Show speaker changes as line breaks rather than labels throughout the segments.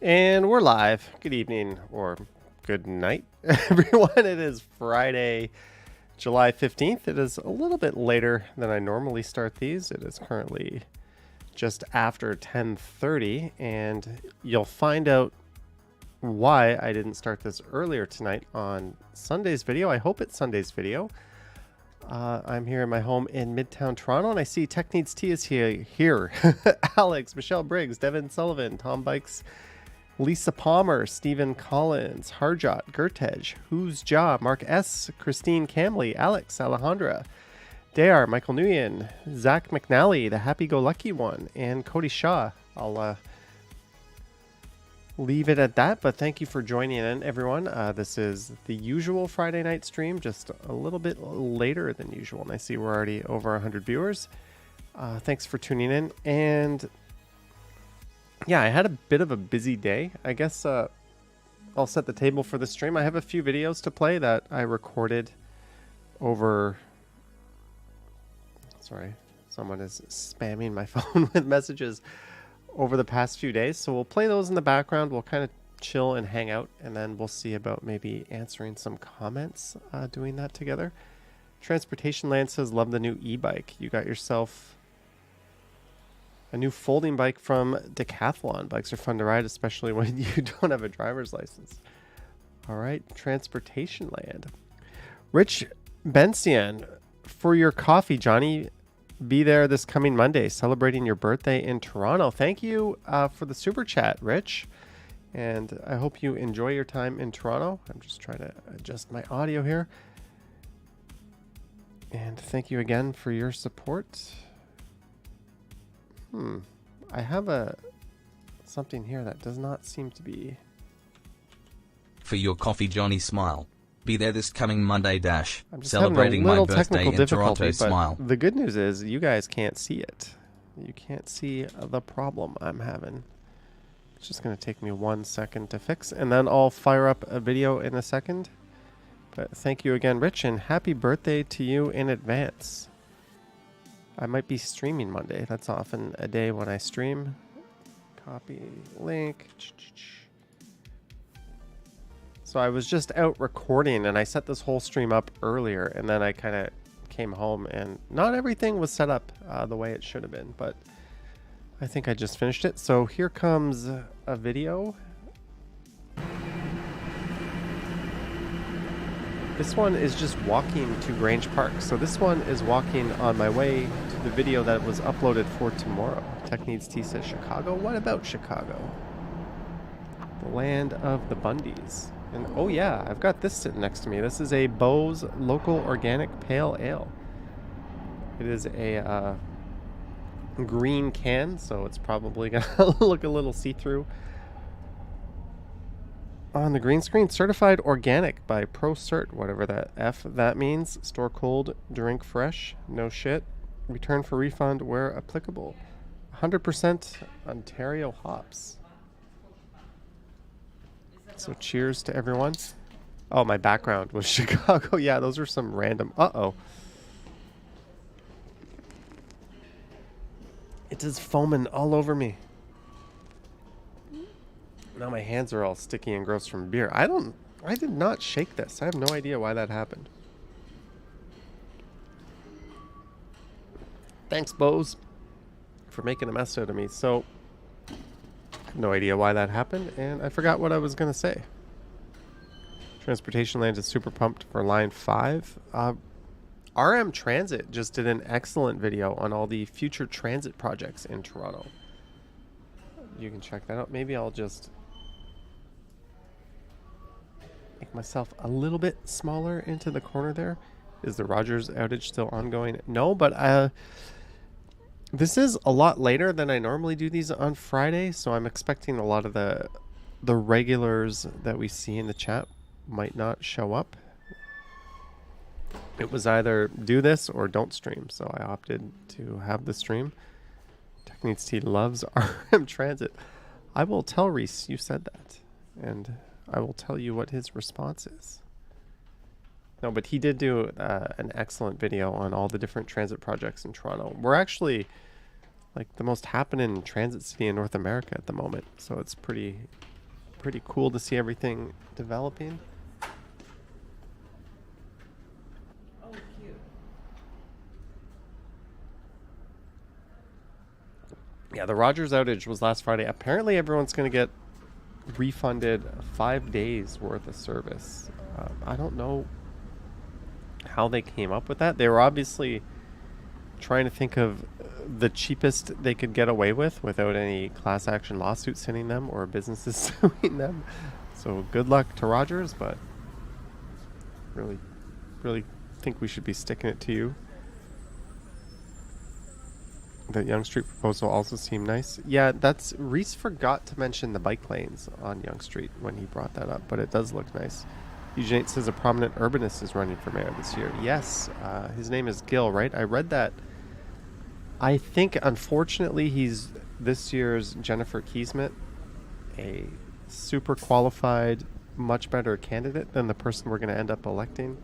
And we're live. Good evening or good night, everyone. It is Friday, July 15th. It is a little bit later than I normally start these. It is currently just after 10:30, and you'll find out why I didn't start this earlier tonight on Sunday's video. I hope it's Sunday's video. I'm here in my home in Midtown Toronto, and I see Tech Needs Tea is here. Alex, Michelle Briggs, Devin Sullivan, Tom Bikes, Lisa Palmer, Stephen Collins, Harjot, Gertej, Who's Ja, Mark S., Christine Camley, Alex, Alejandra, Dare, Michael Nguyen, Zach McNally, the happy-go-lucky one, and Cody Shaw. I'll leave it at that, but thank you for joining in, everyone. This is the usual Friday night stream, just a little bit later than usual, and I see we're already over 100 viewers. Thanks for tuning in, and yeah, I had a bit of a busy day. I guess I'll set the table for the stream. I have a few videos to play that I recorded over... Sorry, someone is spamming my phone with messages over the past few days. So we'll play those in the background. We'll kind of chill and hang out, and then we'll see about maybe answering some comments doing that together. Transportation Land says, love the new e-bike. You got yourself a new folding bike from Decathlon. Bikes are fun to ride, especially when you don't have a driver's license. All right, Transportation Land. Rich Bencian, for your coffee, Johnny, be there this coming Monday, celebrating your birthday in Toronto. Thank you for the super chat, Rich. And I hope you enjoy your time in Toronto. I'm just trying to adjust my audio here. And thank you again for your support. I have something here that does not seem to be...
For your coffee, Johnny, smile. Be there this coming Monday dash.
I'm just
celebrating
having a little
my birthday
technical
in Toronto,
difficulty, but
smile.
the good news is you guys can't see it. You can't see the problem I'm having. It's just going to take me 1 second to fix, and then I'll fire up a video in a second. But thank you again, Rich, and happy birthday to you in advance. I might be streaming Monday. That's often a day when I stream. Copy link. So I was just out recording, and I set this whole stream up earlier, and then I kind of came home, and not everything was set up the way it should have been, but I think I just finished it. So here comes a video. This one is just walking to Grange Park. So this one is walking on my way to the video that was uploaded for tomorrow. Tech Needs Tea says Chicago. What about Chicago? The land of the Bundys. And oh yeah, I've got this sitting next to me. This is a Bose Local Organic Pale Ale. It is a green can, so it's probably gonna look a little see-through on the green screen. Certified organic by ProCert, whatever that means. Store cold, drink fresh, no shit. Return for refund where applicable. 100% Ontario hops. So cheers to everyone. Oh, my background was Chicago. Yeah, those are some random... Uh-oh. It is foaming all over me. Now my hands are all sticky and gross from beer. I did not shake this. I have no idea why that happened. Thanks, Bose, for making a mess out of me. So, I have no idea why that happened, and I forgot what I was going to say. Transportation Land is super pumped for Line 5. RM Transit just did an excellent video on all the future transit projects in Toronto. You can check that out. Maybe I'll just make myself a little bit smaller into the corner there. Is the Rogers outage still ongoing? No, but this is a lot later than I normally do these on Friday, so I'm expecting a lot of the regulars that we see in the chat might not show up. It was either do this or don't stream, so I opted to have the stream. Tech Needs Tea loves RM Transit. I will tell Reese you said that, and I will tell you what his response is. No, but he did do an excellent video on all the different transit projects in Toronto. We're actually like the most happening transit city in North America at the moment, so it's pretty pretty cool to see everything developing.
Oh, cute.
Yeah, the Rogers outage was last Friday. Apparently everyone's going to get refunded 5 days worth of service. I don't know how they came up with that. They were obviously trying to think of the cheapest they could get away with without any class action lawsuits hitting them or businesses suing them. So good luck to Rogers, but really think we should be sticking it to you. That Yonge Street proposal also seemed nice. Yeah, Reese forgot to mention the bike lanes on Yonge Street when he brought that up, but it does look nice. Eugene says a prominent urbanist is running for mayor this year. Yes, his name is Gil, right? I read that. I think, unfortunately, he's this year's Jennifer Keesmit, a super qualified, much better candidate than the person we're going to end up electing.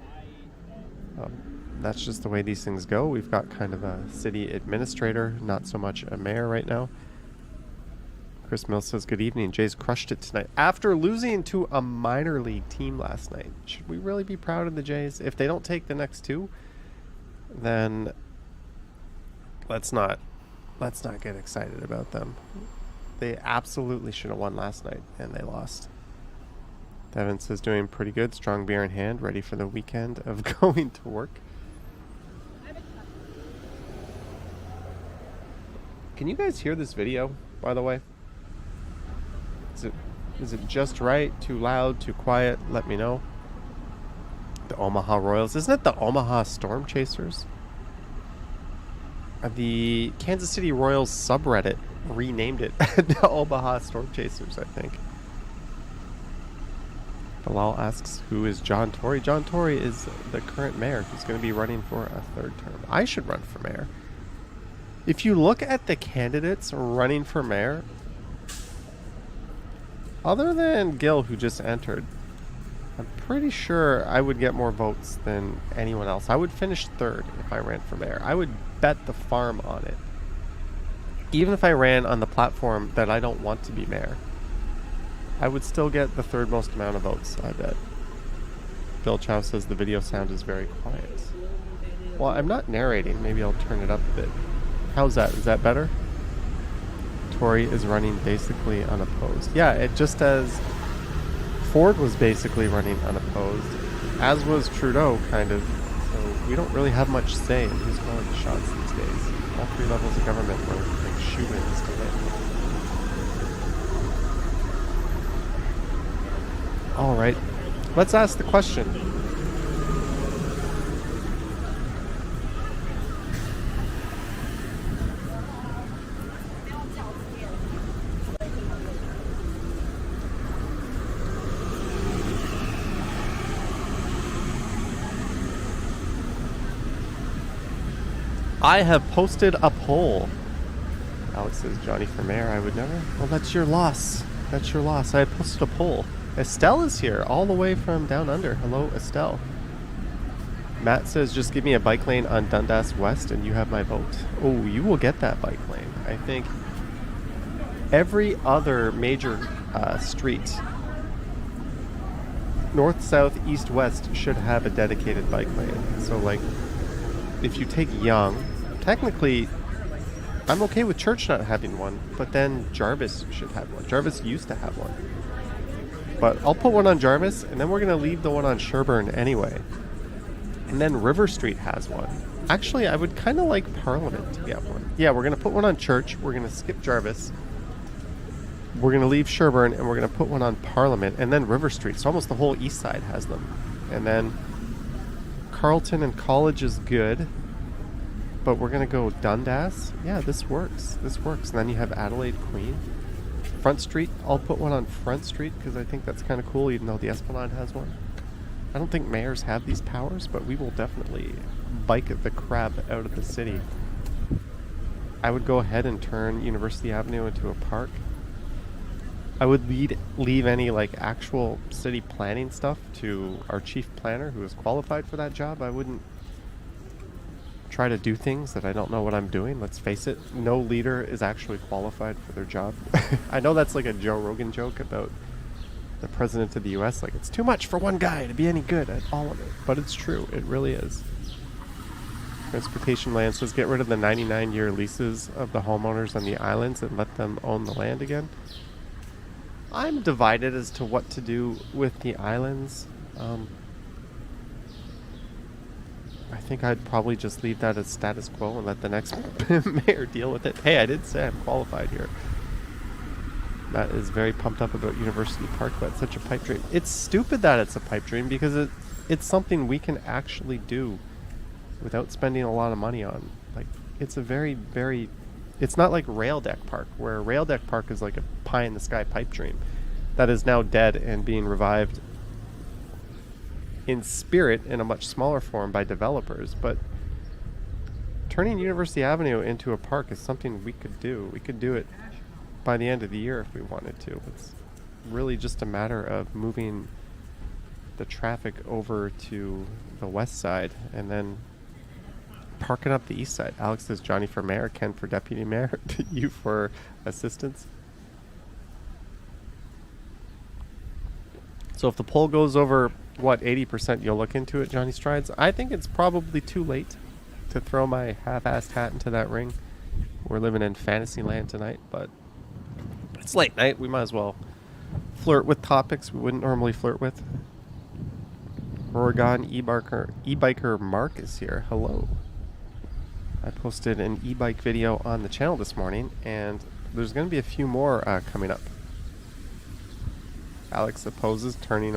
That's just the way these things go. We've got kind of a city administrator, not so much a mayor right now. Chris Mills says, good evening. Jays crushed it tonight. After losing to a minor league team last night, should we really be proud of the Jays? If they don't take the next two, then let's not get excited about them. They absolutely should have won last night, and they lost. Devin says, doing pretty good. Strong beer in hand, ready for the weekend of going to work. Can you guys hear this video, by the way? Is it just right? Too loud? Too quiet? Let me know. The Omaha Royals. Isn't it the Omaha Storm Chasers? The Kansas City Royals subreddit renamed it the Omaha Storm Chasers, I think. Bilal asks, who is John Tory? John Tory is the current mayor who's going to be running for a third term. I should run for mayor. If you look at the candidates running for mayor, other than Gil, who just entered, I'm pretty sure I would get more votes than anyone else. I would finish third if I ran for mayor. I would bet the farm on it. Even if I ran on the platform that I don't want to be mayor, I would still get the third most amount of votes, I bet. Bill Chow says the video sound is very quiet. Well, I'm not narrating. Maybe I'll turn it up a bit. How's that? Is that better? Tory is running basically unopposed. Yeah, it just as Ford was basically running unopposed, as was Trudeau, kind of. So we don't really have much say in who's calling the shots these days. All three levels of government were like shoe-ins to win. All right, let's ask the question. I have posted a poll. Alex says, Johnny for mayor, I would never. Well, that's your loss. That's your loss. I had posted a poll. Estelle is here, all the way from down under. Hello, Estelle. Matt says, just give me a bike lane on Dundas West and you have my vote. Oh, you will get that bike lane. I think every other major street, north, south, east, west, should have a dedicated bike lane. So, like, if you take Yonge, technically, I'm okay with Church not having one, but then Jarvis should have one. Jarvis used to have one. But I'll put one on Jarvis, and then we're going to leave the one on Sherbourne anyway. And then River Street has one. Actually, I would kind of like Parliament to get one. Yeah, we're going to put one on Church, we're going to skip Jarvis, we're going to leave Sherbourne, and we're going to put one on Parliament, and then River Street. So almost the whole east side has them. And then Carleton and College is good, but we're going to go Dundas. Yeah, this works. This works. And then you have Adelaide Queen. Front Street, I'll put one on Front Street because I think that's kind of cool, even though the Esplanade has one. I don't think mayors have these powers, but we will definitely bike the crap out of the city. I would go ahead and turn University Avenue into a park. I would leave any like actual city planning stuff to our chief planner who is qualified for that job. I wouldn't try to do things that I don't know what I'm doing. Let's face it, no leader is actually qualified for their job. I know that's like a Joe Rogan joke about the president of the US, like, it's too much for one guy to be any good at all of it. But it's true. It really is. Transportation Land says get rid of the 99-year leases of the homeowners on the islands and let them own the land again. I'm divided as to what to do with the islands. I think I'd probably just leave that as status quo and let the next mayor deal with it. Hey, I did say I'm qualified here. Matt is very pumped up about University Park, but it's such a pipe dream. It's stupid that it's a pipe dream because it's something we can actually do without spending a lot of money on. Like, it's a very, very... It's not like Rail Deck Park, where Rail Deck Park is like a pie-in-the-sky pipe dream that is now dead and being revived in spirit in a much smaller form by developers. But turning University Avenue into a park is something we could do. We could do it by the end of the year if we wanted to. It's really just a matter of moving the traffic over to the west side and then parking up the east side. Alex says Johnny for mayor, Ken for deputy mayor, you for assistants. So if the poll goes over, what, 80%, you'll look into it, Johnny Strides? I think it's probably too late to throw my half-assed hat into that ring. We're living in fantasy land tonight, but it's late night. We might as well flirt with topics we wouldn't normally flirt with. Oregon e-biker Mark is here. Hello. I posted an e-bike video on the channel this morning, and there's going to be a few more coming up. Alex opposes turning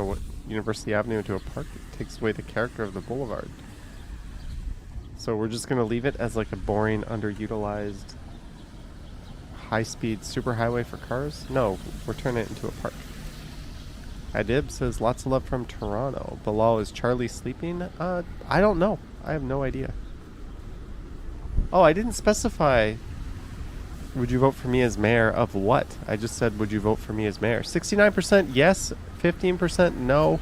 University Avenue into a park. It takes away the character of the boulevard. So we're just going to leave it as like a boring, underutilized, high-speed superhighway for cars? No, we're turning it into a park. Adib says, lots of love from Toronto. Bilal, is Charlie sleeping? I don't know. I have no idea. Oh, I didn't specify, would you vote for me as mayor of what? I just said, would you vote for me as mayor? 69% yes, 15% no,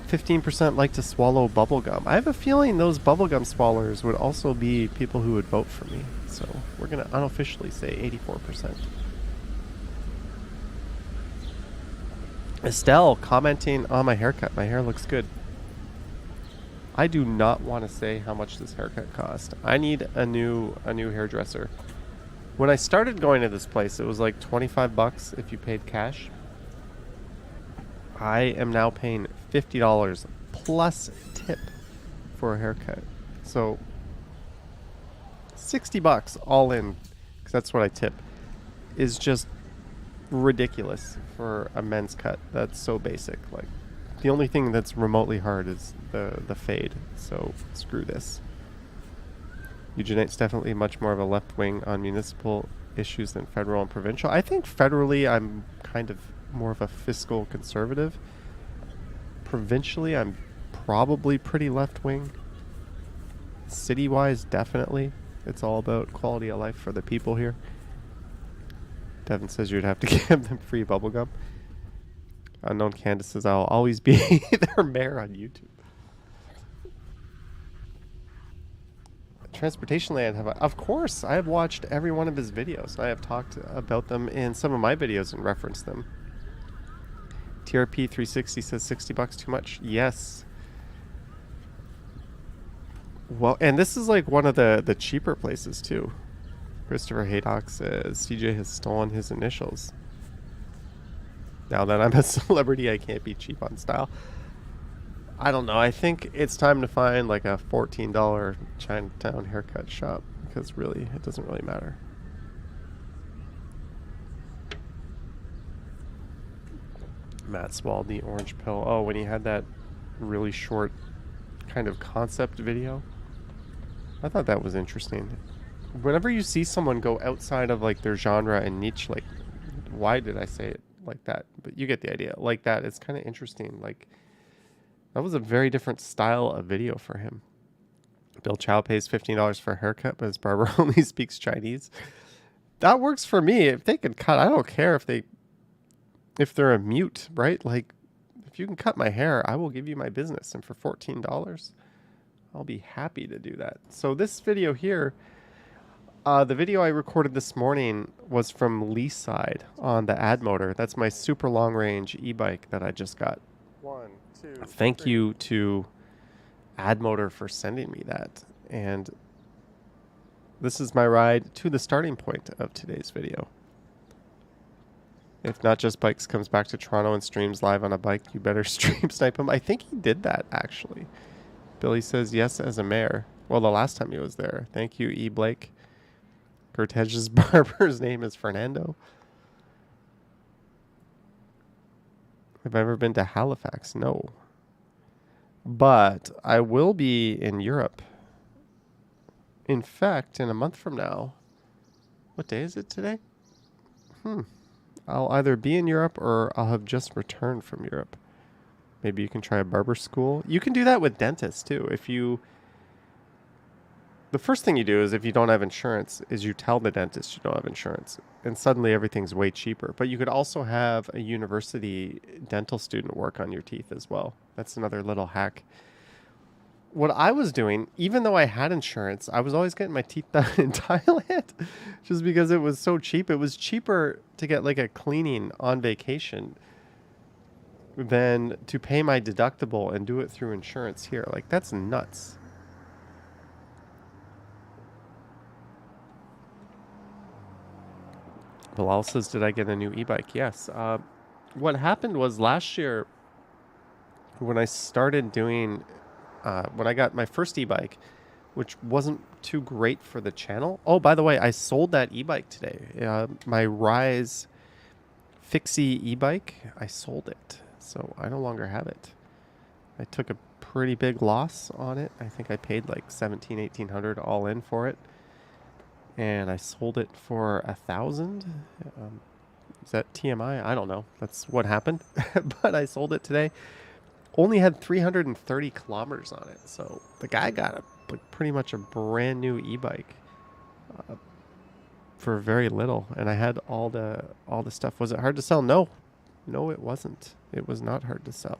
15% like to swallow bubblegum. I have a feeling those bubblegum swallowers would also be people who would vote for me. So we're going to unofficially say 84%. Estelle commenting on my haircut. My hair looks good. I do not want to say how much this haircut cost. I need a new hairdresser. When I started going to this place, it was like 25 bucks if you paid cash. I am now paying $50 plus tip for a haircut. So 60 bucks all in, because that's what I tip, is just ridiculous for a men's cut. That's so basic. Like, the only thing that's remotely hard is the fade. So screw this. Eugene's definitely much more of a left wing on municipal issues than federal and provincial. I think federally I'm kind of more of a fiscal conservative. Provincially I'm probably pretty left wing. City wise, definitely. It's all about quality of life for the people here. Devin says you'd have to give them free bubblegum. Unknown Candace says I'll always be their mayor on YouTube. Transportation Land, of course, I have watched every one of his videos. I have talked about them in some of my videos and referenced them. TRP 360 says 60 bucks too much. Yes. Well, and this is like one of the cheaper places too. Christopher Haydock says CJ has stolen his initials. Now that I'm a celebrity, I can't be cheap on style. I don't know. I think it's time to find like a $14 Chinatown haircut shop, because really, it doesn't really matter. Matt swallowed the orange pill. Oh, when he had that really short kind of concept video. I thought that was interesting. Whenever you see someone go outside of like their genre and niche, like, why did I say it like that? But you get the idea. Like that, it's kind of interesting. Like, that was a very different style of video for him. Bill Chow pays $15 for a haircut, but his barber only speaks Chinese. That works for me. If they can cut, I don't care if they're a mute, right? Like, if you can cut my hair, I will give you my business. And for $14, I'll be happy to do that. So this video here, The video I recorded this morning was from Lee's side on the ad motor. That's my super long range e-bike that I just got. Thank you to ad motor for sending me that. And this is my ride to the starting point of today's video. If Not Just Bikes comes back to Toronto and streams live on a bike, you better stream snipe him. I think he did that, actually. Billy says yes as a mayor. Well, the last time he was there. Thank you, E. Blake. Cortez's barber's name is Fernando. Have I ever been to Halifax? No. But I will be in Europe. In fact, in a month from now. What day is it today? I'll either be in Europe or I'll have just returned from Europe. Maybe you can try a barber school. You can do that with dentists too. The first thing you do is if you don't have insurance is you tell the dentist you don't have insurance and suddenly everything's way cheaper. But you could also have a university dental student work on your teeth as well. That's another little hack. What I was doing, even though I had insurance, I was always getting my teeth done in Thailand just because it was so cheap. It was cheaper to get like a cleaning on vacation than to pay my deductible and do it through insurance here. Like, that's nuts. Bilal says, did I get a new e-bike? Yes. What happened was last year when I started doing, when I got my first e-bike, which wasn't too great for the channel. Oh, by the way, I sold that e-bike today. My Rise Fixie e-bike, I sold it. So I no longer have it. I took a pretty big loss on it. I think I paid like $1,700-1,800 all in for it. And I sold it for $1,000. Is that TMI? I don't know. That's what happened. But I sold it today. Only had 330 kilometers on it. So the guy got pretty much a brand new e-bike for very little. And I had all the stuff. Was it hard to sell? No, it wasn't. It was not hard to sell.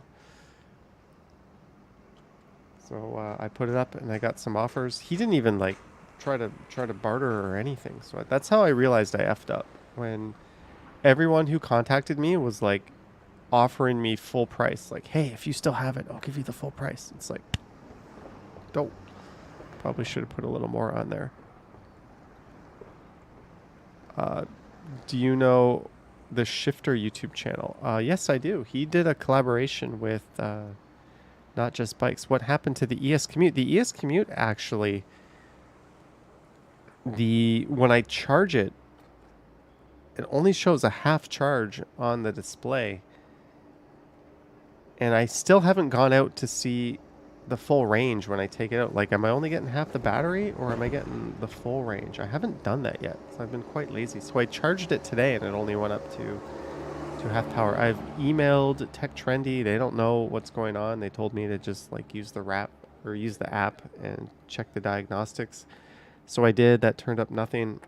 So I put it up and I got some offers. He didn't even like try to barter or anything. So that's how I realized I effed up, when everyone who contacted me was like offering me full price. Like, hey, if you still have it, I'll give you the full price. It's like, don't. Probably should have put a little more on there. Do you know the Shifter YouTube channel? Yes, I do. He did a collaboration with Not Just Bikes. What happened to the ES Commute? The ES Commute actually, when I charge it, it only shows a half charge on the display. And I still haven't gone out to see the full range when I take it out. Like, am I only getting half the battery or am I getting the full range? I haven't done that yet. So I've been quite lazy. So I charged it today and it only went up to half power. I've emailed Tech Trendy. They don't know what's going on. They told me to just like use the app and check the diagnostics. So I did. That turned up nothing.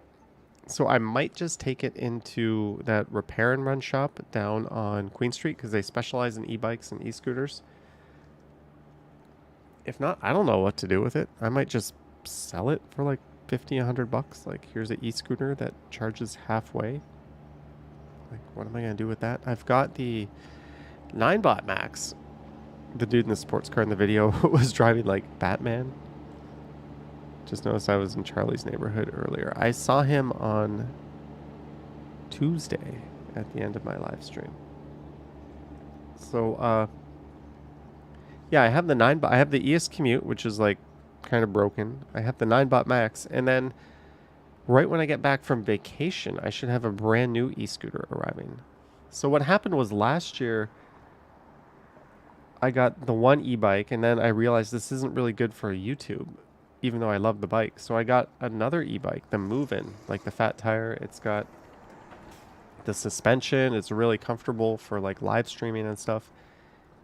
So I might just take it into that repair and run shop down on Queen Street because they specialize in e-bikes and e-scooters. If not, I don't know what to do with it. I might just sell it for like $50-100. Like, here's an e-scooter that charges halfway. Like, what am I going to do with that? I've got the 9bot Max. The dude in the sports car in the video was driving like Batman. Just noticed I was in Charlie's neighborhood earlier. I saw him on Tuesday at the end of my live stream. So, yeah, I have the 9bot. I have the ES Commute, which is like kind of broken. I have the 9bot Max, and then right when I get back from vacation, I should have a brand new e-scooter arriving. So what happened was last year, I got the one e-bike, and then I realized this isn't really good for YouTube, even though I love the bike. So I got another e-bike, the Move-In, like the fat tire. It's got the suspension. It's really comfortable for like live streaming and stuff.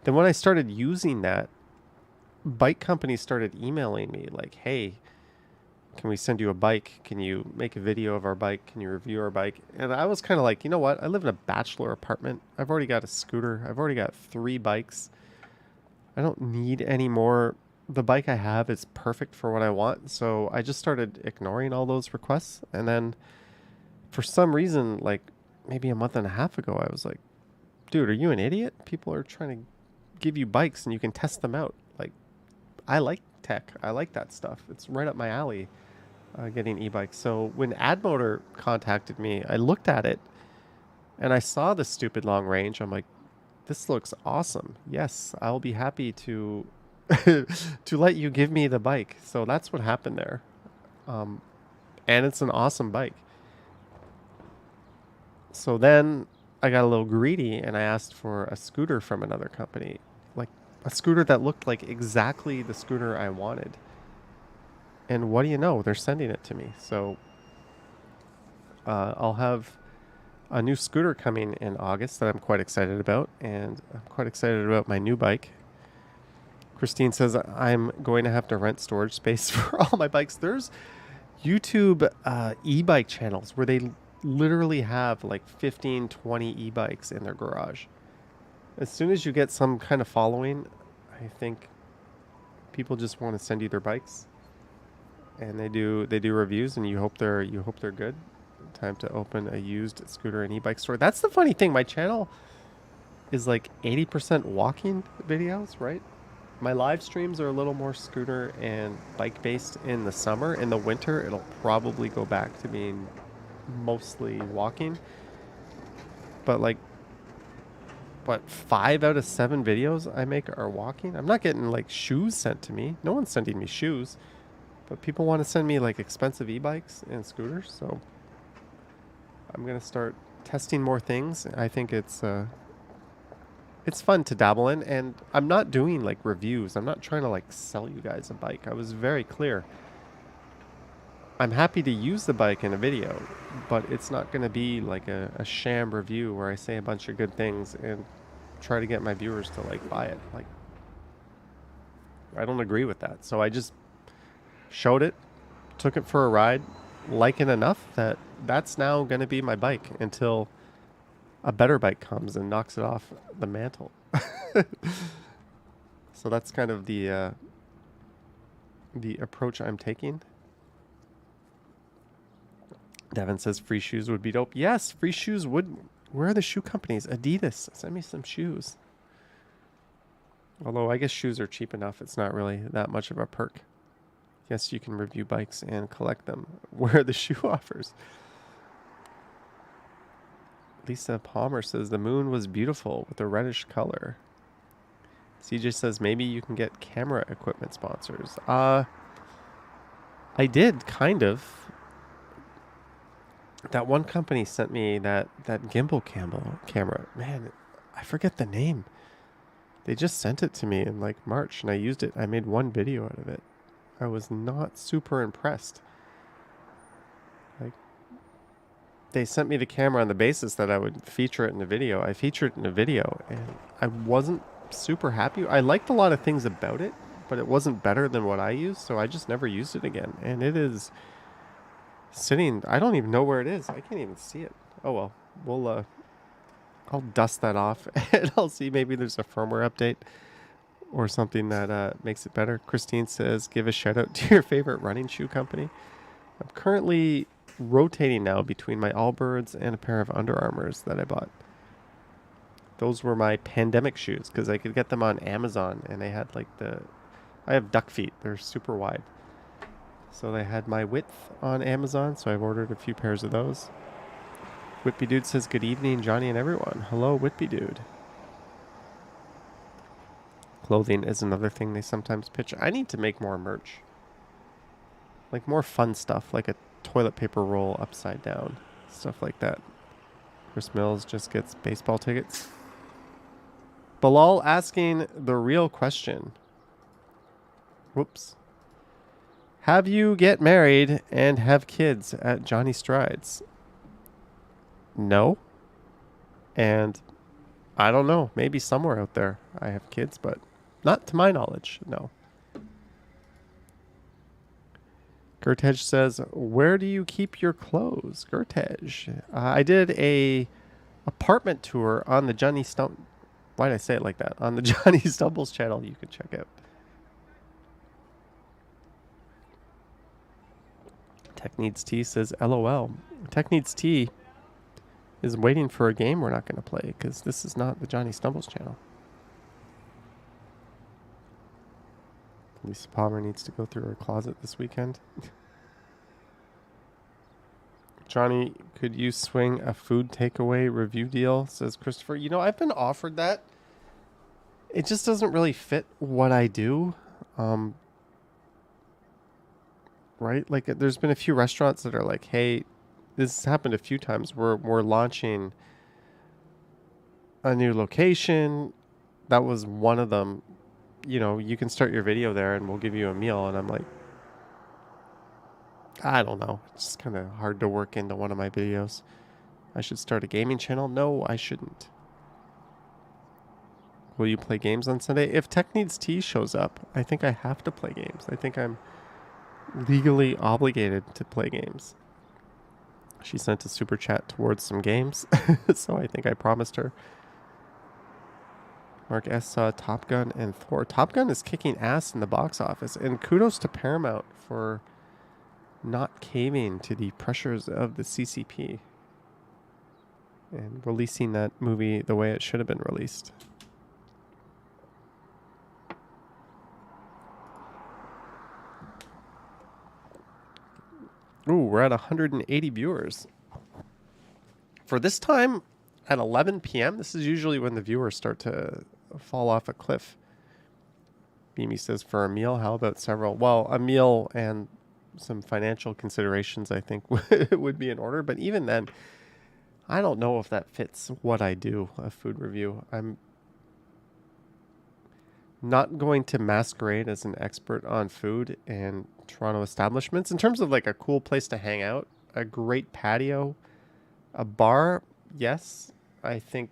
Then when I started using that, bike companies started emailing me like, hey, can we send you a bike? Can you make a video of our bike? Can you review our bike? And I was kind of like, you know what? I live in a bachelor apartment. I've already got a scooter. I've already got 3 bikes. I don't need any more the bike I have is perfect for what I want. So I just started ignoring all those requests. And then for some reason, like maybe a month and a half ago, I was like, dude, are you an idiot? People are trying to give you bikes and you can test them out. Like, I like tech. I like that stuff. It's right up my alley, getting e-bikes. So when AdMotor contacted me, I looked at it and I saw the stupid long range. I'm like, this looks awesome. Yes, I'll be happy to to let you give me the bike. So that's what happened there. Um, and it's an awesome bike. So then I got a little greedy and I asked for a scooter from another company, like a scooter that looked like exactly the scooter I wanted. And what do you know? They're sending it to me. So I'll have a new scooter coming in August that I'm quite excited about. And I'm quite excited about my new bike. Christine says I'm going to have to rent storage space for all my bikes. There's YouTube e-bike channels where they literally have like 15, 20 e-bikes in their garage. As soon as you get some kind of following, I think people just want to send you their bikes, and they do reviews, and you hope they're good. Time to open a used scooter and e-bike store. That's the funny thing. My channel is like 80% walking videos, right? My live streams are a little more scooter and bike based in the summer. In the winter, it'll probably go back to being mostly walking. But like, what, 5 out of 7 videos I make are walking? I'm not getting like shoes sent to me. No one's sending me shoes. But people want to send me like expensive e-bikes and scooters. So I'm going to start testing more things. I think it's fun to dabble in, and I'm not doing like reviews. I'm not trying to like sell you guys a bike. I was very clear. I'm happy to use the bike in a video, but it's not going to be like a sham review where I say a bunch of good things and try to get my viewers to like buy it. Like, I don't agree with that. So I just showed it, took it for a ride, like it enough that that's now going to be my bike until a better bike comes and knocks it off the mantle. So that's kind of the approach I'm taking. Devin says free shoes would be dope. Yes, free shoes would. Where are the shoe companies? Adidas, send me some shoes. Although I guess shoes are cheap enough. It's not really that much of a perk. Yes, you can review bikes and collect them. Where are the shoe offers? Lisa Palmer says the moon was beautiful with a reddish color. CJ says maybe you can get camera equipment sponsors. I did, kind of. That one company sent me that gimbal camera. Man, I forget the name. They just sent it to me in like March, and I used it. I made one video out of it. I was not super impressed. Like, they sent me the camera on the basis that I would feature it in a video. I featured it in a video, and I wasn't super happy. I liked a lot of things about it, but it wasn't better than what I used, so I just never used it again. And it is sitting, I don't even know where it is. I can't even see it. Oh well, I'll dust that off and I'll see maybe there's a firmware update or something that makes it better. Christine says, give a shout out to your favorite running shoe company. I'm currently rotating now between my Allbirds and a pair of Under Armours that I bought. Those were my pandemic shoes because I could get them on Amazon, and they had like I have duck feet. They're super wide. So they had my width on Amazon, so I've ordered a few pairs of those. Whitby Dude says, good evening, Johnny and everyone. Hello, Whitby Dude. Clothing is another thing they sometimes pitch. I need to make more merch. Like more fun stuff, like a toilet paper roll upside down. Stuff like that. Chris Mills just gets baseball tickets. Bilal asking the real question. Whoops. Have you get married and have kids at Johnny Strides? No. And I don't know. Maybe somewhere out there I have kids, but not to my knowledge. No. Gertej says, where do you keep your clothes? Gertej. I did a apartment tour on the Johnny Stump. Why did I say it like that? On the Johnny Stumbles channel you can check out. Tech Needs Tea says, LOL. Tech Needs Tea is waiting for a game we're not going to play because this is not the Johnny Stumbles channel. Lisa Palmer needs to go through her closet this weekend. Johnny, could you swing a food takeaway review deal? Says Christopher. You know, I've been offered that. It just doesn't really fit what I do. Right? Like, there's been a few restaurants that are like, hey, this has happened a few times. We're launching a new location. That was one of them. You know, you can start your video there and we'll give you a meal. And I'm like, I don't know. It's kind of hard to work into one of my videos. I should start a gaming channel. No, I shouldn't. Will you play games on Sunday? If Tech Needs Tea shows up, I think I have to play games. I think I'm legally obligated to play games. She sent a super chat towards some games. So I think I promised her. Mark S. saw Top Gun and Thor. Top Gun is kicking ass in the box office. And kudos to Paramount for not caving to the pressures of the CCP and releasing that movie the way it should have been released. Ooh, we're at 180 viewers. For this time at 11 p.m., this is usually when the viewers start to fall off a cliff. Beamy says, for a meal, how about several? Well, a meal and some financial considerations, I think, would be in order. But even then, I don't know if that fits what I do, a food review. I'm not going to masquerade as an expert on food and Toronto establishments. In terms of like a cool place to hang out, a great patio, a bar, yes, I think,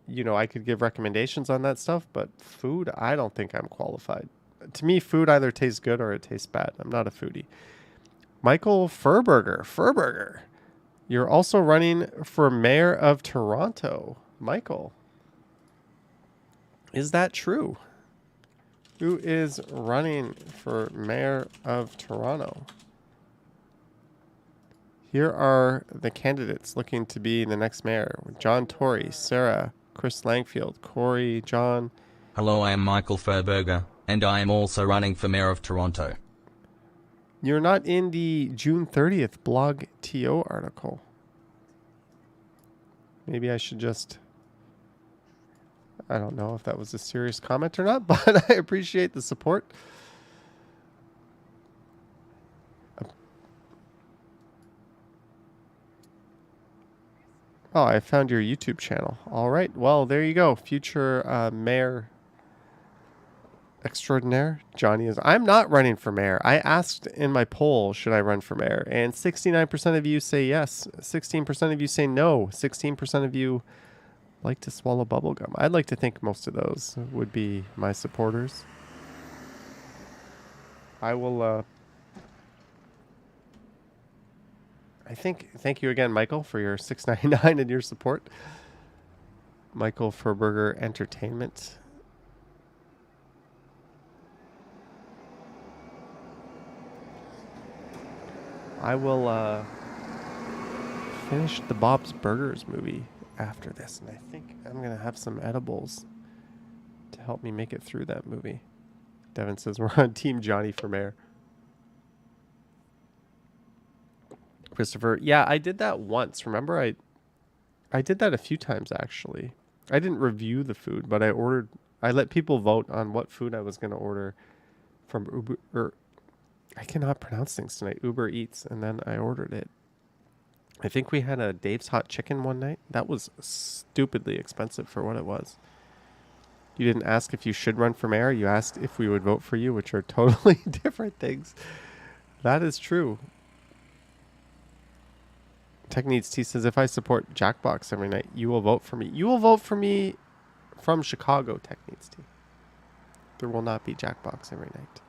you know, I could give recommendations on that stuff, but food, I don't think I'm qualified. To me, food either tastes good or it tastes bad. I'm not a foodie. Michael Furburger. You're also running for mayor of Toronto. Michael, is that true? Who is running for mayor of Toronto? Here are the candidates looking to be the next mayor. John Tory, Sarah, Chris Langfield, Corey, John.
Hello, I am Michael Furberger, and I am also running for mayor of Toronto.
You're not in the June 30th blog TO article. Maybe I should just... I don't know if that was a serious comment or not, but I appreciate the support. Oh, I found your YouTube channel. All right. Well, there you go. Future mayor extraordinaire. Johnny is... I'm not running for mayor. I asked in my poll, should I run for mayor? And 69% of you say yes. 16% of you say no. 16% of you like to swallow bubblegum. I'd like to think most of those would be my supporters. I will... I think, thank you again, Michael, for your $6.99 and your support. Michael Furburger Entertainment. I will finish the Bob's Burgers movie after this, and I think I'm going to have some edibles to help me make it through that movie. Devin says we're on Team Johnny for mayor. Christopher, yeah, I did that once. Remember, I did that a few times, actually. I didn't review the food, but I let people vote on what food I was going to order from Uber. I cannot pronounce things tonight. Uber Eats, and then I ordered it. I think we had a Dave's Hot Chicken one night. That was stupidly expensive for what it was. You didn't ask if you should run for mayor. You asked if we would vote for you, which are totally different things. That is true. Tech Needs T says, if I support Jackbox every night, you will vote for me. You will vote for me from Chicago, Tech Needs T. There will not be Jackbox every night.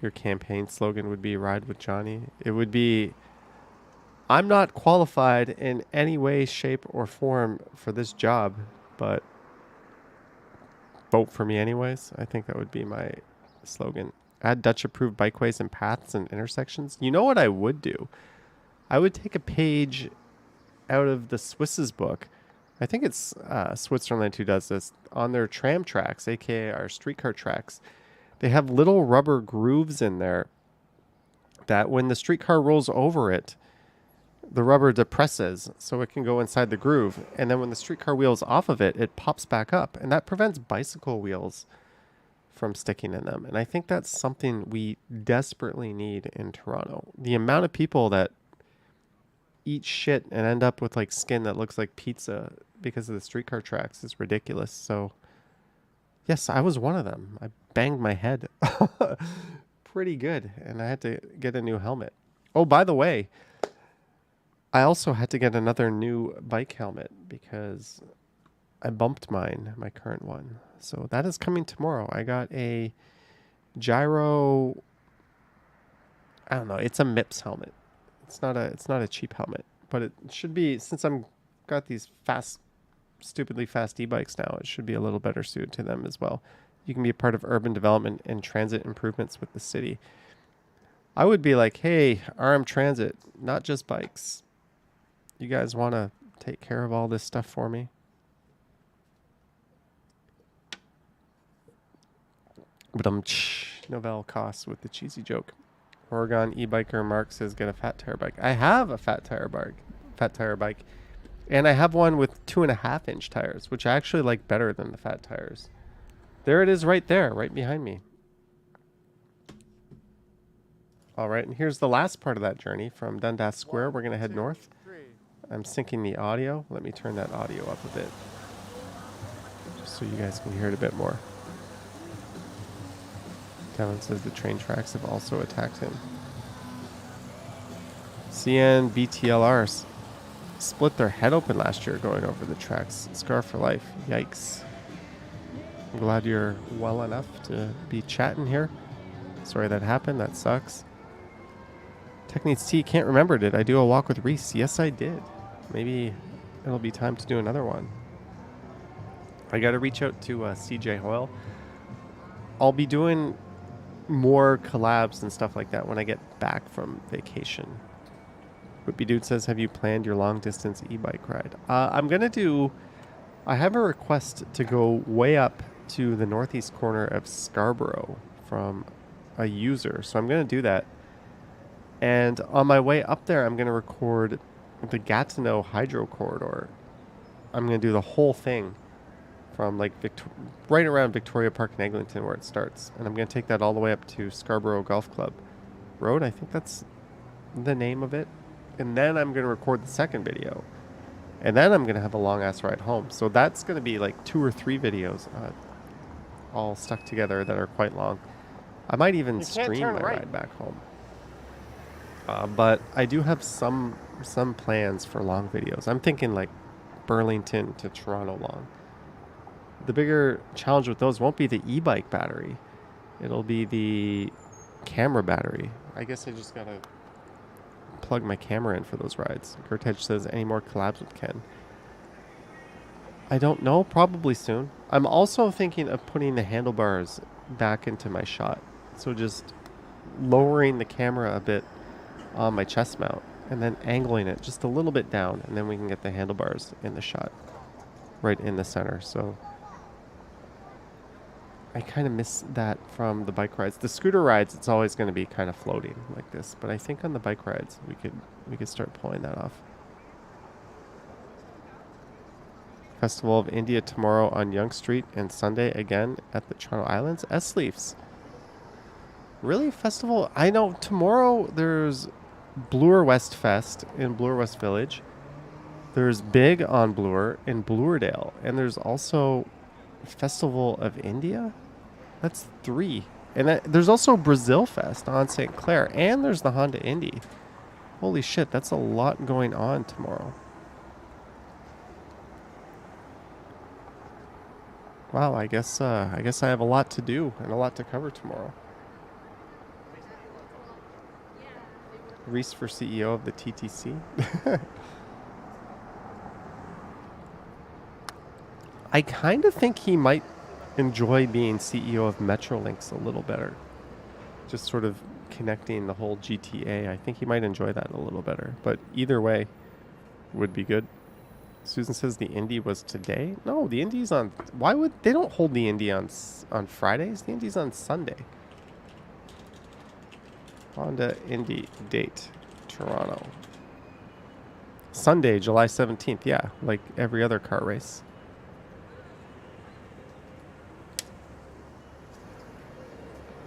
Your campaign slogan would be Ride with Johnny. It would be, I'm not qualified in any way, shape, or form for this job, but vote for me anyways. I think that would be my slogan. Add Dutch-approved bikeways and paths and intersections. You know what I would do? I would take a page out of the Swiss's book. I think it's Switzerland who does this. On their tram tracks, aka our streetcar tracks, they have little rubber grooves in there that when the streetcar rolls over it, the rubber depresses so it can go inside the groove. And then when the streetcar wheels off of it, it pops back up. And that prevents bicycle wheels from sticking in them. And I think that's something we desperately need in Toronto. The amount of people that eat shit and end up with like skin that looks like pizza because of the streetcar tracks is ridiculous. So yes, I was one of them. I banged my head pretty good and I had to get a new helmet. Oh, by the way, I also had to get another new bike helmet because I bumped my current one. So that is coming tomorrow. I got a gyro, I don't know, it's a MIPS helmet. It's not a cheap helmet, but it should be, since I'm got these stupidly fast e-bikes now, it should be a little better suited to them as well. You can be a part of urban development and transit improvements with the city. I would be like, hey, RM Transit, not just bikes. You guys want to take care of all this stuff for me? But Novell costs with the cheesy joke. Oregon e-biker Mark says get a fat tire bike. I have a fat tire bike, and I have one with 2.5-inch tires, which I actually like better than the fat tires. There it is, right there, right behind me. All right, and here's the last part of that journey from Dundas Square. We're gonna head north. I'm syncing the audio. Let me turn that audio up a bit, just so you guys can hear it a bit more. Kevin says the train tracks have also attacked him. CN BTLRs split their head open last year going over the tracks. Scar for life. Yikes. I'm glad you're well enough to be chatting here. Sorry that happened. That sucks. Techniques T, can't remember. Did I do a walk with Reese? Yes, I did. Maybe it'll be time to do another one. I got to reach out to CJ Hoyle. I'll be doing more collabs and stuff like that when I get back from vacation. Whippy Dude says, have you planned your long distance e-bike ride? I have a request to go way up to the northeast corner of Scarborough from a user. So I'm going to do that. And on my way up there, I'm going to record the Gatineau Hydro Corridor. I'm going to do the whole thing from like right around Victoria Park and Eglinton where it starts. And I'm going to take that all the way up to Scarborough Golf Club Road. I think that's the name of it. And then I'm going to record the second video. And then I'm going to have a long ass ride home. So that's going to be like 2 or 3 videos all stuck together that are quite long. I might even stream my ride back home. But I do have some plans for long videos. I'm thinking like Burlington to Toronto long. The bigger challenge with those won't be the e-bike battery. It'll be the camera battery. I guess I just gotta plug my camera in for those rides. Gertej says, any more collabs with Ken? I don't know. Probably soon. I'm also thinking of putting the handlebars back into my shot. So just lowering the camera a bit on my chest mount and then angling it just a little bit down, and then we can get the handlebars in the shot right in the center. So I kind of miss that from the bike rides. The scooter rides, it's always going to be kind of floating like this, but I think on the bike rides we could start pulling that off. Festival of India tomorrow on Yonge Street, and Sunday again at the Toronto Islands. S-Leafs. Really? Festival? I know tomorrow there's Bloor West Fest in Bloor West Village. There's Big on Bloor in Bloordale. And there's also Festival of India. That's 3. And there's also Brazil Fest on St. Clair. And there's the Honda Indy. Holy shit, that's a lot going on tomorrow. Wow, I guess I have a lot to do and a lot to cover tomorrow. Reese for CEO of the TTC. I kind of think he might enjoy being CEO of Metrolinx a little better. just sort of connecting the whole GTA. I think he might enjoy that a little better. But either way would be good. Susan says the indie was today. No, the indie's on. Why would they don't hold the indie on Fridays? The indie's on Sunday. Honda Indie date, Toronto. Sunday, July 17th. Yeah, like every other car race.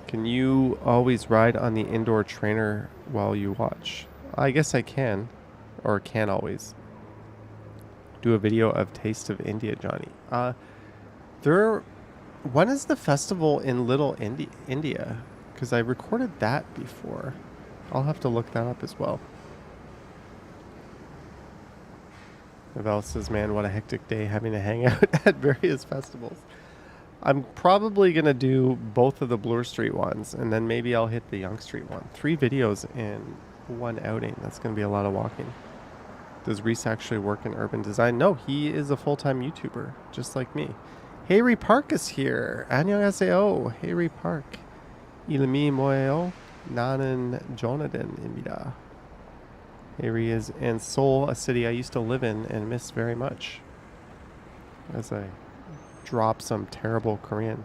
Can you always ride on the indoor trainer while you watch? I guess I can, or can always. Do a video of Taste of India, Johnny. When is the festival in Little India? Because I recorded that before. I'll have to look that up as well. Novell says, man, what a hectic day having to hang out at various festivals. I'm probably going to do both of the Bloor Street ones, and then maybe I'll hit the Yonge Street one. 3 videos in one outing. That's going to be a lot of walking. Does Reese actually work in urban design? No, he is a full-time YouTuber, just like me. Hayri Park is here. 안녕하세요. Hayri Park. Ilimi moeo na는 Jonathan imida. Hayri is in Seoul, a city I used to live in and miss very much. As I drop some terrible Korean.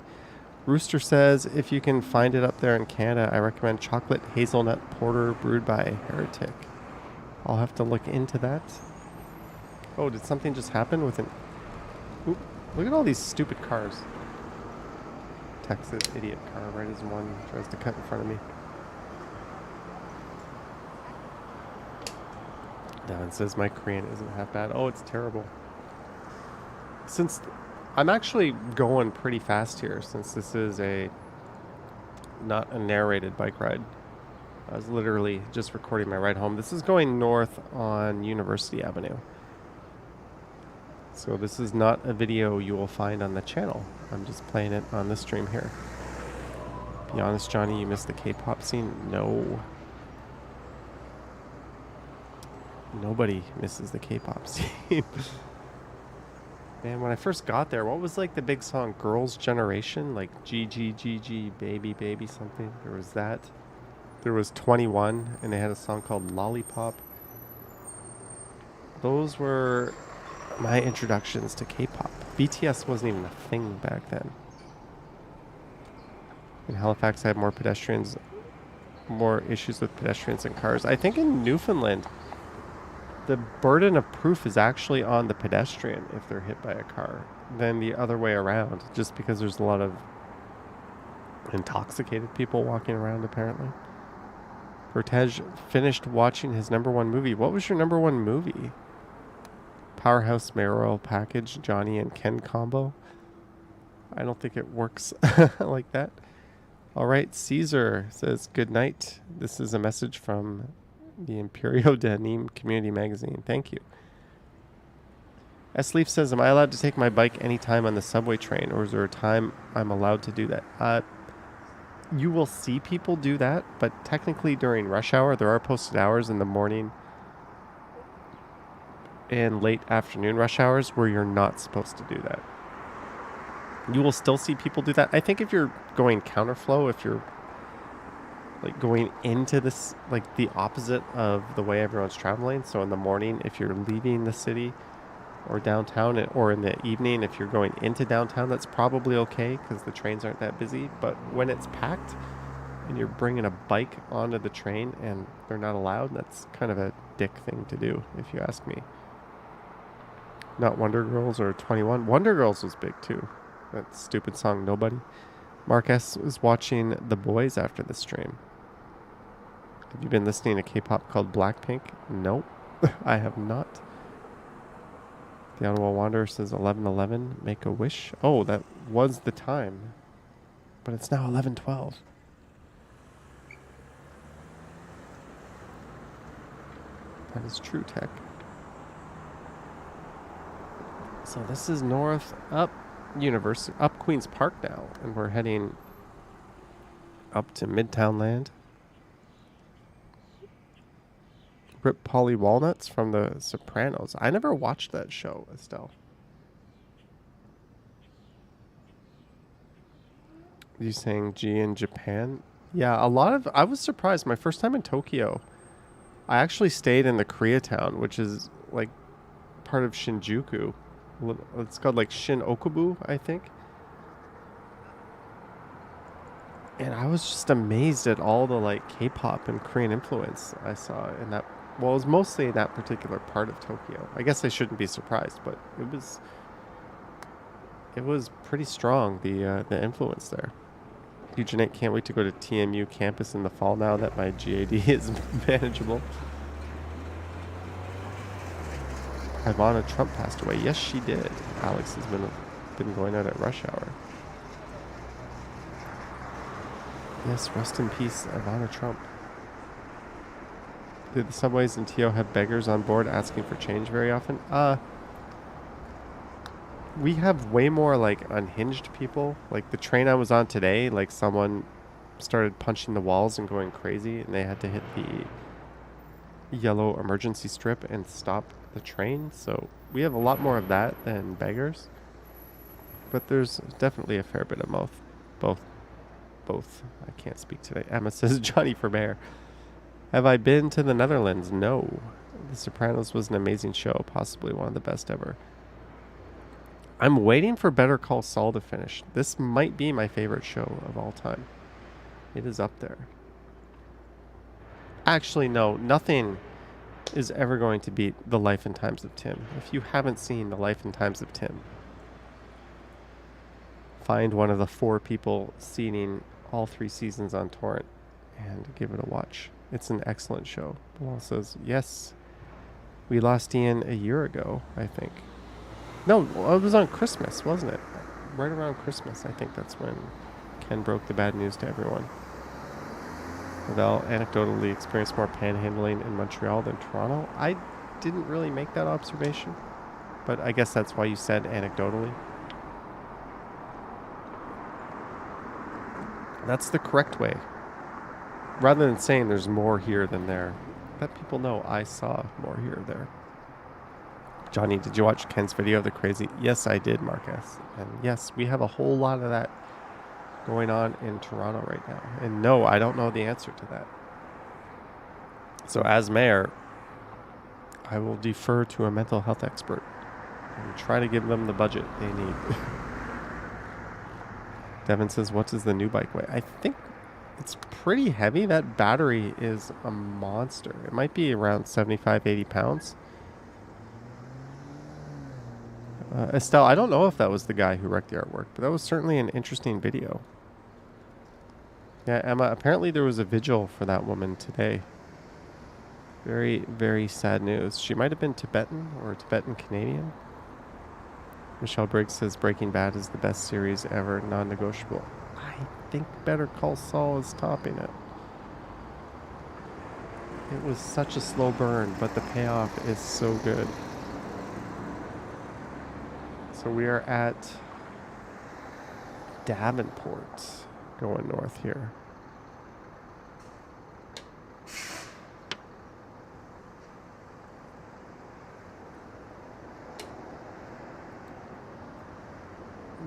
Rooster says, if you can find it up there in Canada, I recommend chocolate hazelnut porter brewed by Heretic. I'll have to look into that. Oh, did something just happen with an... Oop, look at all these stupid cars. Texas idiot car right as one tries to cut in front of me. Devin says my Korean isn't half bad. Oh, it's terrible. Since I'm actually going pretty fast here, since this is not a narrated bike ride. I was literally just recording my ride home. This is going north on University Avenue. So this is not a video you will find on the channel. I'm just playing it on the stream here. Be honest, Johnny, you missed the K-pop scene? No. Nobody misses the K-pop scene. Man, when I first got there, what was like the big song? Girls' Generation? Like GG, Baby, Baby something? There was that. There was 21, and they had a song called Lollipop. Those were my introductions to K-pop. BTS wasn't even a thing back then. In Halifax, I have more issues with pedestrians and cars. I think in Newfoundland, the burden of proof is actually on the pedestrian if they're hit by a car than the other way around, just because there's a lot of intoxicated people walking around, apparently. Vertej finished watching his #1 movie. What was your #1 movie? Powerhouse Mayoral Package, Johnny and Ken combo? I don't think it works like that. All right, Caesar says, good night. This is a message from the Imperio de Nîmes Community Magazine. Thank you. S-Leaf says, am I allowed to take my bike anytime on the subway train, or is there a time I'm allowed to do that? You will see people do that, but technically during rush hour, there are posted hours in the morning and late afternoon rush hours where you're not supposed to do that. You will still see people do that. I think if you're going counterflow, if you're like going into this, like the opposite of the way everyone's traveling. So in the morning, if you're leaving the city or downtown, or in the evening, if you're going into downtown, that's probably okay because the trains aren't that busy. But when it's packed and you're bringing a bike onto the train and they're not allowed, that's kind of a dick thing to do, if you ask me. Not Wonder Girls or 21. Wonder Girls was big too. That stupid song, Nobody. Mark S. was watching The Boys after the stream. Have you been listening to K-pop called Blackpink? Nope, I have not. The Honorable Wanderer says 11:11. Make a wish. Oh, that was the time, but it's now 11:12. That is true, Tech. So this is north up University, up Queen's Park now, and we're heading up to Midtown Land. Rip Polly Walnuts from The Sopranos. I never watched that show, Estelle. You saying G in Japan? Yeah, I was surprised. My first time in Tokyo, I actually stayed in the Koreatown, which is like part of Shinjuku. It's called like Shin Okubu, I think. And I was just amazed at all the like K-pop and Korean influence I saw in that. Well, it was mostly in that particular part of Tokyo. I guess I shouldn't be surprised, but it was pretty strong, the influence there. Eugene, can't wait to go to TMU campus in the fall now that my GAD is manageable. Ivana Trump passed away. Yes, she did. Alex has been going out at rush hour. Yes, rest in peace, Ivana Trump. Did the subways in TO have beggars on board asking for change very often? We have way more like unhinged people. Like the train I was on today, like someone started punching the walls and going crazy, and they had to hit the yellow emergency strip and stop the train. So we have a lot more of that than beggars. But there's definitely a fair bit of both. I can't speak today. Emma says, Johnny for mayor. Have I been to the Netherlands? No. The Sopranos was an amazing show, possibly one of the best ever. I'm waiting for Better Call Saul to finish. This might be my favorite show of all time. It is up there. Actually, no. Nothing is ever going to beat The Life and Times of Tim. If you haven't seen The Life and Times of Tim, find one of the 4 people seeing all 3 seasons on torrent and give it a watch. It's an excellent show. Bilal says, yes, we lost Ian a year ago, I think. No, it was on Christmas, wasn't it? Right around Christmas, I think that's when Ken broke the bad news to everyone. Lavelle anecdotally experienced more panhandling in Montreal than Toronto. I didn't really make that observation, but I guess that's why you said anecdotally. That's the correct way. Rather than saying there's more here than there, let people know I saw more here or there. Johnny, did you watch Ken's video of the crazy? Yes, I did, Marcus. And yes, we have a whole lot of that going on in Toronto right now. And no, I don't know the answer to that. So as mayor, I will defer to a mental health expert and try to give them the budget they need. Devin says, what does the new bike weigh? I think it's pretty heavy. That battery is a monster. It might be around 75, 80 pounds. Estelle, I don't know if that was the guy who wrecked the artwork, but that was certainly an interesting video. Yeah, Emma, apparently there was a vigil for that woman today. Very, very sad news. She might have been Tibetan or Tibetan Canadian. Michelle Briggs says Breaking Bad is the best series ever, non-negotiable. I think Better Call Saul is topping it. It was such a slow burn, but the payoff is so good. So we are at Davenport, going north here.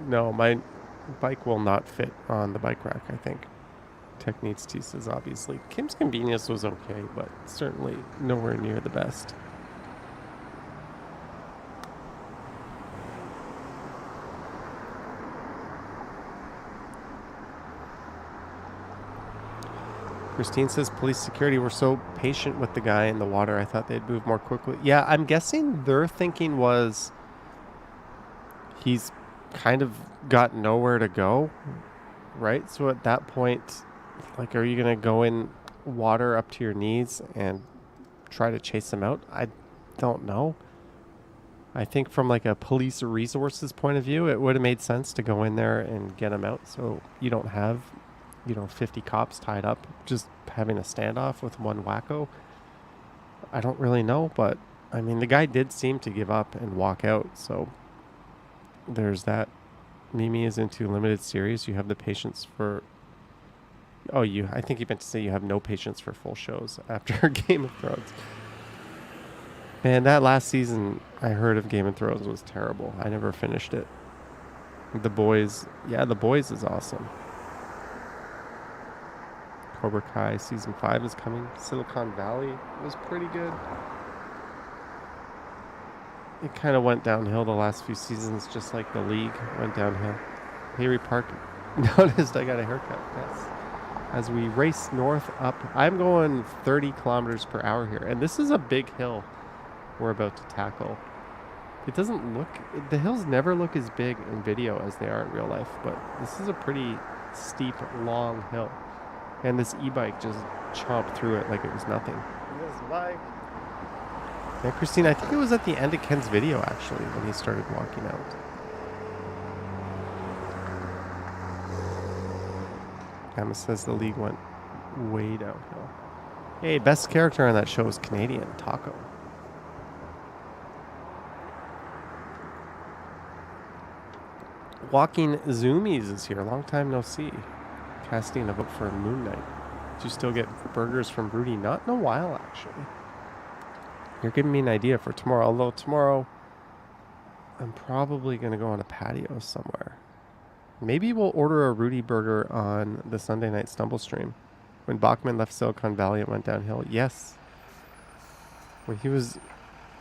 No, my bike will not fit on the bike rack, I think. Tech Needs T says, obviously. Kim's Convenience was okay, but certainly nowhere near the best. Christine says, police security were so patient with the guy in the water, I thought they'd move more quickly. Yeah, I'm guessing their thinking was he's kind of got nowhere to go, right? So at that point, like, are you going to go in water up to your knees and try to chase him out? I don't know. I think from like a police resources point of view, it would have made sense to go in there and get him out so you don't have, 50 cops tied up just having a standoff with one wacko. I don't really know, but I mean, the guy did seem to give up and walk out, so there's that. Mimi is into limited series. You have the patience for... Oh, I think you meant to say you have no patience for full shows after Game of Thrones. Man, that last season I heard of Game of Thrones was terrible. I never finished it. The Boys... Yeah, The Boys is awesome. Cobra Kai Season 5 is coming. Silicon Valley was pretty good. It kind of went downhill the last few seasons, just like The League went downhill. Haley Park noticed I got a haircut, yes. As we race north up, I'm going 30 kilometers per hour here. And this is a big hill we're about to tackle. It doesn't look, the hills never look as big in video as they are in real life, but this is a pretty steep, long hill. And this e-bike just chomped through it like it was nothing. This bike. And Christine, I think it was at the end of Ken's video, actually, when he started walking out. Emma says The League went way downhill. Hey, best character on that show is Canadian, Taco. Walking Zoomies is here. Long time no see. Casting a vote for Moon Knight. Do you still get burgers from Rudy? Not in a while, actually. You're giving me an idea for tomorrow. Although tomorrow, I'm probably going to go on a patio somewhere. Maybe we'll order a Rudy burger on the Sunday night Stumble stream. When Bachman left Silicon Valley, it went downhill. Yes. When he was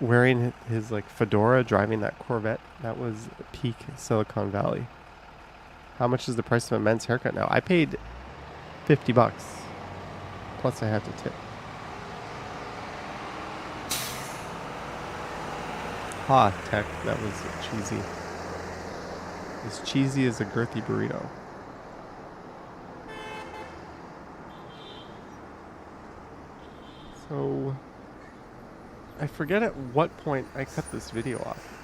wearing his like fedora, driving that Corvette, that was peak Silicon Valley. How much is the price of a men's haircut now? I paid $50. Plus I had to tip. Ha, tech. That was cheesy. As cheesy as a girthy burrito. So, I forget at what point I cut this video off.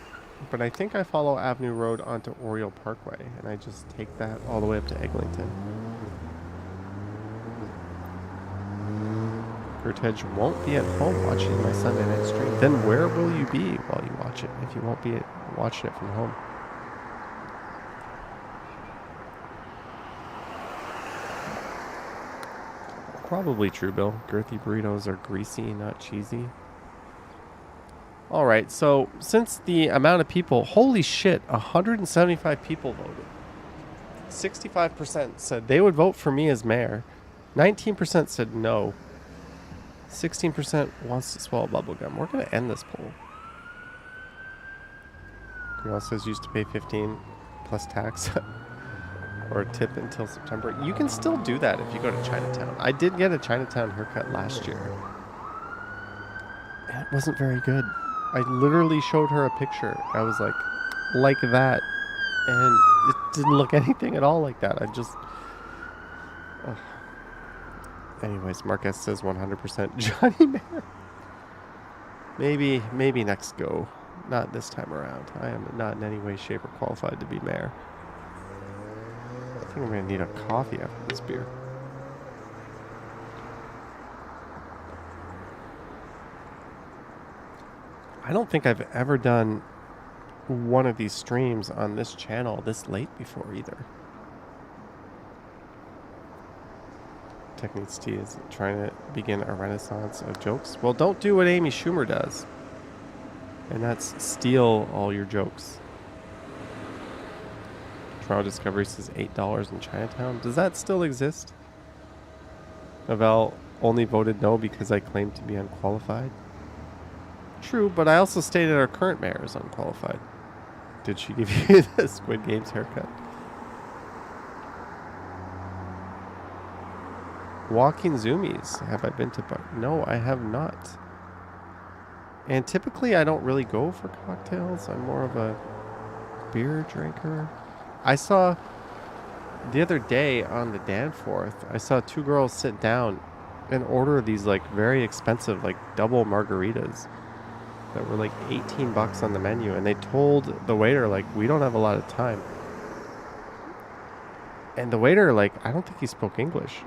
But I think I follow Avenue Road onto Oriole Parkway. And I just take that all the way up to Eglinton. Gertedge won't be at home watching my Sunday night stream. Then where will you be while you watch it if you won't be watching it from home? Probably true, Bill. Girthy burritos are greasy, not cheesy. Alright, so since the amount of people, holy shit, 175 people voted. 65% said they would vote for me as mayor. 19% said no. 16% wants to swallow bubblegum. We're going to end this poll. Girl says used to pay 15 plus tax or a tip until September. You can still do that if you go to Chinatown. I did get a Chinatown haircut last year. And it wasn't very good. I literally showed her a picture. I was like that. And it didn't look anything at all like that. I just... Ugh. Anyways, Marquez says 100% Johnny Mayer. Maybe next go. Not this time around. I am not in any way, shape, or qualified to be mayor. I think I'm going to need a coffee after this beer. I don't think I've ever done one of these streams on this channel this late before either. Techniques T is trying to begin a renaissance of jokes. Well, don't do what Amy Schumer does. And that's steal all your jokes. Toronto Discovery says $8 in Chinatown. Does that still exist? Novell only voted no because I claimed to be unqualified. True, but I also stated our current mayor is unqualified. Did she give you the Squid Games haircut? Walking Zoomies. Have I been to... No, I have not. And typically I don't really go for cocktails. I'm more of a beer drinker. I saw the other day on the Danforth, I saw two girls sit down and order these like very expensive like double margaritas that were like $18 on the menu, and they told the waiter like, we don't have a lot of time. And the waiter, like, I don't think he spoke English.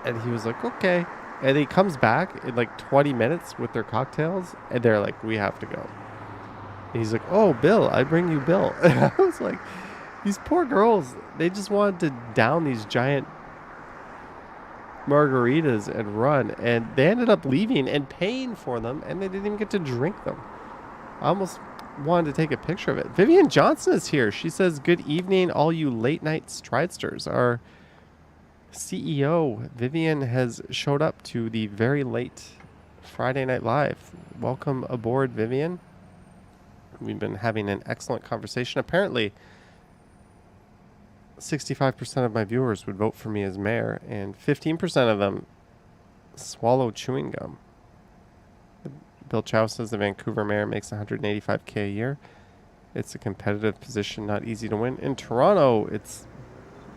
And he was like, okay. And he comes back in like 20 minutes with their cocktails, and they're like, we have to go. And he's like, oh, Bill, I bring you Bill. And I was like, these poor girls, they just wanted to down these giant margaritas and run. And they ended up leaving and paying for them, and they didn't even get to drink them. I almost wanted to take a picture of it. Vivian Johnson is here. She says, good evening, all you late night stridesters. Our CEO Vivian has showed up to the very late Friday Night Live. Welcome aboard, Vivian. We've been having an excellent conversation. Apparently, 65% of my viewers would vote for me as mayor, and 15% of them swallow chewing gum. Bill Chow says the Vancouver mayor makes $185K a year. It's a competitive position, not easy to win. In Toronto,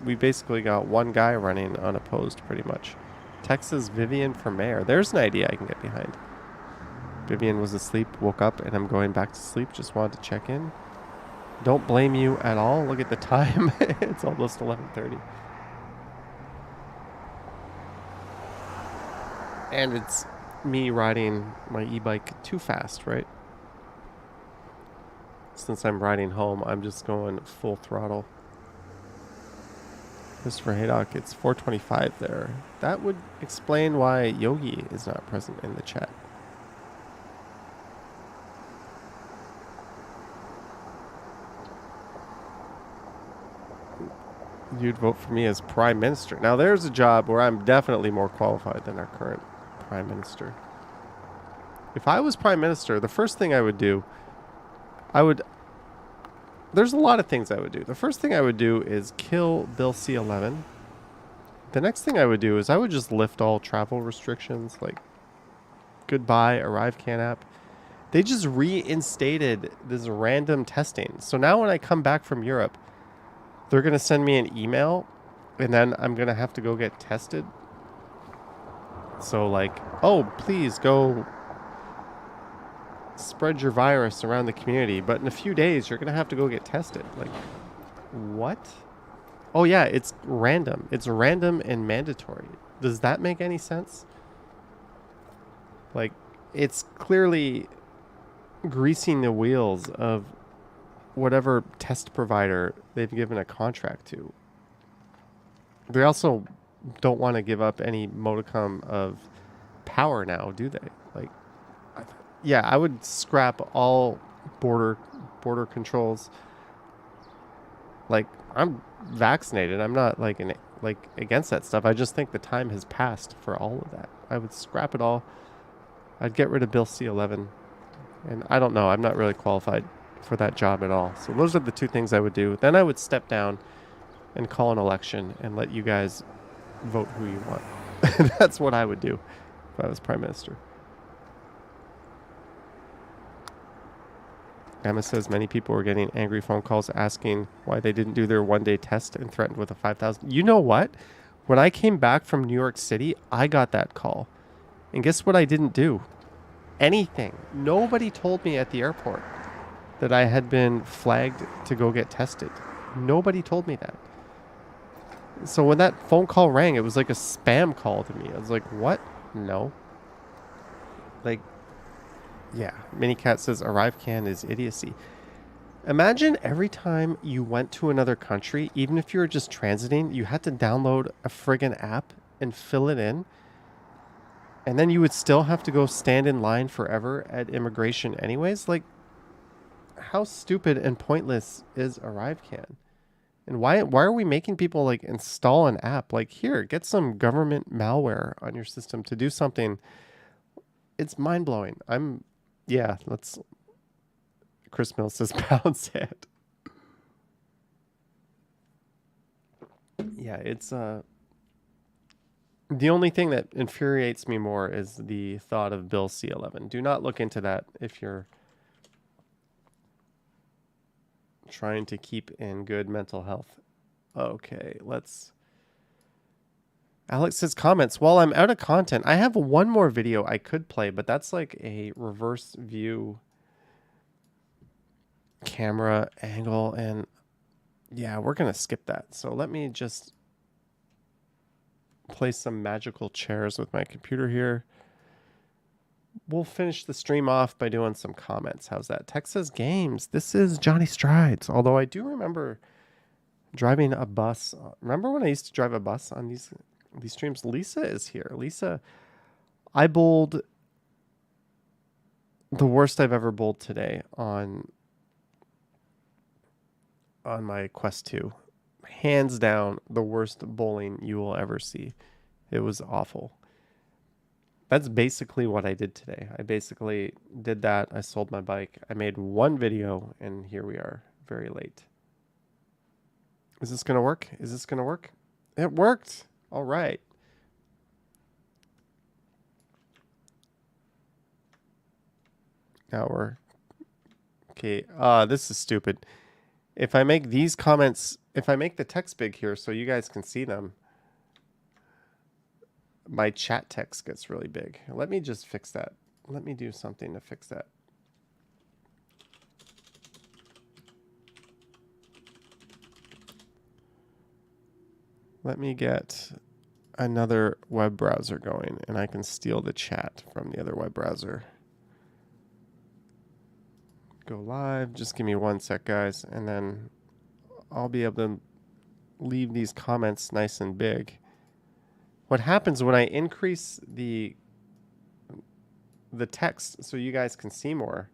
we basically got one guy running unopposed pretty much. Texas Vivian for mayor. There's an idea I can get behind. Vivian was asleep, woke up, and I'm going back to sleep. Just wanted to check in. Don't blame you at all. Look at the time. It's almost 11:30. And it's me riding my e-bike too fast, right? Since I'm riding home, I'm just going full throttle. Christopher Haydock, it's 4:25 there. That would explain why Yogi is not present in the chat. You'd vote for me as prime minister. Now there's a job where I'm definitely more qualified than our current prime minister. If I was prime minister, the first thing I would do, there's a lot of things I would do. The first thing I would do is kill Bill C-11. The next thing I would do is I would just lift all travel restrictions, like goodbye ArriveCan app. They just reinstated this random testing. So now when I come back from Europe, they're going to send me an email, and then I'm going to have to go get tested. So like, oh, please go spread your virus around the community, but in a few days you're going to have to go get tested. Like, what? Oh yeah, it's random. It's random and mandatory. Does that make any sense? Like, it's clearly greasing the wheels of whatever test provider they've given a contract to. They also don't want to give up any modicum of power now, do they? Like, yeah, I would scrap all border controls. Like, I'm vaccinated. I'm not like against that stuff. I just think the time has passed for all of that. I would scrap it all. I'd get rid of Bill C-11. And I don't know. I'm not really qualified for that job at all. So those are the two things I would do. Then I would step down and call an election and let you guys vote who you want. That's what I would do if I was prime minister. Emma says many people were getting angry phone calls asking why they didn't do their one-day test and threatened with a 5,000. You know what? When I came back from New York City, I got that call. And guess what I didn't do? Anything. Nobody told me at the airport that I had been flagged to go get tested. Nobody told me that. So when that phone call rang, it was like a spam call to me. I was like, what? No. Like, yeah. Minicat says ArriveCan is idiocy. Imagine every time you went to another country, even if you were just transiting, you had to download a friggin' app and fill it in. And then you would still have to go stand in line forever at immigration anyways. Like, how stupid and pointless is ArriveCan? And why are we making people like install an app? Like, here, get some government malware on your system to do something. It's mind-blowing. Let's... Chris Mills says bounce it. Yeah, it's... The only thing that infuriates me more is the thought of Bill C-11. Do not look into that if you're trying to keep in good mental health. Okay, let's... Alex says comments. While I'm out of content, I have one more video I could play, but that's like a reverse view camera angle, and yeah, we're going to skip that. So let me just play some magical chairs with my computer here. We'll finish the stream off by doing some comments. How's that? Texas Games. This is Johnny Strides. Although I do remember driving a bus. Remember when I used to drive a bus on these streams? Lisa is here. Lisa, I bowled the worst I've ever bowled today on my Quest 2. Hands down, the worst bowling you will ever see. It was awful. That's basically what I did today. I basically did that. I sold my bike. I made one video, and here we are, very late. Is this going to work? Is this going to work? It worked. All right. Now we're... Okay, this is stupid. If I make these comments, if I make the text big here so you guys can see them, my chat text gets really big. Let me just fix that. Let me do something to fix that. Let me get another web browser going, and I can steal the chat from the other web browser. Go live. Just give me 1 sec, guys, and then I'll be able to leave these comments nice and big. What happens when I increase the text so you guys can see more,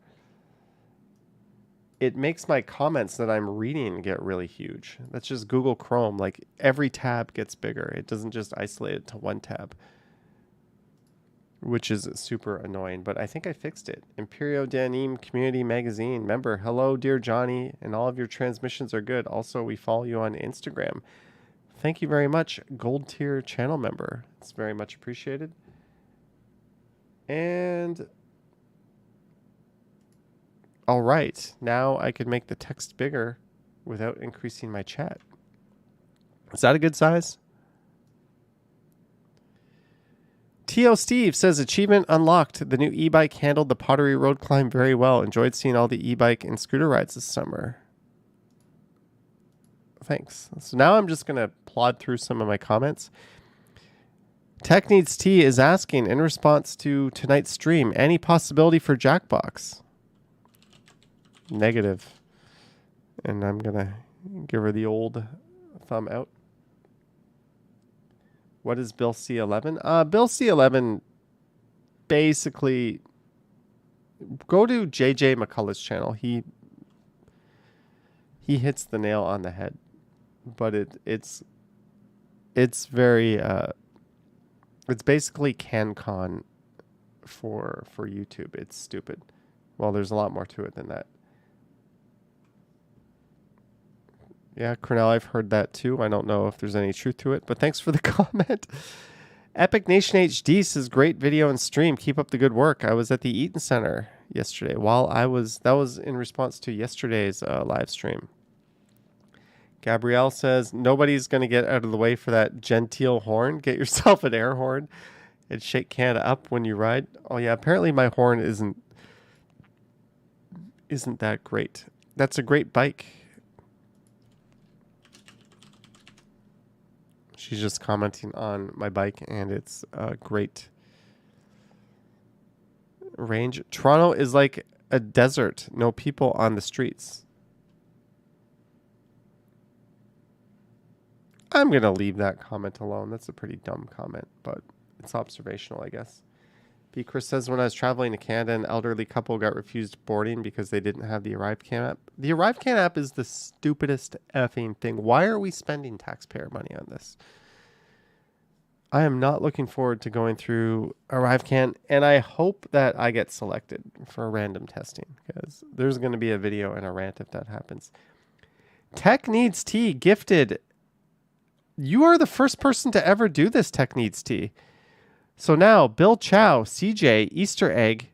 it makes my comments that I'm reading get really huge. That's just Google Chrome. Like, every tab gets bigger. It doesn't just isolate it to one tab, which is super annoying, but I think I fixed it. Imperio Denim Community Magazine member. Hello, dear Johnny, and all of your transmissions are good. Also, we follow you on Instagram. Thank you very much, gold tier channel member. It's very much appreciated. And all right, now I can make the text bigger without increasing my chat. Is that a good size? T.O. Steve says, achievement unlocked. The new e-bike handled the Pottery Road climb very well. Enjoyed seeing all the e-bike and scooter rides this summer. Thanks. So now I'm just going to plod through some of my comments. Tech Needs Tea is asking, in response to tonight's stream, any possibility for Jackbox? Negative. And I'm going to give her the old thumb out. What is Bill C11? Bill C11, basically, go to JJ McCullough's channel. He hits the nail on the head, but it's very it's basically CanCon for YouTube. It's stupid. Well, there's a lot more to it than that. Yeah, Cornell, I've heard that too. I don't know if there's any truth to it, but thanks for the comment. Epic Nation HD says, great video and stream. Keep up the good work. I was at the Eaton Center yesterday. That was in response to yesterday's live stream. Gabrielle says, nobody's going to get out of the way for that genteel horn. Get yourself an air horn and shake Canada up when you ride. Oh yeah, apparently my horn isn't that great. That's a great bike. She's just commenting on my bike, and it's a great range. Toronto is like a desert. No people on the streets. I'm going to leave that comment alone. That's a pretty dumb comment, but it's observational, I guess. B. Chris says, when I was traveling to Canada, an elderly couple got refused boarding because they didn't have the ArriveCan app. The ArriveCan app is the stupidest effing thing. Why are we spending taxpayer money on this? I am not looking forward to going through ArriveCan, and I hope that I get selected for random testing, because there's going to be a video and a rant if that happens. Tech Needs Tea gifted. You are the first person to ever do this, Tech Needs Tea. So now, Bill Chow, CJ, Easter Egg,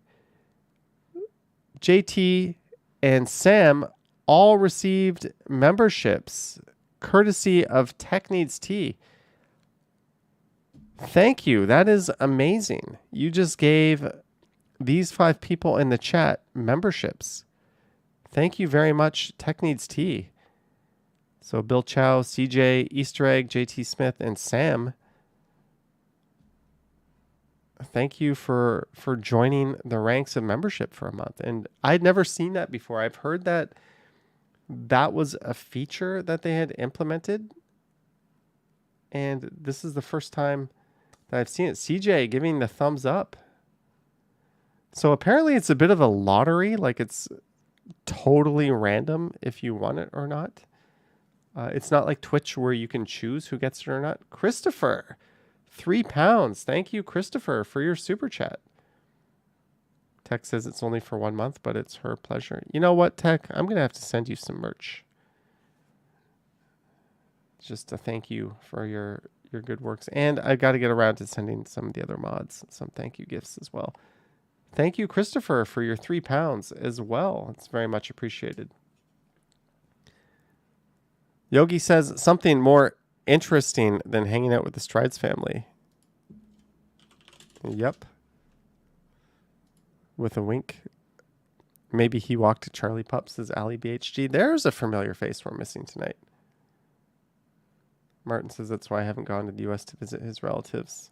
JT, and Sam all received memberships courtesy of Tech Needs Tea. Thank you. That is amazing. You just gave these 5 people in the chat memberships. Thank you very much, Tech Needs Tea. So Bill Chow, CJ, Easter Egg, JT Smith, and Sam, thank you for joining the ranks of membership for a month. And I'd never seen that before. I've heard that was a feature that they had implemented, and this is the first time that I've seen it. CJ giving the thumbs up. So apparently it's a bit of a lottery, like it's totally random if you want it or not. It's not like Twitch where you can choose who gets it or not. Christopher, £3. Thank you, Christopher, for your super chat. Tech says it's only for 1 month, but it's her pleasure. You know what, Tech? I'm going to have to send you some merch. Just to thank you for your good works. And I got to get around to sending some of the other mods some thank you gifts as well. Thank you, Christopher, for your £3 as well. It's very much appreciated. Yogi says something more interesting than hanging out with the Strides family. Yep. With a wink. Maybe he walked to Charlie Pup, says Ali BHG. There's a familiar face we're missing tonight. Martin says that's why I haven't gone to the U.S. to visit his relatives.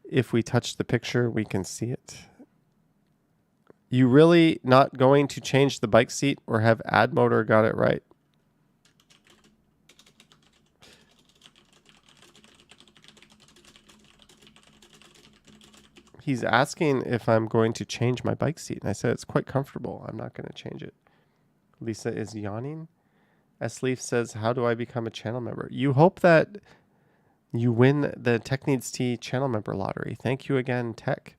If we touch the picture, we can see it. You really not going to change the bike seat or have Ad Motor got it right? He's asking if I'm going to change my bike seat. And I said it's quite comfortable. I'm not going to change it. Lisa is yawning. S-Leaf says, how do I become a channel member? You hope that you win the Tech Needs Tea channel member lottery. Thank you again, Tech.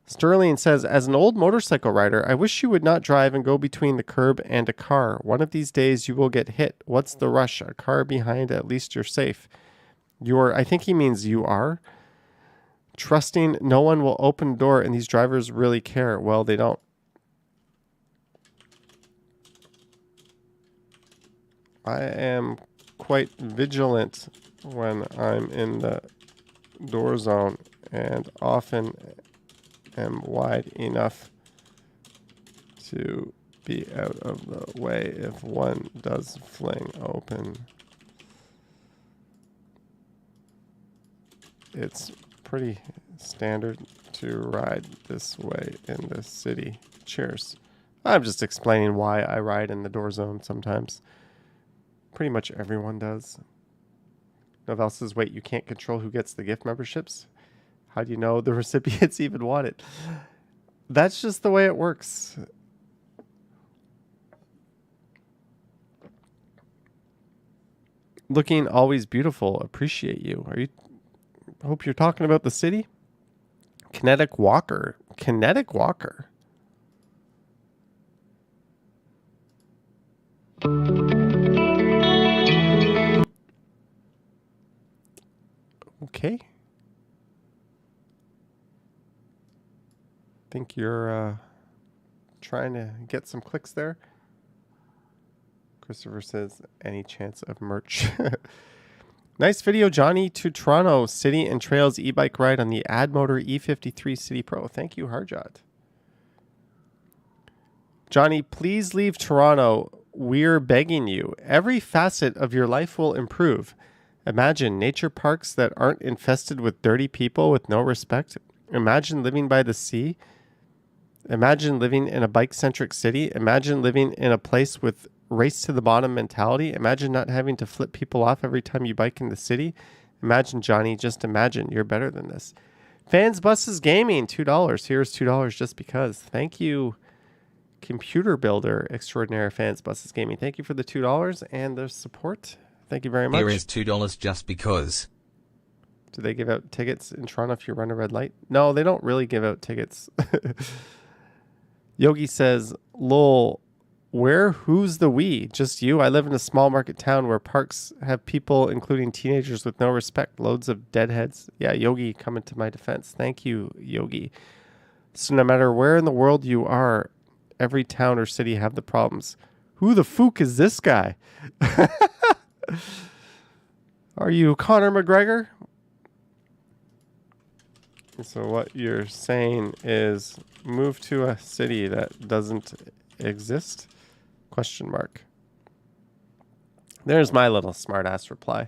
Sterling says, as an old motorcycle rider, I wish you would not drive and go between the curb and a car. One of these days you will get hit. What's the rush? A car behind, at least you're safe. I think he means you are. Trusting no one will open the door and these drivers really care. Well, they don't. I am quite vigilant when I'm in the door zone and often am wide enough to be out of the way if one does fling open. It's pretty standard to ride this way in the city. Cheers. I'm just explaining why I ride in the door zone sometimes. Pretty much everyone does. Novell says, wait, you can't control who gets the gift memberships? How do you know the recipients even want it? That's just the way it works. Looking always beautiful. Appreciate you. Hope you're talking about the city. Kinetic Walker. Kinetic Walker. Okay. Think you're trying to get some clicks there. Christopher says, any chance of merch? Nice video, Johnny, to Toronto City and Trails e-bike ride on the Ad Motor E53 City Pro. Thank you, Harjot. Johnny, please leave Toronto. We're begging you. Every facet of your life will improve. Imagine nature parks that aren't infested with dirty people with no respect. Imagine living by the sea. Imagine living in a bike-centric city. Imagine living in a place with race to the bottom mentality. Imagine not having to flip people off every time you bike in the city. Imagine, Johnny, just imagine. You're better than this. Fans Buses Gaming, $2. Here's $2 just because. Thank you, computer builder extraordinaire Fans Buses Gaming. Thank you for the $2 and the support. Thank you very much.
Here is $2 just because.
Do they give out tickets in Toronto if you run a red light? No, they don't really give out tickets. Yogi says, lol, who's the we? Just you? I live in a small market town where parks have people, including teenagers, with no respect. Loads of deadheads. Yeah, Yogi, coming to my defense. Thank you, Yogi. So no matter where in the world you are, every town or city have the problems. Who the fook is this guy? Are you Conor McGregor? So what you're saying is move to a city that doesn't exist? Question mark. There's my little smart-ass reply.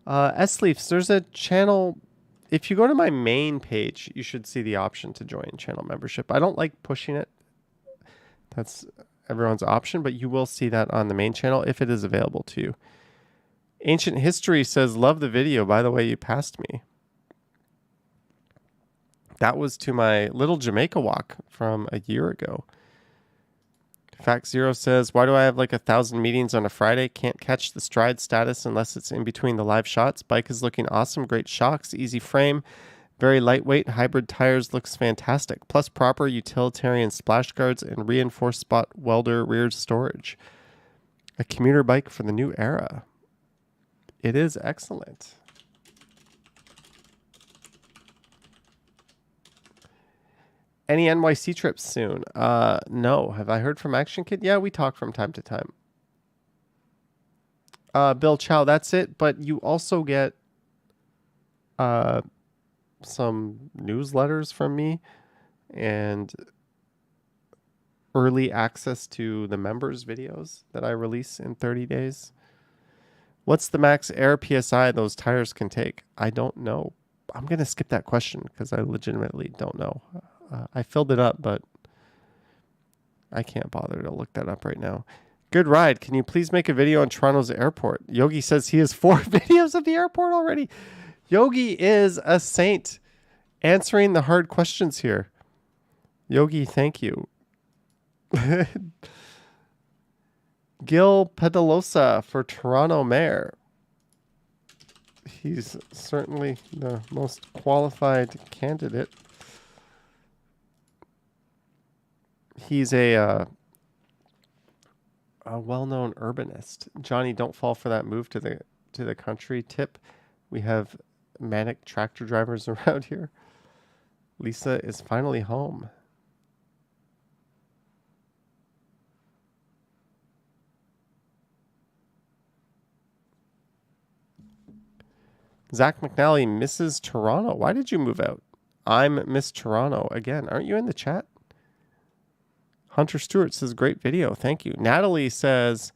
S-Leafs, there's a channel. If you go to my main page, you should see the option to join channel membership. I don't like pushing it. That's everyone's option, but you will see that on the main channel if it is available to you. Ancient History says, love the video. By the way, you passed me. That was to my little Jamaica walk from a year ago. Fact Zero says, why do I have like 1,000 meetings on a Friday? Can't catch the stride status unless it's in between the live shots. Bike is looking awesome. Great shocks. Easy frame. Very lightweight. Hybrid tires looks fantastic. Plus proper utilitarian splash guards and reinforced spot welder rear storage. A commuter bike for the new era. It is excellent. Any NYC trips soon? No. Have I heard from Action Kid? Yeah, we talk from time to time. Bill Chow, that's it. But you also get some newsletters from me and early access to the members' videos that I release in 30 days. What's the max air PSI those tires can take? I don't know. I'm going to skip that question because I legitimately don't know. I filled it up, but I can't bother to look that up right now. Good ride. Can you please make a video on Toronto's airport? Yogi says he has 4 videos of the airport already. Yogi is a saint answering the hard questions here. Yogi, thank you. Gil Pedalosa for Toronto Mayor. He's certainly the most qualified candidate. He's a well-known urbanist. Johnny, don't fall for that move to the country tip. We have manic tractor drivers around here. Lisa is finally home. Zach McNally misses Toronto. Why did you move out? I'm Miss Toronto again. Aren't you in the chat? Hunter Stewart says, great video. Thank you. Natalie says,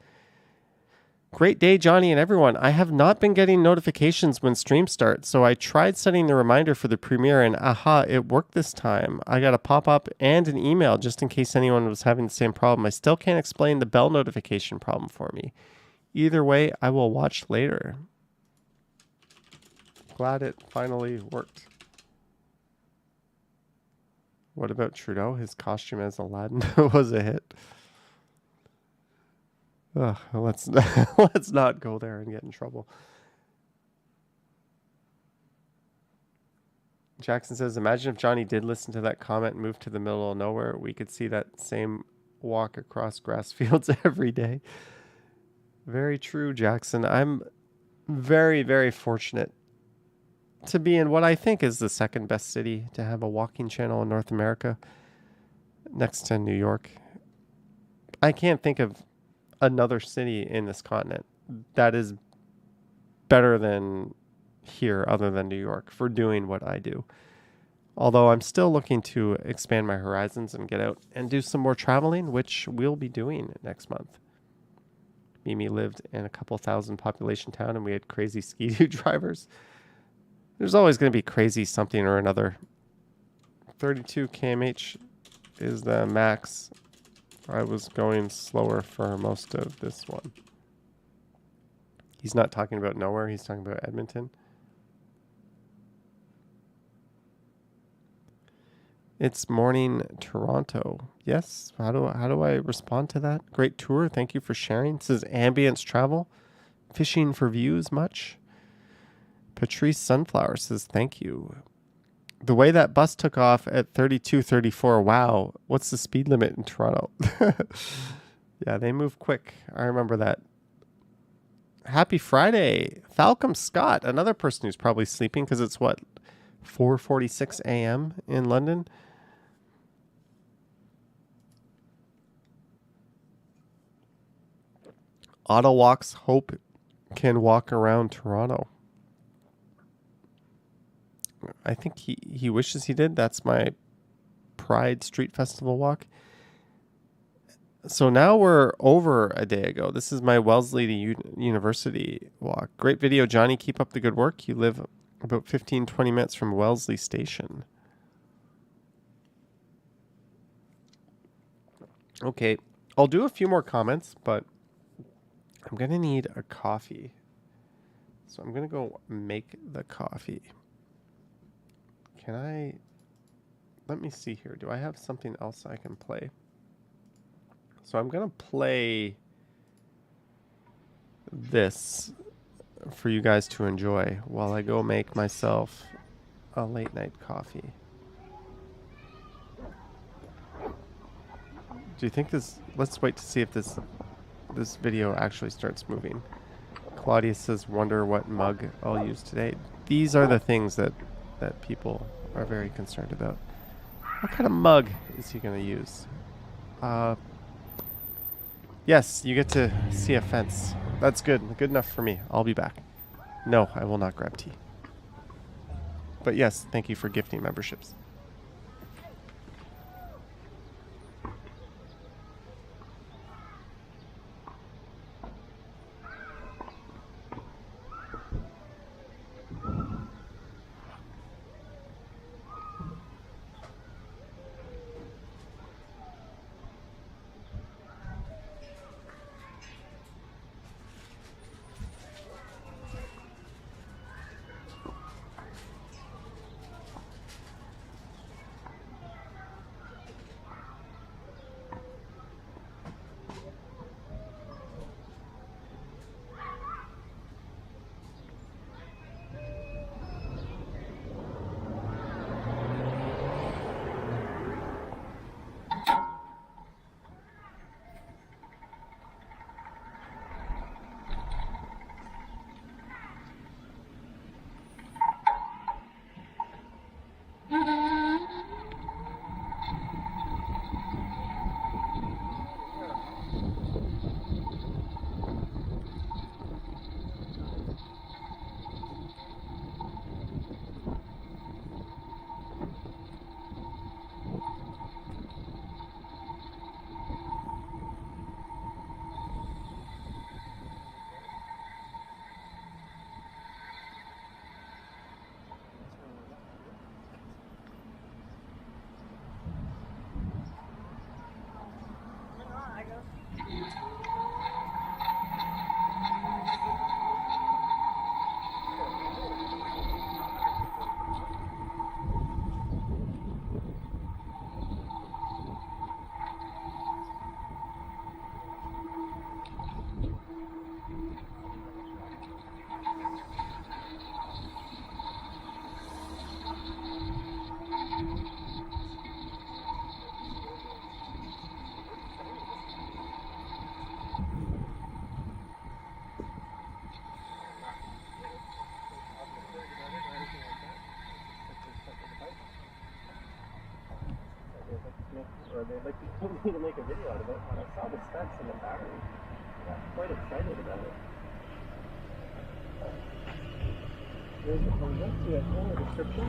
great day, Johnny and everyone. I have not been getting notifications when stream starts, so I tried setting the reminder for the premiere, and aha, it worked this time. I got a pop-up and an email just in case anyone was having the same problem. I still can't explain the bell notification problem for me. Either way, I will watch later. Glad it finally worked. What about Trudeau? His costume as Aladdin was a hit. Ugh, let's not go there and get in trouble. Jackson says, imagine if Johnny did listen to that comment and moved to the middle of nowhere. We could see that same walk across grass fields every day. Very true, Jackson. I'm very, very fortunate to be in what I think is the second best city to have a walking channel in North America, next to New York. I can't think of another city in this continent that is better than here other than New York for doing what I do. Although I'm still looking to expand my horizons and get out and do some more traveling, which we'll be doing next month. Mimi lived in a couple thousand population town and we had crazy ski-doo drivers. There's always going to be crazy something or another. 32 kmh is the max. I was going slower for most of this one. He's not talking about nowhere. He's talking about Edmonton. It's morning Toronto. Yes. How do I respond to that? Great tour. Thank you for sharing. This is Ambience Travel. Fishing for views much? Patrice Sunflower says, thank you. The way that bus took off at 32:34. Wow. What's the speed limit in Toronto? Yeah, they move quick. I remember that. Happy Friday. Falcom Scott, another person who's probably sleeping because it's what, 4:46 a.m. in London. Otto Walks Hope can walk around Toronto. I think he wishes he did. That's my Pride Street Festival walk. So now we're over a day ago. This is my Wellesley to University walk. Great video, Johnny. Keep up the good work. You live about 15-20 minutes from Wellesley Station. Okay, I'll do a few more comments, but I'm going to need a coffee. So I'm going to go make the coffee. Let me see here. Do I have something else I can play? So I'm going to play this for you guys to enjoy while I go make myself a late night coffee. Do you think this... Let's wait to see if this video actually starts moving. Claudia says, wonder what mug I'll use today. These are the things that people are very concerned about. What kind of mug is he going to use? Yes, you get to see a fence. That's good. Good enough for me. I'll be back. No, I will not grab tea. But yes, thank you for gifting memberships. Or they'd like me to make a video out of it. When I saw the specs and the battery, I got quite excited about it. There's a link to it in the description.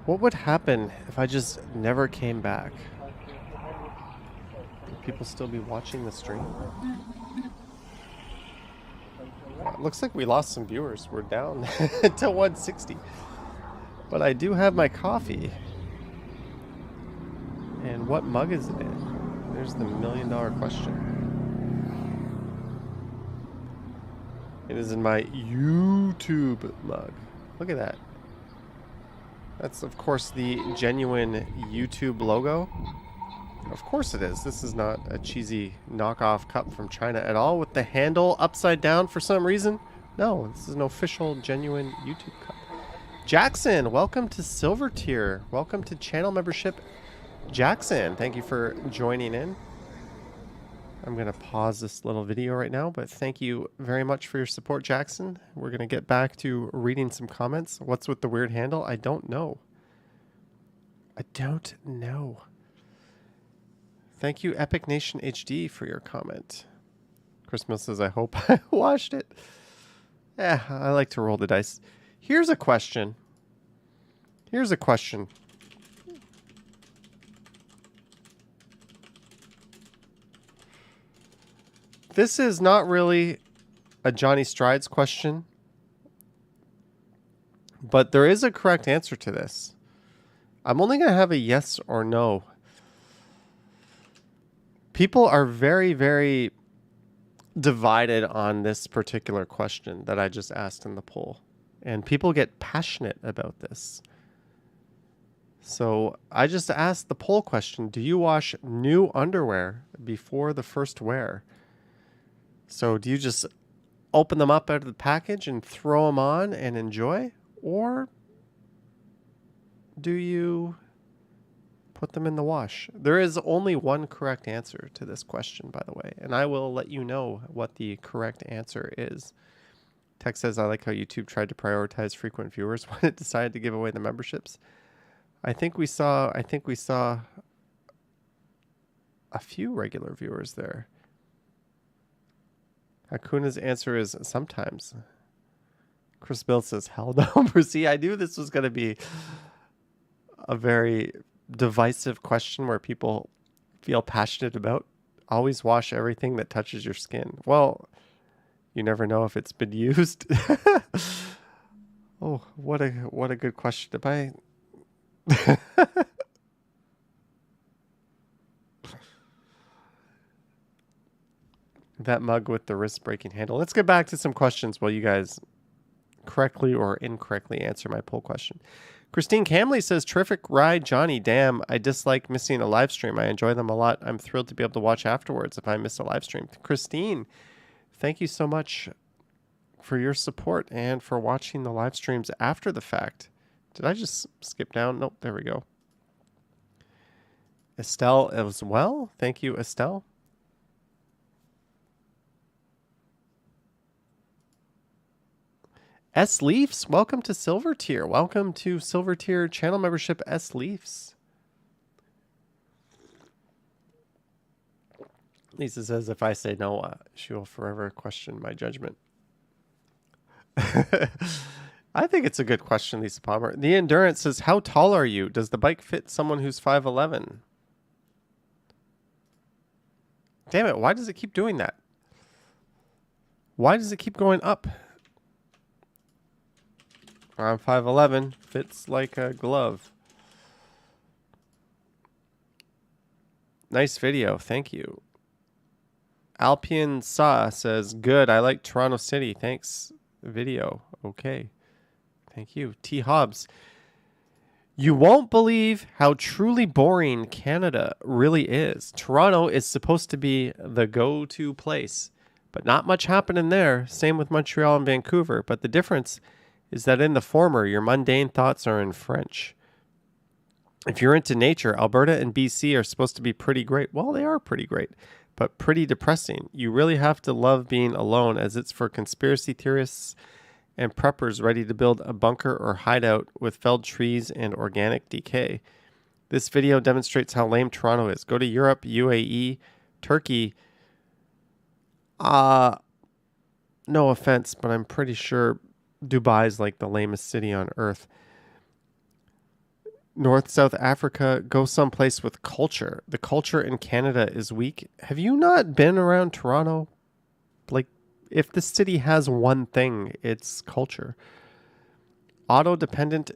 What would happen if I just never came back? Would people still be watching the stream? It looks like we lost some viewers. We're down to 160. But I do have my coffee. And what mug is it in? There's the $1 million question. It is in my YouTube mug. Look at that. That's, of course, the genuine YouTube logo. Of course it is. This is not a cheesy knockoff cup from China at all with the handle upside down for some reason. No, this is an official, genuine YouTube cup. Jackson, welcome to Silver Tier. Welcome to channel membership. Jackson, thank you for joining in. I'm going to pause this little video right now, but thank you very much for your support, Jackson. We're going to get back to reading some comments. What's with the weird handle? I don't know. I don't know. Thank you, Epic Nation HD, for your comment. Christmas says, I hope I watched it. Yeah, I like to roll the dice. Here's a question. Here's a question. This is not really a Johnny Strides question, but there is a correct answer to this. I'm only going to have a yes or no. People are very, very divided on this particular question that I just asked in the poll, and people get passionate about this. So I just asked the poll question, do you wash new underwear before the first wear? So do you just open them up out of the package and throw them on and enjoy? Or do you put them in the wash? There is only one correct answer to this question, by the way, and I will let you know what the correct answer is. Tex says, I like how YouTube tried to prioritize frequent viewers when it decided to give away the memberships. I think we saw a few regular viewers there. Hakuna's answer is sometimes. Chris Bill says, hell no. See, I knew this was going to be a very divisive question where people feel passionate about. Always wash everything that touches your skin. Well, you never know if it's been used. Oh, what a good question. If I... That mug with the wrist-breaking handle. Let's get back to some questions while you guys correctly or incorrectly answer my poll question. Christine Camley says, terrific ride, Johnny. Damn, I dislike missing a live stream. I enjoy them a lot. I'm thrilled to be able to watch afterwards if I miss a live stream. Christine, thank you so much for your support and for watching the live streams after the fact. Did I just skip down? Nope, there we go. Estelle as well. Thank you, Estelle. S Leafs, welcome to Silver Tier. Welcome to Silver Tier channel membership, S Leafs. Lisa says, if I say no, she will forever question my judgment. I think it's a good question, Lisa Palmer. The Endurance says, how tall are you? Does the bike fit someone who's 5'11"? Damn it, why does it keep doing that? Why does it keep going up? I'm 5'11", fits like a glove. Nice video, thank you. Alpian Sa says, good, I like Toronto City, thanks. Video, okay. Thank you. T. Hobbs, you won't believe how truly boring Canada really is. Toronto is supposed to be the go-to place, but not much happening there. Same with Montreal and Vancouver, but the difference is that in the former, your mundane thoughts are in French. If you're into nature, Alberta and BC are supposed to be pretty great. Well, they are pretty great, but pretty depressing. You really have to love being alone, as it's for conspiracy theorists and preppers ready to build a bunker or hideout with felled trees and organic decay. This video demonstrates how lame Toronto is. Go to Europe, UAE, Turkey. No offense, but I'm pretty sure Dubai's like the lamest city on earth. North, South Africa, go someplace with culture. The culture in Canada is weak. Have you not been around Toronto? Like, if the city has one thing, it's culture. Auto-dependent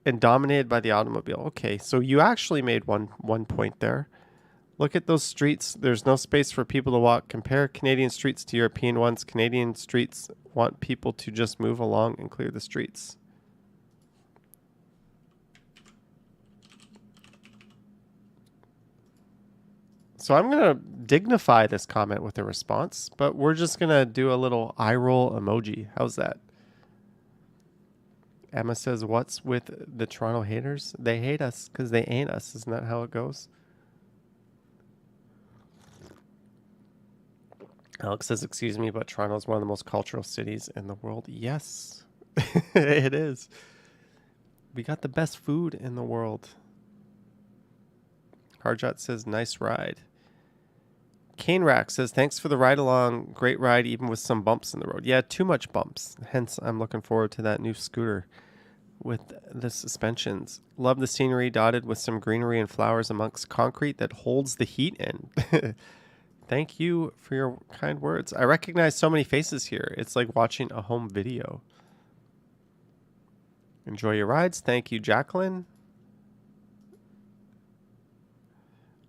and dominated by the automobile. Okay, so you actually made one point there. Look at those streets. There's no space for people to walk. Compare Canadian streets to European ones. Canadian streets want people to just move along and clear the streets. So I'm going to dignify this comment with a response, but we're just going to do a little eye roll emoji. How's that? Emma says, what's with the Toronto haters? They hate us because they ain't us. Isn't that how it goes? Alex says, excuse me, but Toronto is one of the most cultural cities in the world. Yes, it is. We got the best food in the world. Harjot says, nice ride. Cane Rack says, thanks for the ride along. Great ride, even with some bumps in the road. Yeah, too much bumps. Hence, I'm looking forward to that new scooter with the suspensions. Love the scenery dotted with some greenery and flowers amongst concrete that holds the heat in. Thank you for your kind words. I recognize so many faces here. It's like watching a home video. Enjoy your rides. Thank you, Jacqueline.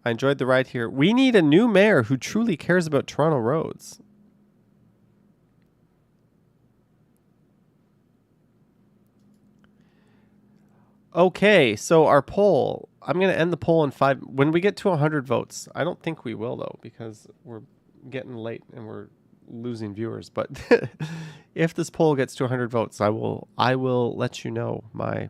I enjoyed the ride here. We need a new mayor who truly cares about Toronto roads. Okay, so our poll. I'm going to end the poll in 5. When we get to 100 votes, I don't think we will, though, because we're getting late and we're losing viewers. But if this poll gets to 100 votes, I will let you know my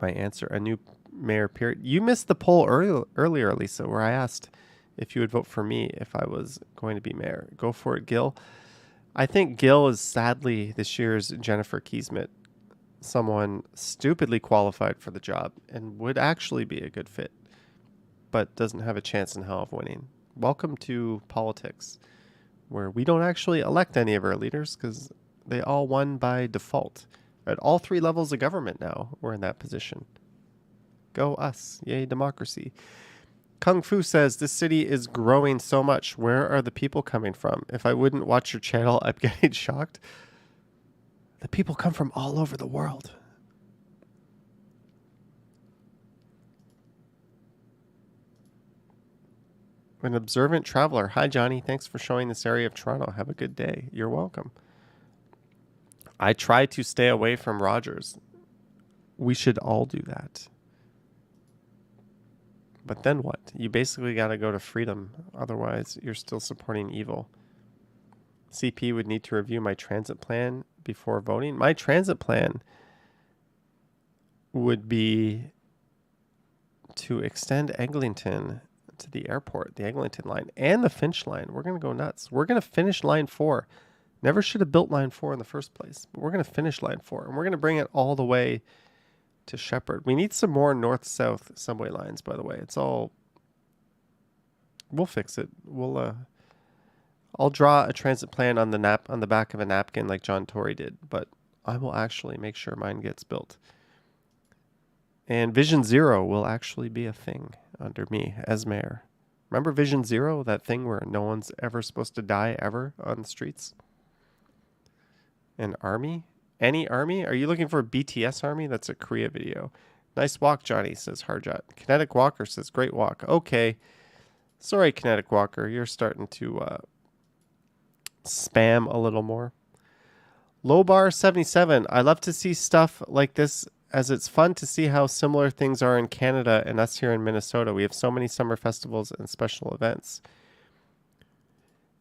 answer. A new mayor, period. You missed the poll earlier, Lisa, where I asked if you would vote for me if I was going to be mayor. Go for it, Gil. I think Gil is sadly this year's Jennifer Keesmit. Someone stupidly qualified for the job and would actually be a good fit, but doesn't have a chance in hell of winning. Welcome to politics, where we don't actually elect any of our leaders because they all won by default. At all 3 levels of government now, we're in that position. Go us. Yay, democracy. Kung Fu says, this city is growing so much. Where are the people coming from? If I wouldn't watch your channel, I'm getting shocked. The people come from all over the world. An observant traveler. Hi, Johnny. Thanks for showing this area of Toronto. Have a good day. You're welcome. I try to stay away from Rogers. We should all do that. But then what? You basically got to go to freedom. Otherwise, you're still supporting evil. CP would need to review my transit plan before voting. My transit plan would be to extend Eglinton to the airport, the Eglinton line, and the Finch line. We're going to go nuts. We're going to finish line 4. Never should have built line 4 in the first place, but we're going to finish line 4, and we're going to bring it all the way to Shepherd. We need some more north-south subway lines, by the way. It's all... We'll fix it. I'll draw a transit plan on the back of a napkin like John Tory did, but I will actually make sure mine gets built. And Vision Zero will actually be a thing under me as mayor. Remember Vision Zero, that thing where no one's ever supposed to die ever on the streets? An army? Any army? Are you looking for a BTS army? That's a Korea video. Nice walk, Johnny, says Harjot. Kinetic Walker says, great walk. Okay. Sorry, Kinetic Walker. You're starting to spam a little more. Lowbar77. I love to see stuff like this as it's fun to see how similar things are in Canada and us here in Minnesota. We have so many summer festivals and special events.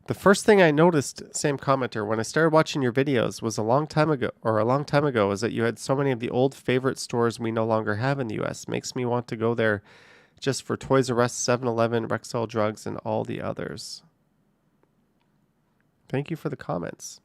The first thing I noticed, same commenter, when I started watching your videos was a long time ago, is that you had so many of the old favorite stores we no longer have in the U.S. Makes me want to go there just for Toys R Us, 7-Eleven, Rexall Drugs, and all the others. Thank you for the comments.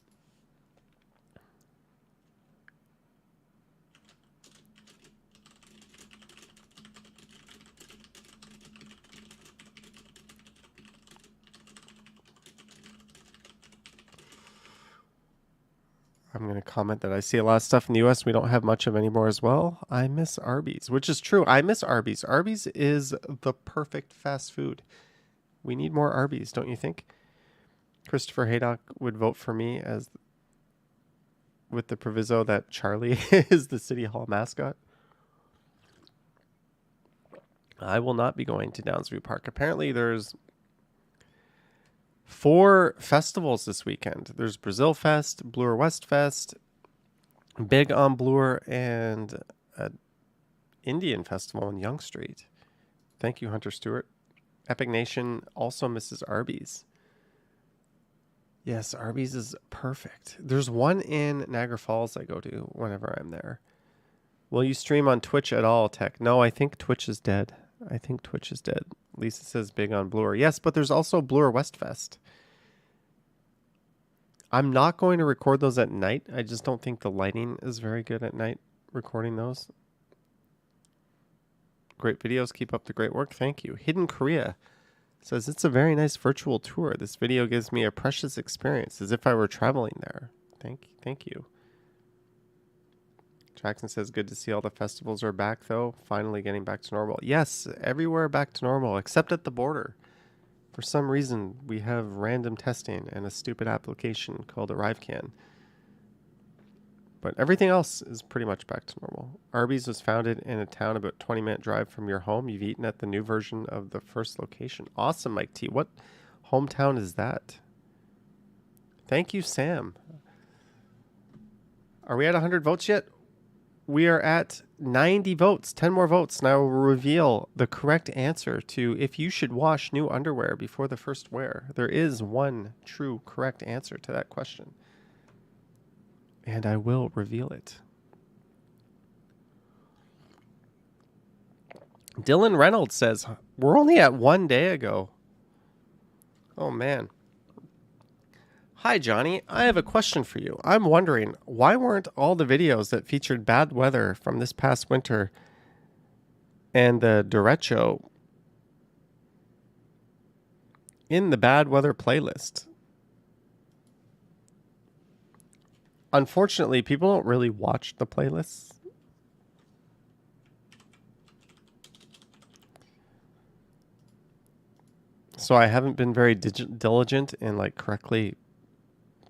I'm going to comment that I see a lot of stuff in the U.S. we don't have much of anymore as well. I miss Arby's, which is true. I miss Arby's. Arby's is the perfect fast food. We need more Arby's, don't you think? Christopher Haydock would vote for me as with the proviso that Charlie is the City Hall mascot. I will not be going to Downsview Park. Apparently, there's 4 festivals this weekend. There's Brazil Fest, Bloor West Fest, Big on Bloor, and an Indian festival in Yonge Street. Thank you, Hunter Stewart. Epic Nation also misses Arby's. Yes, Arby's is perfect. There's one in Niagara Falls I go to whenever I'm there. Will you stream on Twitch at all, Tech? No, I think Twitch is dead. Lisa says Big on Bloor. Yes, but there's also Bloor Westfest. I'm not going to record those at night. I just don't think the lighting is very good at night recording those. Great videos. Keep up the great work. Thank you. Hidden Korea says, it's a very nice virtual tour. This video gives me a precious experience as if I were traveling there. Thank you. Jackson says, good to see all the festivals are back, though. Finally getting back to normal. Yes, everywhere back to normal, except at the border. For some reason, we have random testing and a stupid application called ArriveCan. But everything else is pretty much back to normal. Arby's was founded in a town about 20-minute drive from your home. You've eaten at the new version of the first location. Awesome, Mike T. What hometown is that? Thank you, Sam. Are we at 100 votes yet? We are at 90 votes. 10 more votes, and I will reveal the correct answer to if you should wash new underwear before the first wear. There is one true correct answer to that question. And I will reveal it. Dylan Reynolds says, we're only at 1 day ago. Oh, man. Hi, Johnny. I have a question for you. I'm wondering, why weren't all the videos that featured bad weather from this past winter and the derecho in the bad weather playlist? Unfortunately, people don't really watch the playlists. So I haven't been very diligent in like correctly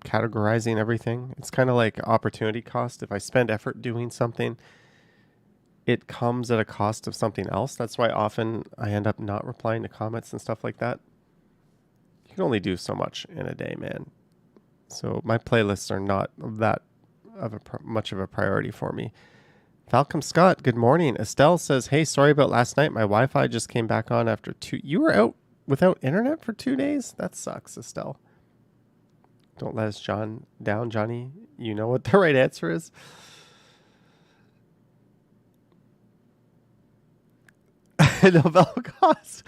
categorizing everything. It's kind of like opportunity cost. If I spend effort doing something, it comes at a cost of something else. That's why often I end up not replying to comments and stuff like that. You can only do so much in a day, man. So my playlists are not that of much of a priority for me. Falcom Scott, good morning. Estelle says, hey, sorry about last night. My Wi-Fi just came back on after 2. You were out without internet for 2 days? That sucks, Estelle. Don't let us down, Johnny. You know what the right answer is. Nobel cost.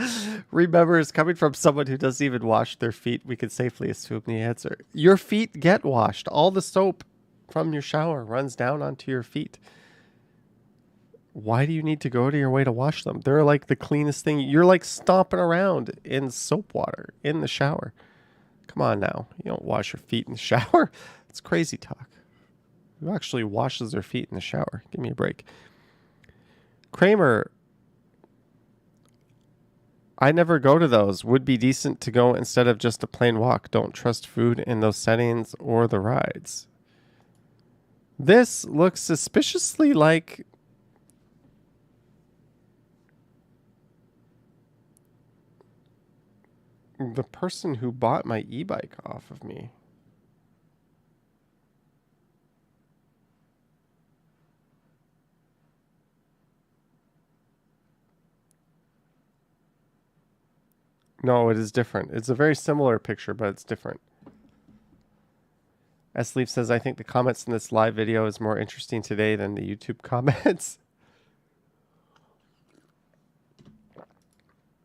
Remember, it's coming from someone who doesn't even wash their feet. We can safely assume the answer. Your feet get washed. All the soap from your shower runs down onto your feet. Why do you need to go to your way to wash them? They're like the cleanest thing. You're like stomping around in soap water in the shower. Come on now. You don't wash your feet in the shower. It's crazy talk. Who actually washes their feet in the shower? Give me a break. Kramer, I never go to those. Would be decent to go instead of just a plain walk. Don't trust food in those settings or the rides. This looks suspiciously like the person who bought my e-bike off of me. No, it is different. It's a very similar picture, but it's different. S-Leaf says, I think the comments in this live video is more interesting today than the YouTube comments.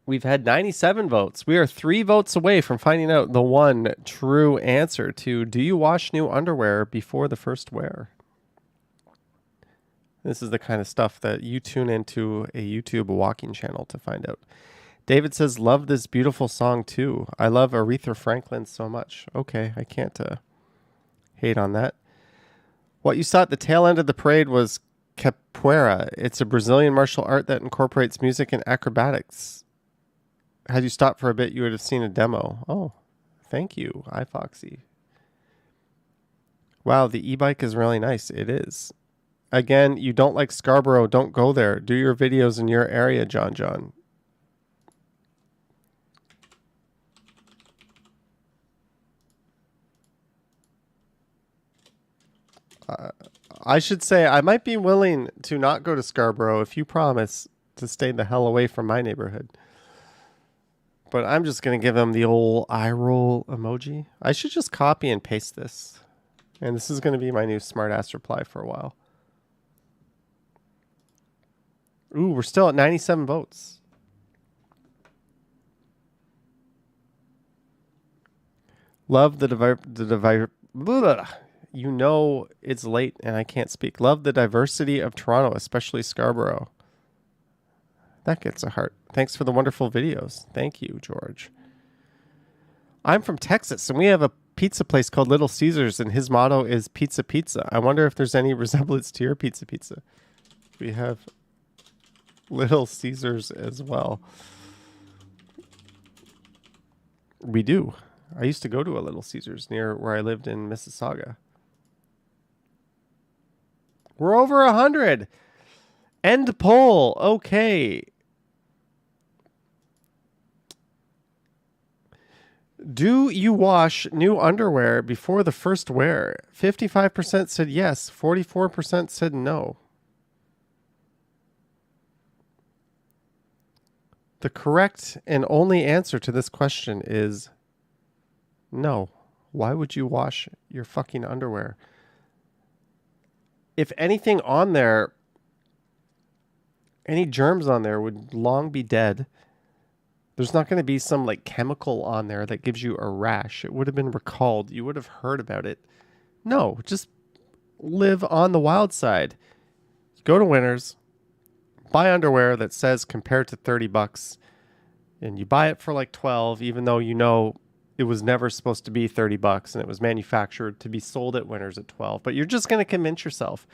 We've had 97 votes. We are 3 votes away from finding out the one true answer to, do you wash new underwear before the first wear? This is the kind of stuff that you tune into a YouTube walking channel to find out. David says, love this beautiful song too. I love Aretha Franklin so much. Okay, I can't hate on that. What you saw at the tail end of the parade was capoeira. It's a Brazilian martial art that incorporates music and acrobatics. Had you stopped for a bit, you would have seen a demo. Oh, thank you, iFoxy. Wow, the e-bike is really nice. It is. Again, you don't like Scarborough. Don't go there. Do your videos in your area, John. I should say I might be willing to not go to Scarborough if you promise to stay the hell away from my neighborhood. But I'm just going to give him the old eye roll emoji. I should just copy and paste this. And this is going to be my new smartass reply for a while. Ooh, we're still at 97 votes. Love you know it's late and I can't speak. Love the diversity of Toronto, especially Scarborough. That gets a heart. Thanks for the wonderful videos. Thank you, George. I'm from Texas, and we have a pizza place called Little Caesars, and his motto is Pizza Pizza. I wonder if there's any resemblance to your Pizza Pizza. We have Little Caesars as well. We do. I used to go to a Little Caesars near where I lived in Mississauga. We're over 100. End poll. Okay. Do you wash new underwear before the first wear? 55% said yes. 44% said no. The correct and only answer to this question is no. Why would you wash your fucking underwear? If anything on there, any germs on there would long be dead. There's not going to be some like chemical on there that gives you a rash. It would have been recalled. You would have heard about it. No, just live on the wild side. Go to Winners, buy underwear that says compared to $30, and you buy it for like 12, even though you know it was never supposed to be $30 and it was manufactured to be sold at Winners at 12. But you're just going to convince yourself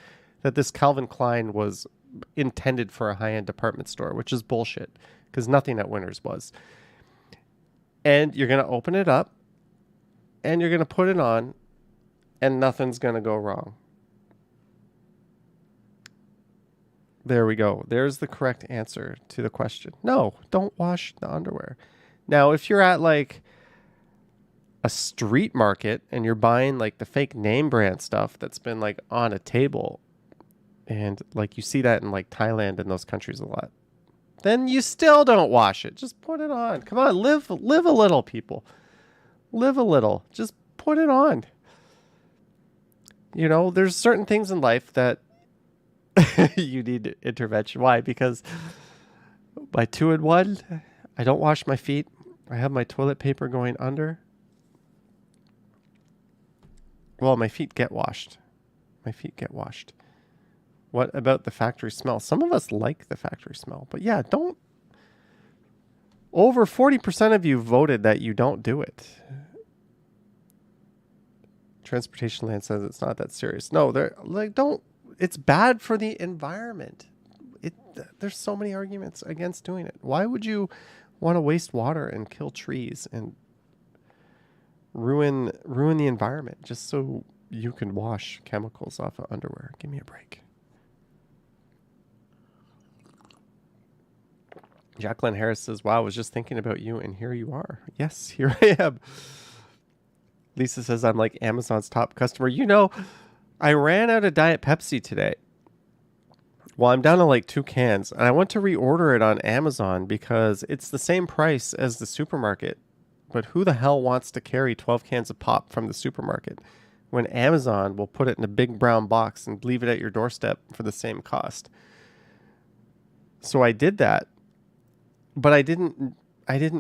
that this Calvin Klein was intended for a high-end department store, which is bullshit. Because nothing at Winners was. And you're going to open it up, and you're going to put it on, and nothing's going to go wrong. There we go. There's the correct answer to the question. No, don't wash the underwear. Now, if you're at like a street market and you're buying like the fake name brand stuff that's been like on a table, and like you see that in like Thailand and those countries a lot, then you still don't wash it. Just put it on. Come on, live a little, people. Live a little. Just put it on. You know, there's certain things in life that you need intervention. Why? Because by 2 and 1, I don't wash my feet. I have my toilet paper going under. Well, my feet get washed. My feet get washed. What about the factory smell? Some of us like the factory smell. But yeah, don't. Over 40% of you voted that you don't do it. Transportation Land says it's not that serious. No, they're like, don't. It's bad for the environment. There's so many arguments against doing it. Why would you want to waste water and kill trees and ruin the environment just so you can wash chemicals off of underwear? Give me a break. Jacqueline Harris says, wow, I was just thinking about you, and here you are. Yes, here I am. Lisa says, I'm like Amazon's top customer. You know, I ran out of Diet Pepsi today. Well, I'm down to like 2 cans, and I went to reorder it on Amazon because it's the same price as the supermarket. But who the hell wants to carry 12 cans of pop from the supermarket when Amazon will put it in a big brown box and leave it at your doorstep for the same cost? So I did that. But I didn't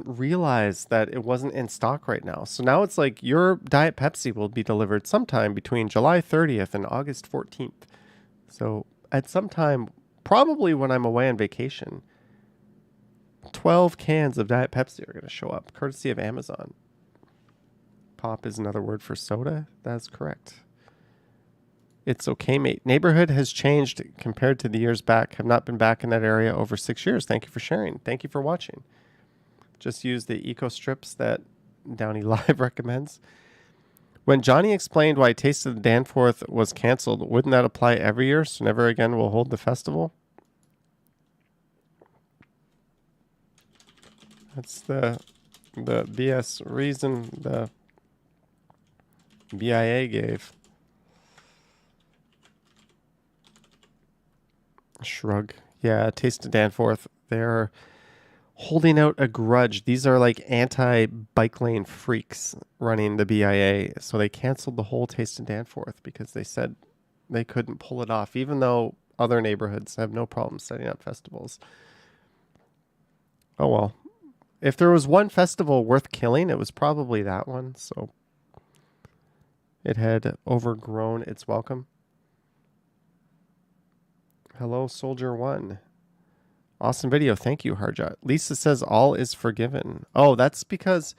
realize that it wasn't in stock right now. So now it's like your Diet Pepsi will be delivered sometime between July 30th and August 14th. So at some time, probably when I'm away on vacation, 12 cans of Diet Pepsi are going to show up, courtesy of Amazon. Pop is another word for soda. That's correct. It's okay, mate. Neighborhood has changed compared to the years back. Have not been back in that area over 6 years. Thank you for sharing. Thank you for watching. Just use the eco strips that Downey Live recommends. When Johnny explained why Taste of the Danforth was canceled, wouldn't that apply every year? So never again will hold the festival? That's the BS reason the BIA gave. Shrug. Yeah, Taste of Danforth. They're holding out a grudge. These are like anti-bike lane freaks running the BIA. So they canceled the whole Taste of Danforth because they said they couldn't pull it off, even though other neighborhoods have no problem setting up festivals. Oh well. If there was one festival worth killing, it was probably that one. So it had overgrown its welcome. Hello, Soldier One. Awesome video. Thank you, Harjot. Lisa says all is forgiven. Oh, that's because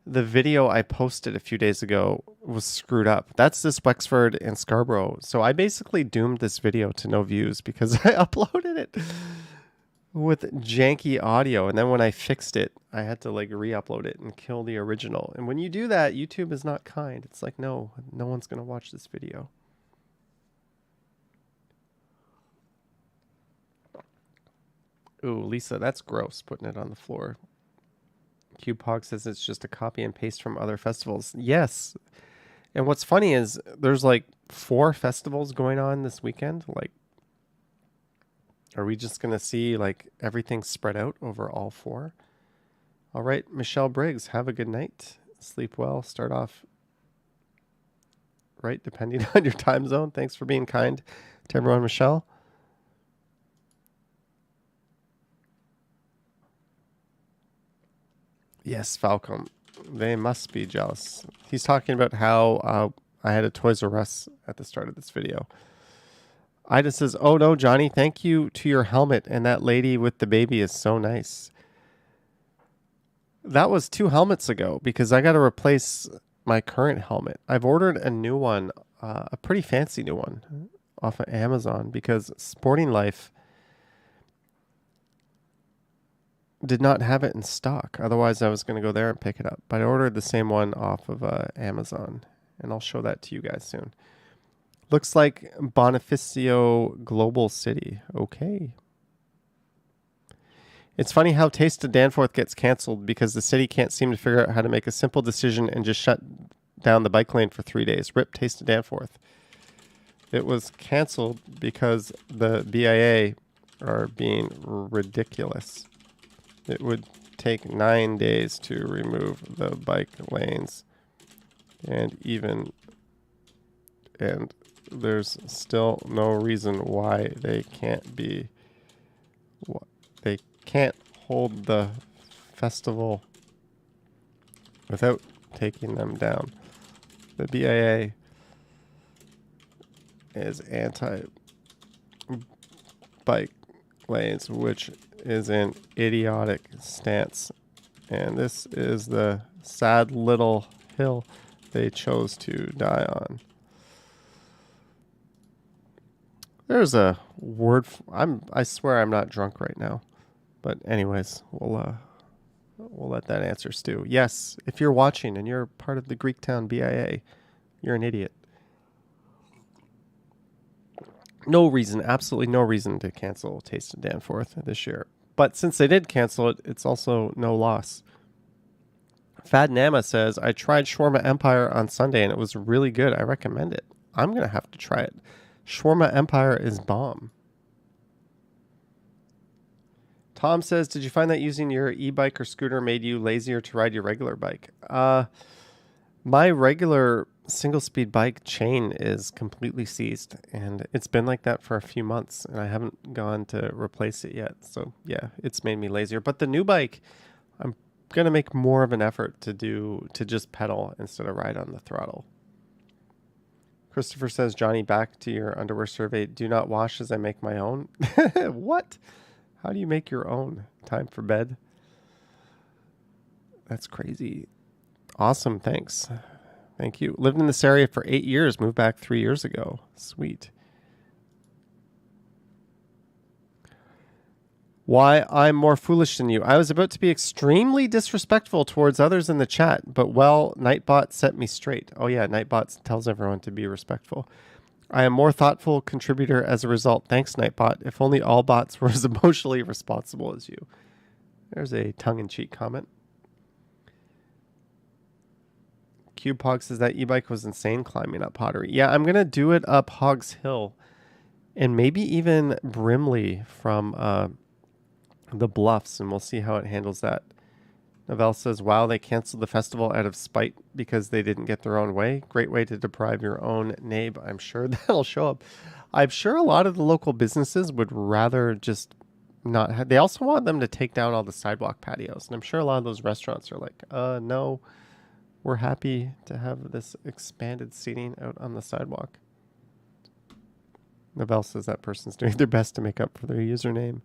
the video I posted a few days ago was screwed up. That's this Wexford and Scarborough. So I basically doomed this video to no views because I uploaded it with janky audio. And then when I fixed it, I had to like re-upload it and kill the original. And when you do that, YouTube is not kind. It's like, no one's going to watch this video. Ooh, Lisa, that's gross, putting it on the floor. CubeHog says it's just a copy and paste from other festivals. Yes. And what's funny is there's like 4 festivals going on this weekend. Like, are we just going to see like everything spread out over all 4? All right, Michelle Briggs, have a good night. Sleep well. Start off right, depending on your time zone. Thanks for being kind to everyone, Michelle. Yes, Falcom. They must be jealous. He's talking about how I had a Toys R Us at the start of this video. Ida says, oh no, Johnny, thank you to your helmet. And that lady with the baby is so nice. That was 2 helmets ago because I got to replace my current helmet. I've ordered a new one, a pretty fancy new one off of Amazon because Sporting Life did not have it in stock. Otherwise, I was going to go there and pick it up. But I ordered the same one off of Amazon, and I'll show that to you guys soon. Looks like Bonifacio Global City. Okay. It's funny how Taste of Danforth gets canceled because the city can't seem to figure out how to make a simple decision and just shut down the bike lane for 3 days. Rip Taste of Danforth. It was canceled because the BIA are being ridiculous. It would take 9 days to remove the bike lanes, and there's still no reason why they can't hold the festival without taking them down. The BIA is anti-bike lanes, which is an idiotic stance, and this is the sad little hill they chose to die on. There's a word. I swear I'm not drunk right now, but anyways, we'll let that answer stew. Yes, if you're watching and you're part of the Greektown BIA, you're an idiot. No reason, absolutely no reason to cancel Taste of Danforth this year. But since they did cancel it, it's also no loss. Fad Nama says, I tried Shawarma Empire on Sunday and it was really good. I recommend it. I'm going to have to try it. Shawarma Empire is bomb. Tom says, did you find that using your e-bike or scooter made you lazier to ride your regular bike? My regular single-speed bike chain is completely seized, and it's been like that for a few months, and I haven't gone to replace it yet. So, yeah, it's made me lazier. But the new bike, I'm going to make more of an effort to just pedal instead of ride on the throttle. Christopher says, Johnny, back to your underwear survey. Do not wash as I make my own. What? How do you make your own? Time for bed? That's crazy. Awesome. Thanks. Thank you. Lived in this area for 8 years. Moved back 3 years ago. Sweet. Why I'm more foolish than you. I was about to be extremely disrespectful towards others in the chat, but well, Nightbot set me straight. Oh yeah, Nightbot tells everyone to be respectful. I am more thoughtful contributor as a result. Thanks, Nightbot. If only all bots were as emotionally responsible as you. There's a tongue-in-cheek comment. CubeHog says that e-bike was insane climbing up Pottery. Yeah, I'm going to do it up Hogs Hill And maybe even Brimley from the Bluffs, and we'll see how it handles that. Novell says, wow, they canceled the festival out of spite because they didn't get their own way. Great way to deprive your own neighbor. I'm sure that'll show up. I'm sure a lot of the local businesses would rather just not have... They also want them to take down all the sidewalk patios. And I'm sure a lot of those restaurants are like, no, we're happy to have this expanded seating out on the sidewalk. Novell says that person's doing their best to make up for their username.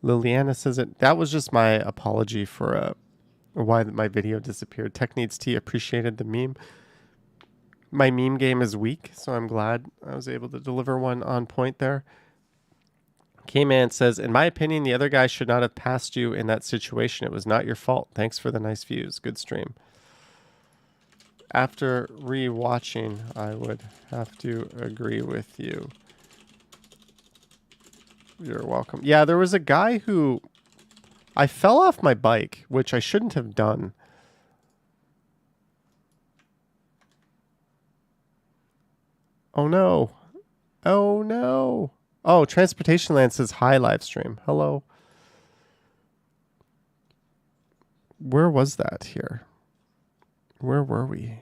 Liliana says it. That was just my apology for why my video disappeared. Tech Needs Tea appreciated the meme. My meme game is weak, so I'm glad I was able to deliver one on point there. K-Man says, in my opinion, the other guy should not have passed you in that situation. It was not your fault. Thanks for the nice views. Good stream. After re-watching, I would have to agree with you. You're welcome. Yeah, there was a guy who... I fell off my bike, which I shouldn't have done. Oh, no. Oh, no. Oh, Transportation Land says, hi, live stream. Hello. Where was that here? Where were we?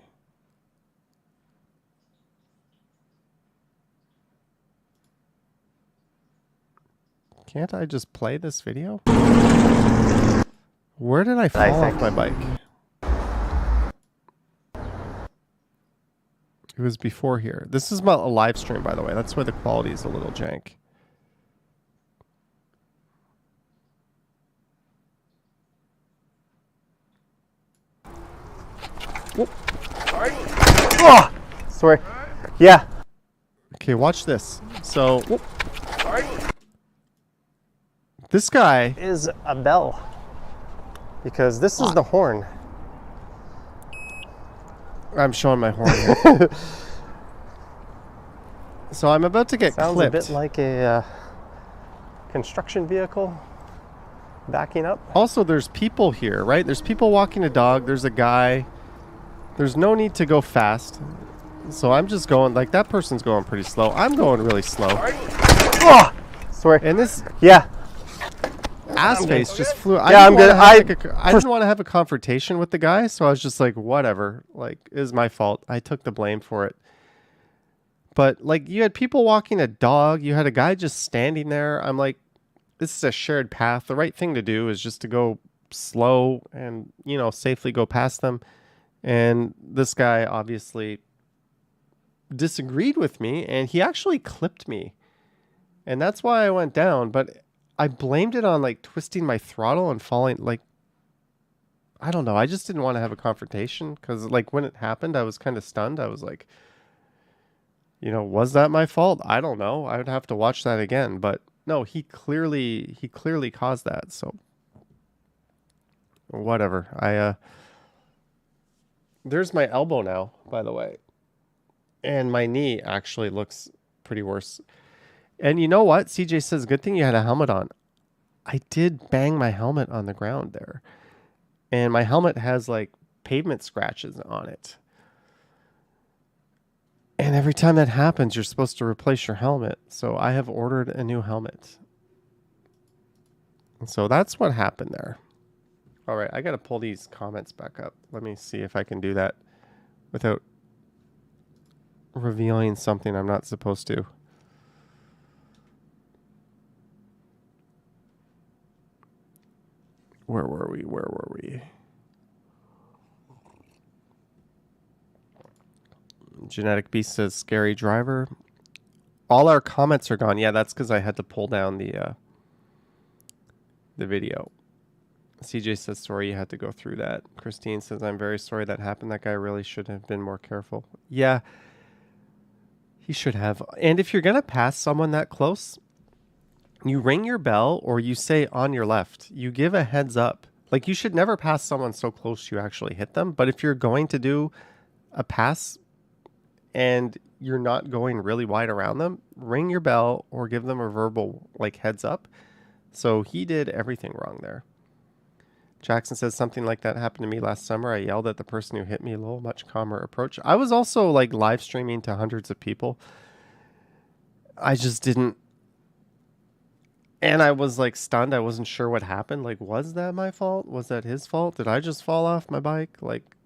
Can't I just play this video? Where did I fall off my bike? It was before here. This is a live stream, by the way. That's why the quality is a little jank. Whoop. Sorry. Oh! Sorry. Yeah. Okay, watch this. So, whoop. Sorry. This guy is a bell. Because this is the horn. I'm showing my horn here. So I'm about to get clipped. Sounds a bit like a construction vehicle backing up. Also, there's people here, right? There's people walking a dog. There's a guy. There's no need to go fast. So I'm just going, like, that person's going pretty slow. I'm going really slow. Oh! Sorry. And this, yeah. Ass face just flew. Yeah, I'm good. I didn't want to have a confrontation with the guy, so I was just like, whatever. Like, it was my fault. I took the blame for it. But, like, you had people walking a dog. You had a guy just standing there. I'm like, this is a shared path. The right thing to do is just to go slow and, you know, safely go past them. And this guy obviously disagreed with me, and he actually clipped me. And that's why I went down. But I blamed it on, like, twisting my throttle and falling, like, I don't know. I just didn't want to have a confrontation because, like, when it happened, I was kind of stunned. I was like, you know, was that my fault? I don't know. I would have to watch that again. But no, he clearly caused that. So whatever. There's my elbow now, by the way. And my knee actually looks pretty worse. And you know what? CJ says, good thing you had a helmet on. I did bang my helmet on the ground there. And my helmet has, like, pavement scratches on it. And every time that happens, you're supposed to replace your helmet. So I have ordered a new helmet. And so that's what happened there. All right, I got to pull these comments back up. Let me see if I can do that without revealing something I'm not supposed to. Where were we? Genetic Beast says, scary driver. All our comments are gone. Yeah, that's because I had to pull down the video. CJ says, sorry you had to go through that. Christine says, I'm very sorry that happened. That guy really should have been more careful. Yeah, he should have. And if you're going to pass someone that close, you ring your bell or you say on your left. You give a heads up. Like, you should never pass someone so close you actually hit them. But if you're going to do a pass and you're not going really wide around them, ring your bell or give them a verbal, like, heads up. So he did everything wrong there. Jackson says, something like that happened to me last summer. I yelled at the person who hit me. Low, much calmer approach. I was also, like, live streaming to hundreds of people. I just didn't. And I was like stunned. I wasn't sure what happened. Like, was that my fault? Was that his fault? Did I just fall off my bike? Like,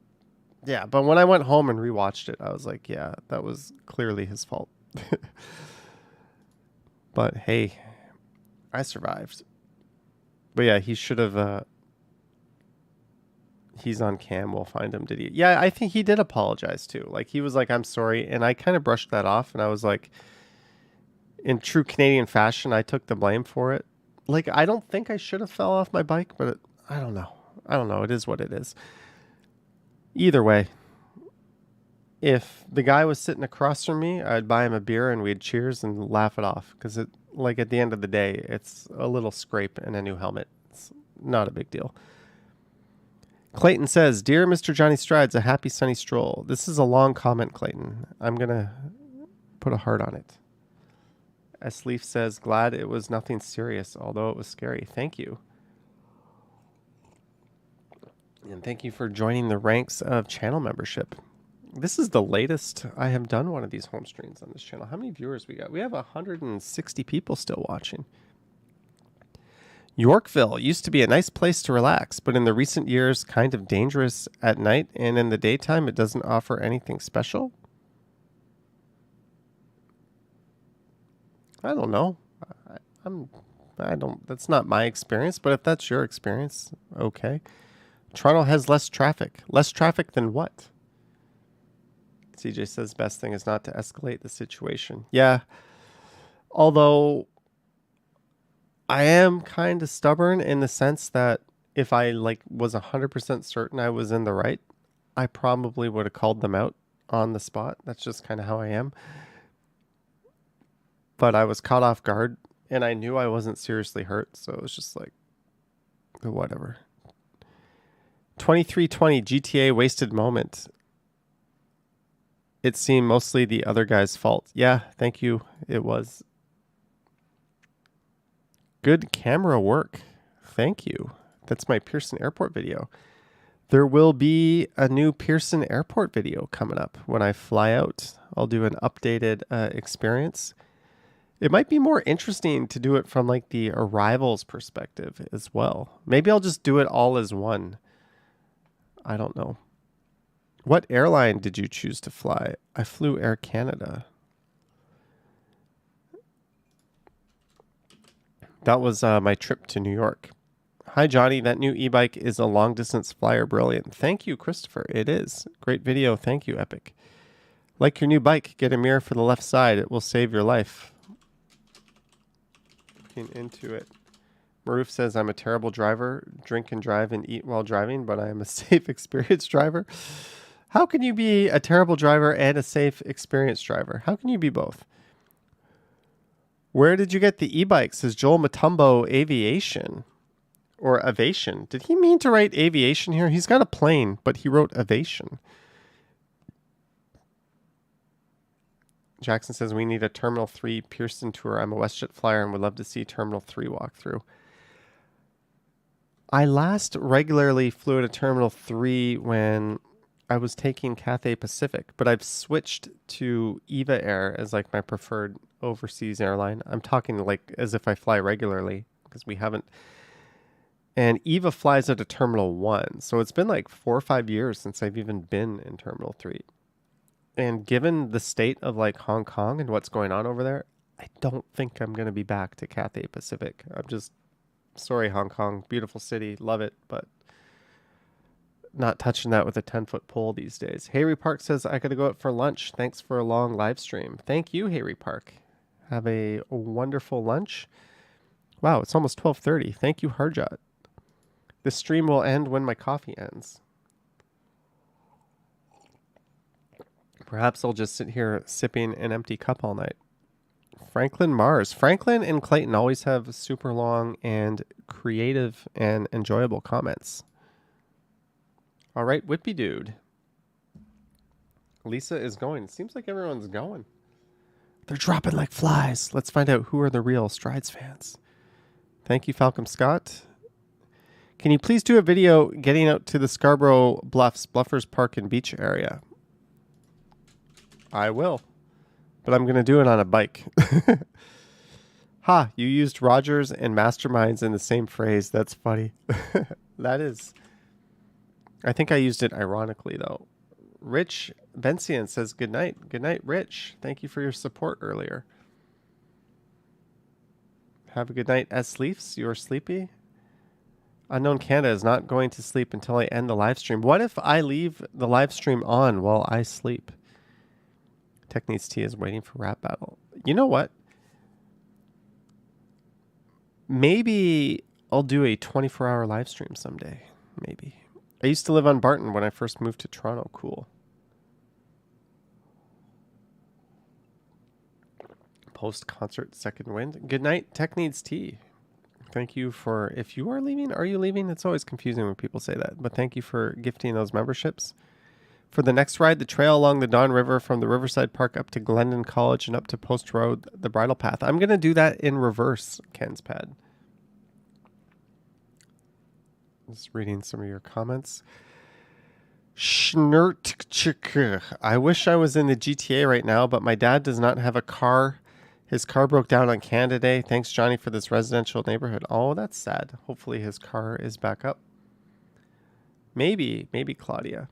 yeah. But when I went home and rewatched it, I was like, yeah, that was clearly his fault. But hey, I survived. But yeah, he should have. He's on cam. We'll find him. Did he? Yeah, I think he did apologize too. Like, he was like, I'm sorry. And I kind of brushed that off. And I was like, in true Canadian fashion, I took the blame for it. Like, I don't think I should have fell off my bike, but I don't know. I don't know. It is what it is. Either way, if the guy was sitting across from me, I'd buy him a beer and we'd cheers and laugh it off. Because like at the end of the day, it's a little scrape and a new helmet. It's not a big deal. Clayton says, Dear Mr. Johnny Strides, a happy sunny stroll. This is a long comment, Clayton. I'm going to put a heart on it. Asleef says, glad it was nothing serious, although it was scary. Thank you. And thank you for joining the ranks of channel membership. This is the latest I have done one of these home streams on this channel. How many viewers we got? We have 160 people still watching. Yorkville used to be a nice place to relax, but in the recent years, kind of dangerous at night, and in the daytime, it doesn't offer anything special. I don't know. That's not my experience, but if that's your experience, okay. Toronto has less traffic. Less traffic than what? CJ says best thing is not to escalate the situation. Yeah. Although I am kind of stubborn in the sense that if I was 100% certain I was in the right, I probably would have called them out on the spot. That's just kind of how I am. But I was caught off guard, and I knew I wasn't seriously hurt, so it was just like, whatever. 2320 GTA wasted moment. It seemed mostly the other guy's fault. Yeah, thank you. It was. Good camera work. Thank you. That's my Pearson Airport video. There will be a new Pearson Airport video coming up when I fly out. I'll do an updated experience. It might be more interesting to do it from like the arrivals perspective as well. Maybe I'll just do it all as one. I don't know. What airline did you choose to fly? I flew Air Canada. That was my trip to New York. Hi, Johnny. That new e-bike is a long-distance flyer. Brilliant. Thank you, Christopher. It is. Great video. Thank you, Epic. Like your new bike, get a mirror for the left side. It will save your life. Looking into it. Maroof says, I'm a terrible driver. Drink and drive and eat while driving, but I am a safe, experienced driver. How can you be a terrible driver and a safe, experienced driver? How can you be both? Where did you get the e-bike? Says Joel Matumbo Aviation. Or Avation. Did he mean to write aviation here? He's got a plane, but he wrote Avation. Jackson says, we need a Terminal 3 Pearson tour. I'm a WestJet flyer and would love to see Terminal 3 walkthrough. I last regularly flew at a Terminal 3 when I was taking Cathay Pacific, but I've switched to Eva Air as like my preferred overseas airline. I'm talking like as if I fly regularly because we haven't. And Eva flies at a Terminal 1. So it's been like 4 or 5 years since I've even been in Terminal 3. And given the state of like Hong Kong and what's going on over there, I don't think I'm going to be back to Cathay Pacific. I'm just sorry, Hong Kong. Beautiful city. Love it. But not touching that with a 10-foot pole these days. Hayrie Park says, I got to go out for lunch. Thanks for a long live stream. Thank you, Hayrie Park. Have a wonderful lunch. Wow, it's almost 12:30. Thank you, Harjot. The stream will end when my coffee ends. Perhaps I'll just sit here sipping an empty cup all night. Franklin Mars. Franklin and Clayton always have super long and creative and enjoyable comments. All right, Whippy Dude. Lisa is going. It seems like everyone's going. They're dropping like flies. Let's find out who are the real Strides fans. Thank you, Falcom Scott. Can you please do a video getting out to the Scarborough Bluffs, Bluffers Park and Beach area? I will. but I'm going to do it on a bike. Ha, you used Rogers and masterminds in the same phrase. That's funny. That is. I think I used it ironically, though. Rich Bencian says good night. Good night, Rich. Thank you for your support earlier. Have a good night, as sleeps. You're sleepy? Unknown Canada is not going to sleep until I end the live stream. What if I leave the live stream on while I sleep? Techniques T is waiting for rap battle. You know what? Maybe I'll do a 24-hour live stream someday. Maybe. I used to live on Barton when I first moved to Toronto. Cool. Post-concert second wind. Good night, Tech Needs Tea. Thank you for, if you are leaving, are you leaving? It's always confusing when people say that. But thank you for gifting those memberships. For the next ride, the trail along the Don River from the Riverside Park up to Glendon College and up to Post Road, the bridle path. I'm going to do that in reverse, Ken's pad. Just reading some of your comments. Schnurtchik. I wish I was in the GTA right now, but my dad does not have a car. His car broke down on Canada Day. Thanks, Johnny, for this residential neighborhood. Oh, that's sad. Hopefully his car is back up. Maybe Claudia.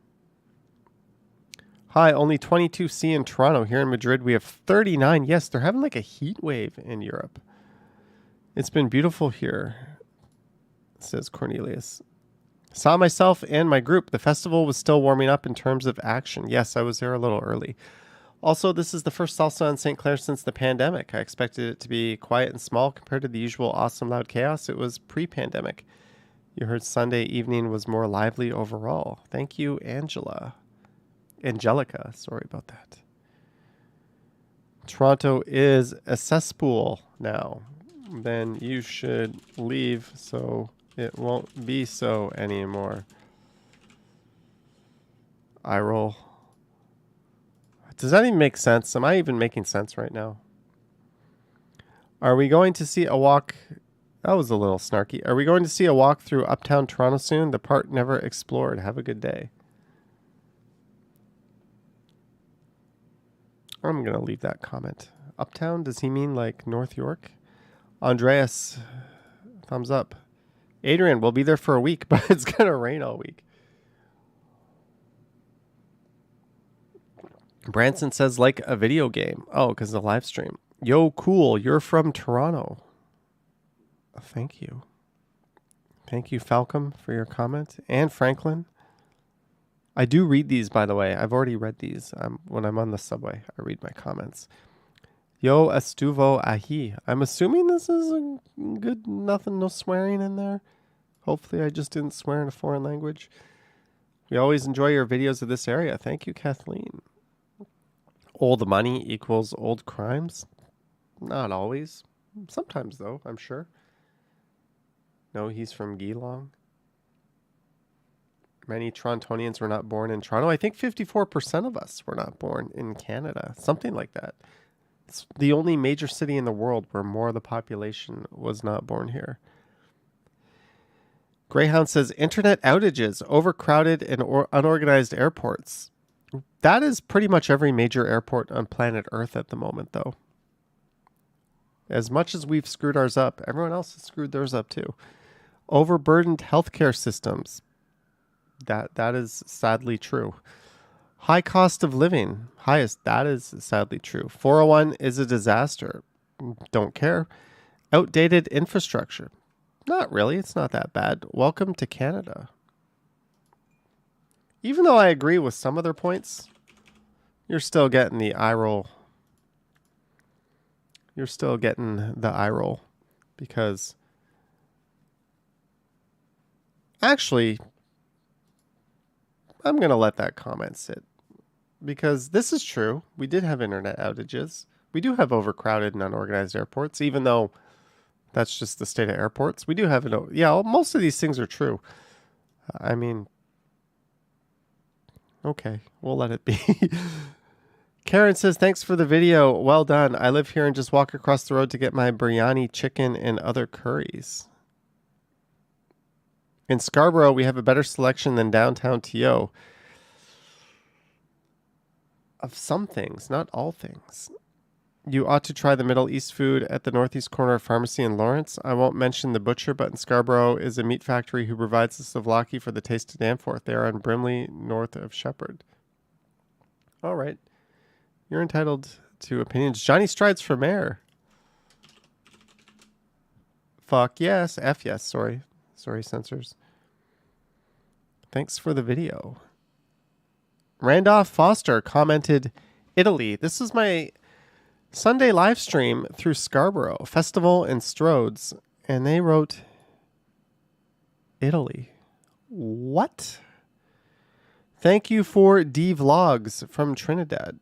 Hi, only 22C in Toronto. Here in Madrid, we have 39. Yes, they're having like a heat wave in Europe. It's been beautiful here, says Cornelius. Saw myself and my group. The festival was still warming up in terms of action. Yes, I was there a little early. Also, this is the first salsa in St. Clair since the pandemic. I expected it to be quiet and small compared to the usual awesome loud chaos. It was pre-pandemic. You heard Sunday evening was more lively overall. Thank you, Angelica. Sorry about that. Toronto is a cesspool now. Then you should leave so it won't be so anymore. Eye roll. Does that even make sense? Am I even making sense right now? Are we going to see a walk? That was a little snarky. Are we going to see a walk through Uptown Toronto soon? The part never explored. Have a good day. I'm going to leave that comment. Uptown, does he mean like North York? Andreas, thumbs up. Adrian, we'll be there for a week, but it's going to rain all week. Branson says like a video game. Oh, because of the live stream. Yo, cool. You're from Toronto. Thank you. Thank you, Falcom, for your comment. And Franklin. I do read these, by the way. I've already read these. When I'm on the subway, I read my comments. Yo, estuvo ahi. I'm assuming this is a good, nothing, no swearing in there. Hopefully I just didn't swear in a foreign language. We always enjoy your videos of this area. Thank you, Kathleen. Old money equals old crimes? Not always. Sometimes, though, I'm sure. No, he's from Geelong. Many Torontonians were not born in Toronto. I think 54% of us were not born in Canada. Something like that. It's the only major city in the world where more of the population was not born here. Greyhound says, internet outages, overcrowded and unorganized airports. That is pretty much every major airport on planet Earth at the moment, though. As much as we've screwed ours up, everyone else has screwed theirs up too. Overburdened healthcare systems. That is sadly true. High cost of living. Highest. That is sadly true. 401 is a disaster. Don't care. Outdated infrastructure. Not really. It's not that bad. Welcome to Canada. Even though I agree with some of their points, you're still getting the eye roll. You're still getting the eye roll because actually, I'm going to let that comment sit because this is true. We did have internet outages. We do have overcrowded and unorganized airports, even though that's just the state of airports. We do have it. Yeah, most of these things are true. I mean, okay, we'll let it be. Karen says, thanks for the video. Well done. I live here and just walk across the road to get my biryani chicken and other curries. In Scarborough, we have a better selection than downtown TO. Of some things, not all things. You ought to try the Middle East food at the northeast corner pharmacy in Lawrence. I won't mention the butcher, but in Scarborough is a meat factory who provides the souvlaki for the taste of Danforth. They are on Brimley, north of Shepherd. All right. You're entitled to opinions. Johnny strides for mayor. Fuck yes. F yes. Sorry, censors. Thanks for the video. Randolph Foster commented, Italy. This is my Sunday live stream through Scarborough Festival and Strodes, and they wrote Italy. What? Thank you for D Vlogs from Trinidad.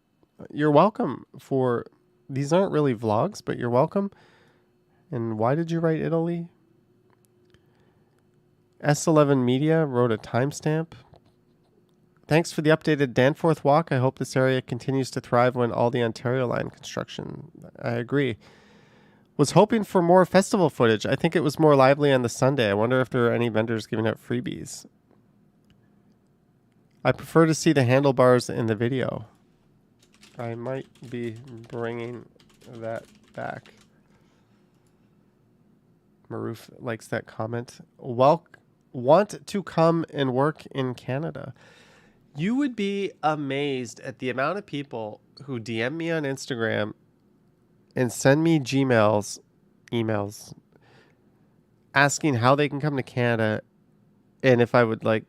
You're welcome for these aren't really vlogs, but you're welcome. And why did you write Italy? S11 Media wrote a timestamp. Thanks for the updated Danforth walk. I hope this area continues to thrive when all the Ontario line construction. I agree. Was hoping for more festival footage. I think it was more lively on the Sunday. I wonder if there are any vendors giving out freebies. I prefer to see the handlebars in the video. I might be bringing that back. Maroof likes that comment. Want to come and work in Canada. You would be amazed at the amount of people who DM me on Instagram and send me emails asking how they can come to Canada and if I would like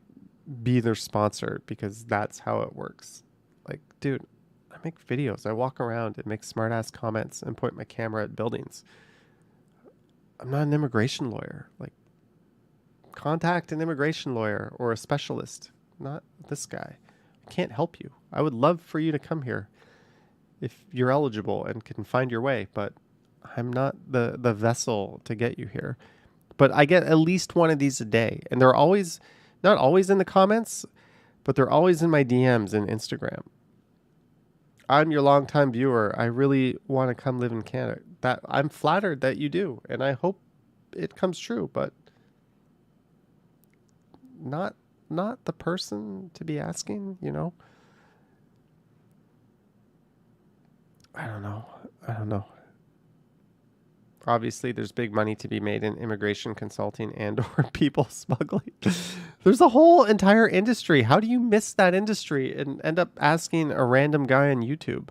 be their sponsor, because that's how it works. Like, dude, I make videos. I walk around and make smart ass comments and point my camera at buildings. I'm not an immigration lawyer. Like, contact an immigration lawyer or a specialist, not this guy. I can't help you. I would love for you to come here if you're eligible and can find your way, but I'm not the vessel to get you here. But I get at least one of these a day, and they're always, not always in the comments, but they're always in my DMs and Instagram. I'm your longtime viewer. I really want to come live in Canada. That I'm flattered that you do, and I hope it comes true, but not the person to be asking, you know? I don't know. Obviously, there's big money to be made in immigration consulting and or people smuggling. There's a whole entire industry. How do you miss that industry and end up asking a random guy on YouTube?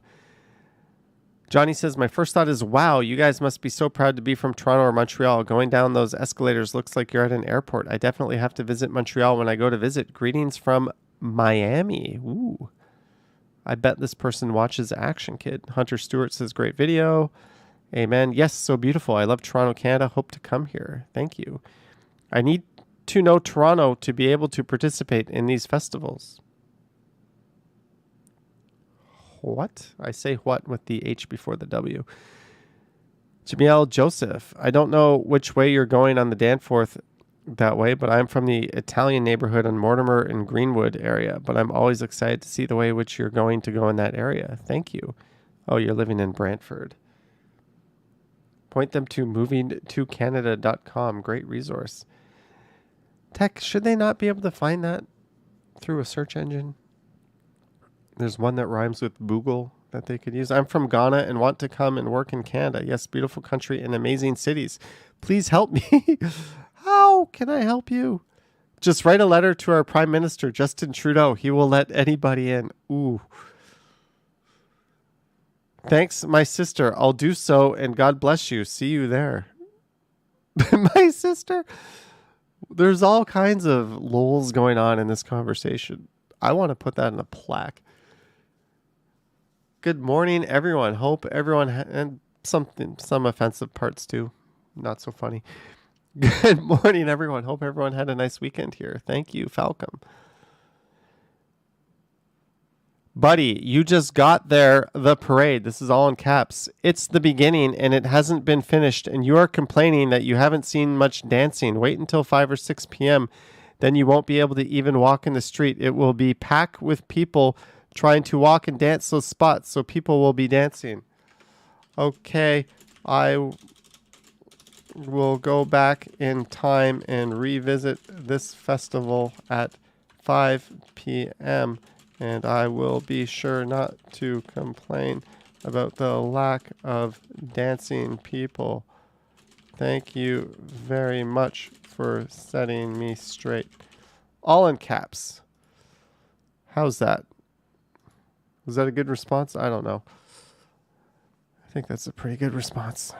Johnny says, my first thought is, wow, you guys must be so proud to be from Toronto or Montreal. Going down those escalators looks like you're at an airport. I definitely have to visit Montreal when I go to visit. Greetings from Miami. Ooh. I bet this person watches Action Kid. Hunter Stewart says, great video. Amen. Yes, so beautiful. I love Toronto, Canada. Hope to come here. Thank you. I need to know Toronto to be able to participate in these festivals. What? I say what with the H before the W. Jamiel Joseph. I don't know which way you're going on the Danforth that way, but I'm from the Italian neighborhood on Mortimer and Greenwood area, but I'm always excited to see the way which you're going to go in that area. Thank you. Oh, you're living in Brantford. Point them to movingtocanada.com. Great resource. Tech, should they not be able to find that through a search engine? There's one that rhymes with Boogle that they could use. I'm from Ghana and want to come and work in Canada. Yes, beautiful country and amazing cities. Please help me. How can I help you? Just write a letter to our Prime Minister, Justin Trudeau. He will let anybody in. Ooh. Thanks, my sister. I'll do so, and God bless you. See you there. My sister? There's all kinds of lols going on in this conversation. I want to put that in a plaque. Good morning, everyone. Hope everyone and some offensive parts too. Not so funny. Good morning, everyone. Hope everyone had a nice weekend here. Thank you, Falcom. Buddy, you just got there, the parade. This is all in caps. It's the beginning and it hasn't been finished, and you are complaining that you haven't seen much dancing. Wait until 5 or 6 p.m. Then you won't be able to even walk in the street. It will be packed with people trying to walk and dance those spots, so people will be dancing. Okay, I will go back in time and revisit this festival at 5 p.m. and I will be sure not to complain about the lack of dancing people. Thank you very much for setting me straight. All in caps. How's that? Was that a good response? I don't know. I think that's a pretty good response.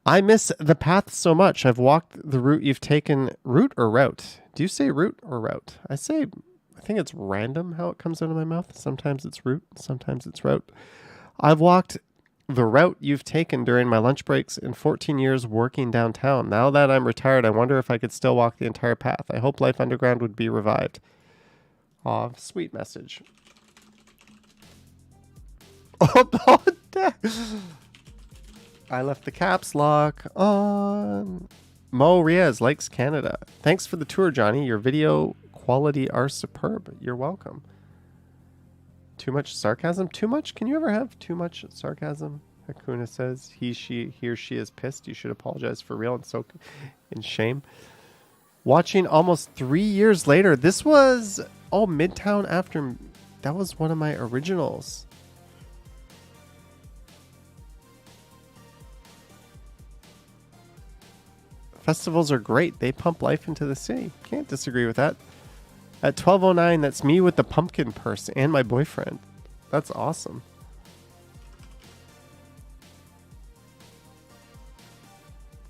I miss the path so much. I've walked the route you've taken. Route or route? Do you say route or route? I think it's random how it comes out of my mouth. Sometimes it's route, sometimes it's route. I've walked the route you've taken during my lunch breaks in 14 years working downtown. Now that I'm retired, I wonder if I could still walk the entire path. I hope Life Underground would be revived. Aw, sweet message. Oh, I left the caps lock on. Mo Riaz likes Canada. Thanks for the tour, Johnny. Your video quality are superb. You're welcome. Too much sarcasm? Too much? Can you ever have too much sarcasm? Hakuna says he or she is pissed. You should apologize for real and soak in shame. Watching almost 3 years later. This was Midtown after. That was one of my originals. Festivals are great. They pump life into the city. Can't disagree with that. At 12:09, that's me with the pumpkin purse and my boyfriend. That's awesome.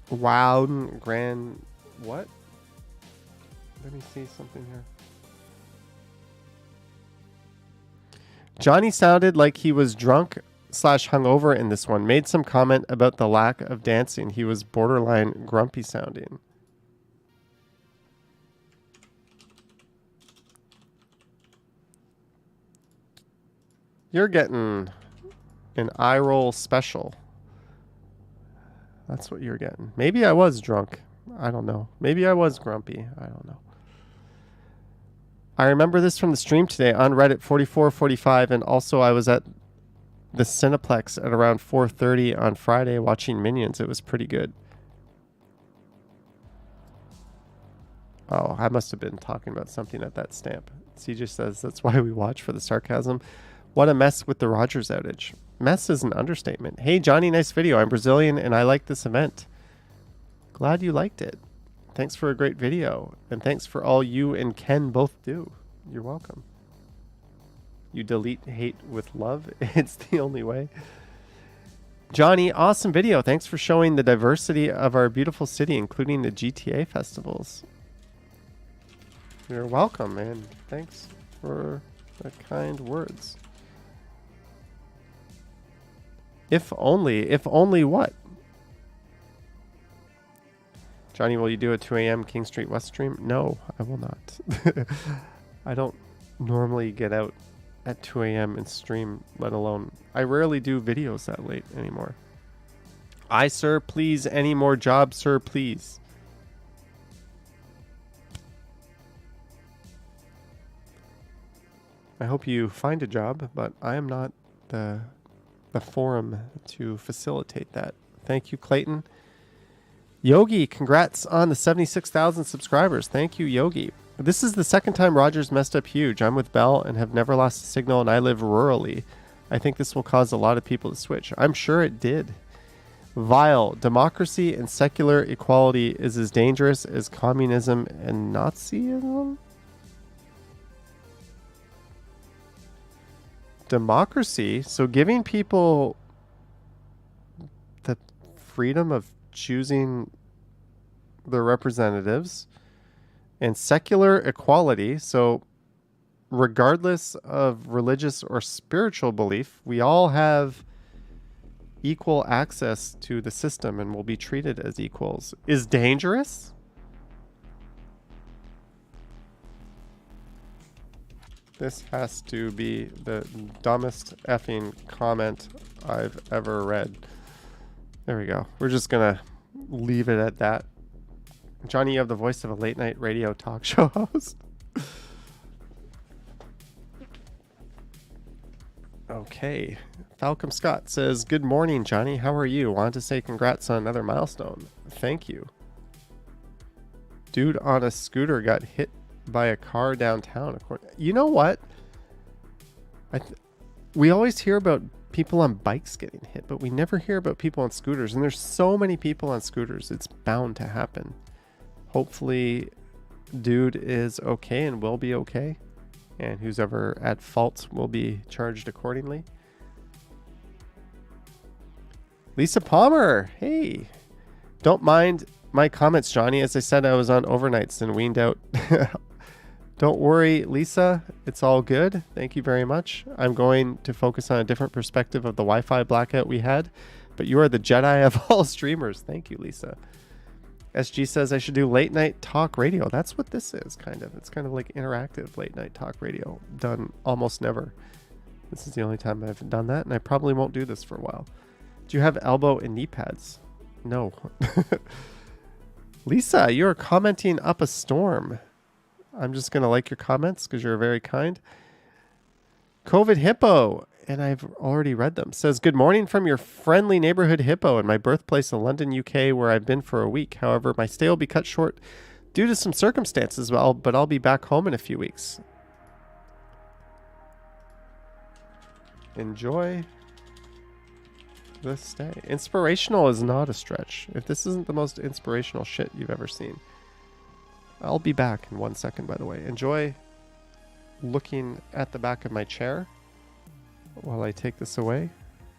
Wow, grand. What? Let me see something here. Johnny sounded like he was drunk / hungover in this one. Made some comment about the lack of dancing. He was borderline grumpy sounding. You're getting an eye roll special. That's what you're getting. Maybe I was drunk. I don't know. Maybe I was grumpy. I don't know. I remember this from the stream today on Reddit 4445, and also I was at the Cineplex at around 4:30 on Friday watching Minions. It was pretty good. Oh, I must have been talking about something at that stamp. CJ says that's why we watch, for the sarcasm. What a mess with the Rogers outage. Mess is an understatement. Hey, Johnny, nice video. I'm Brazilian and I like this event. Glad you liked it. Thanks for a great video. And thanks for all you and Ken both do. You're welcome. You delete hate with love. It's the only way. Johnny, awesome video. Thanks for showing the diversity of our beautiful city, including the GTA festivals. You're welcome, man. Thanks for the kind words. If only what? Johnny, will you do a 2 a.m. King Street West stream? No, I will not. I don't normally get out at 2 a.m. and stream, let alone... I rarely do videos that late anymore. I, sir, please. Any more jobs, sir, please. I hope you find a job, but I am not the forum to facilitate that. Thank you, Clayton. Yogi, congrats on the 76,000 subscribers. Thank you, Yogi. This is the second time Rogers messed up huge. I'm with Bell and have never lost a signal, and I live rurally. I think this will cause a lot of people to switch. I'm sure it did. Vile. Democracy and secular equality is as dangerous as communism and Nazism? Democracy, so giving people the freedom of choosing their representatives, and secular equality, so regardless of religious or spiritual belief, we all have equal access to the system and will be treated as equals, is dangerous. This has to be the dumbest effing comment I've ever read. There we go. We're just gonna leave it at that. Johnny, you have the voice of a late night radio talk show host. Okay. Falcom Scott says, good morning, Johnny. How are you? Want to say congrats on another milestone. Thank you. Dude on a scooter got hit by a car downtown. You know what? We always hear about people on bikes getting hit, but we never hear about people on scooters. And there's so many people on scooters. It's bound to happen. Hopefully, dude is okay and will be okay. And who's ever at fault will be charged accordingly. Lisa Palmer, hey. Don't mind my comments, Johnny. As I said, I was on overnights and weaned out. Don't worry, Lisa. It's all good. Thank you very much. I'm going to focus on a different perspective of the Wi-Fi blackout we had. But you are the Jedi of all streamers. Thank you, Lisa. SG says I should do late night talk radio. That's what this is, kind of. It's kind of like interactive late night talk radio. Done almost never. This is the only time I've done that, and I probably won't do this for a while. Do you have elbow and knee pads? No. Lisa, you're commenting up a storm. I'm just going to like your comments because you're very kind. COVID Hippo, and I've already read them, says, good morning from your friendly neighborhood hippo in my birthplace in London, UK, where I've been for a week. However, my stay will be cut short due to some circumstances, but I'll be back home in a few weeks. Enjoy the stay. Inspirational is not a stretch. If this isn't the most inspirational shit you've ever seen. I'll be back in 1 second, by the way. Enjoy looking at the back of my chair while I take this away.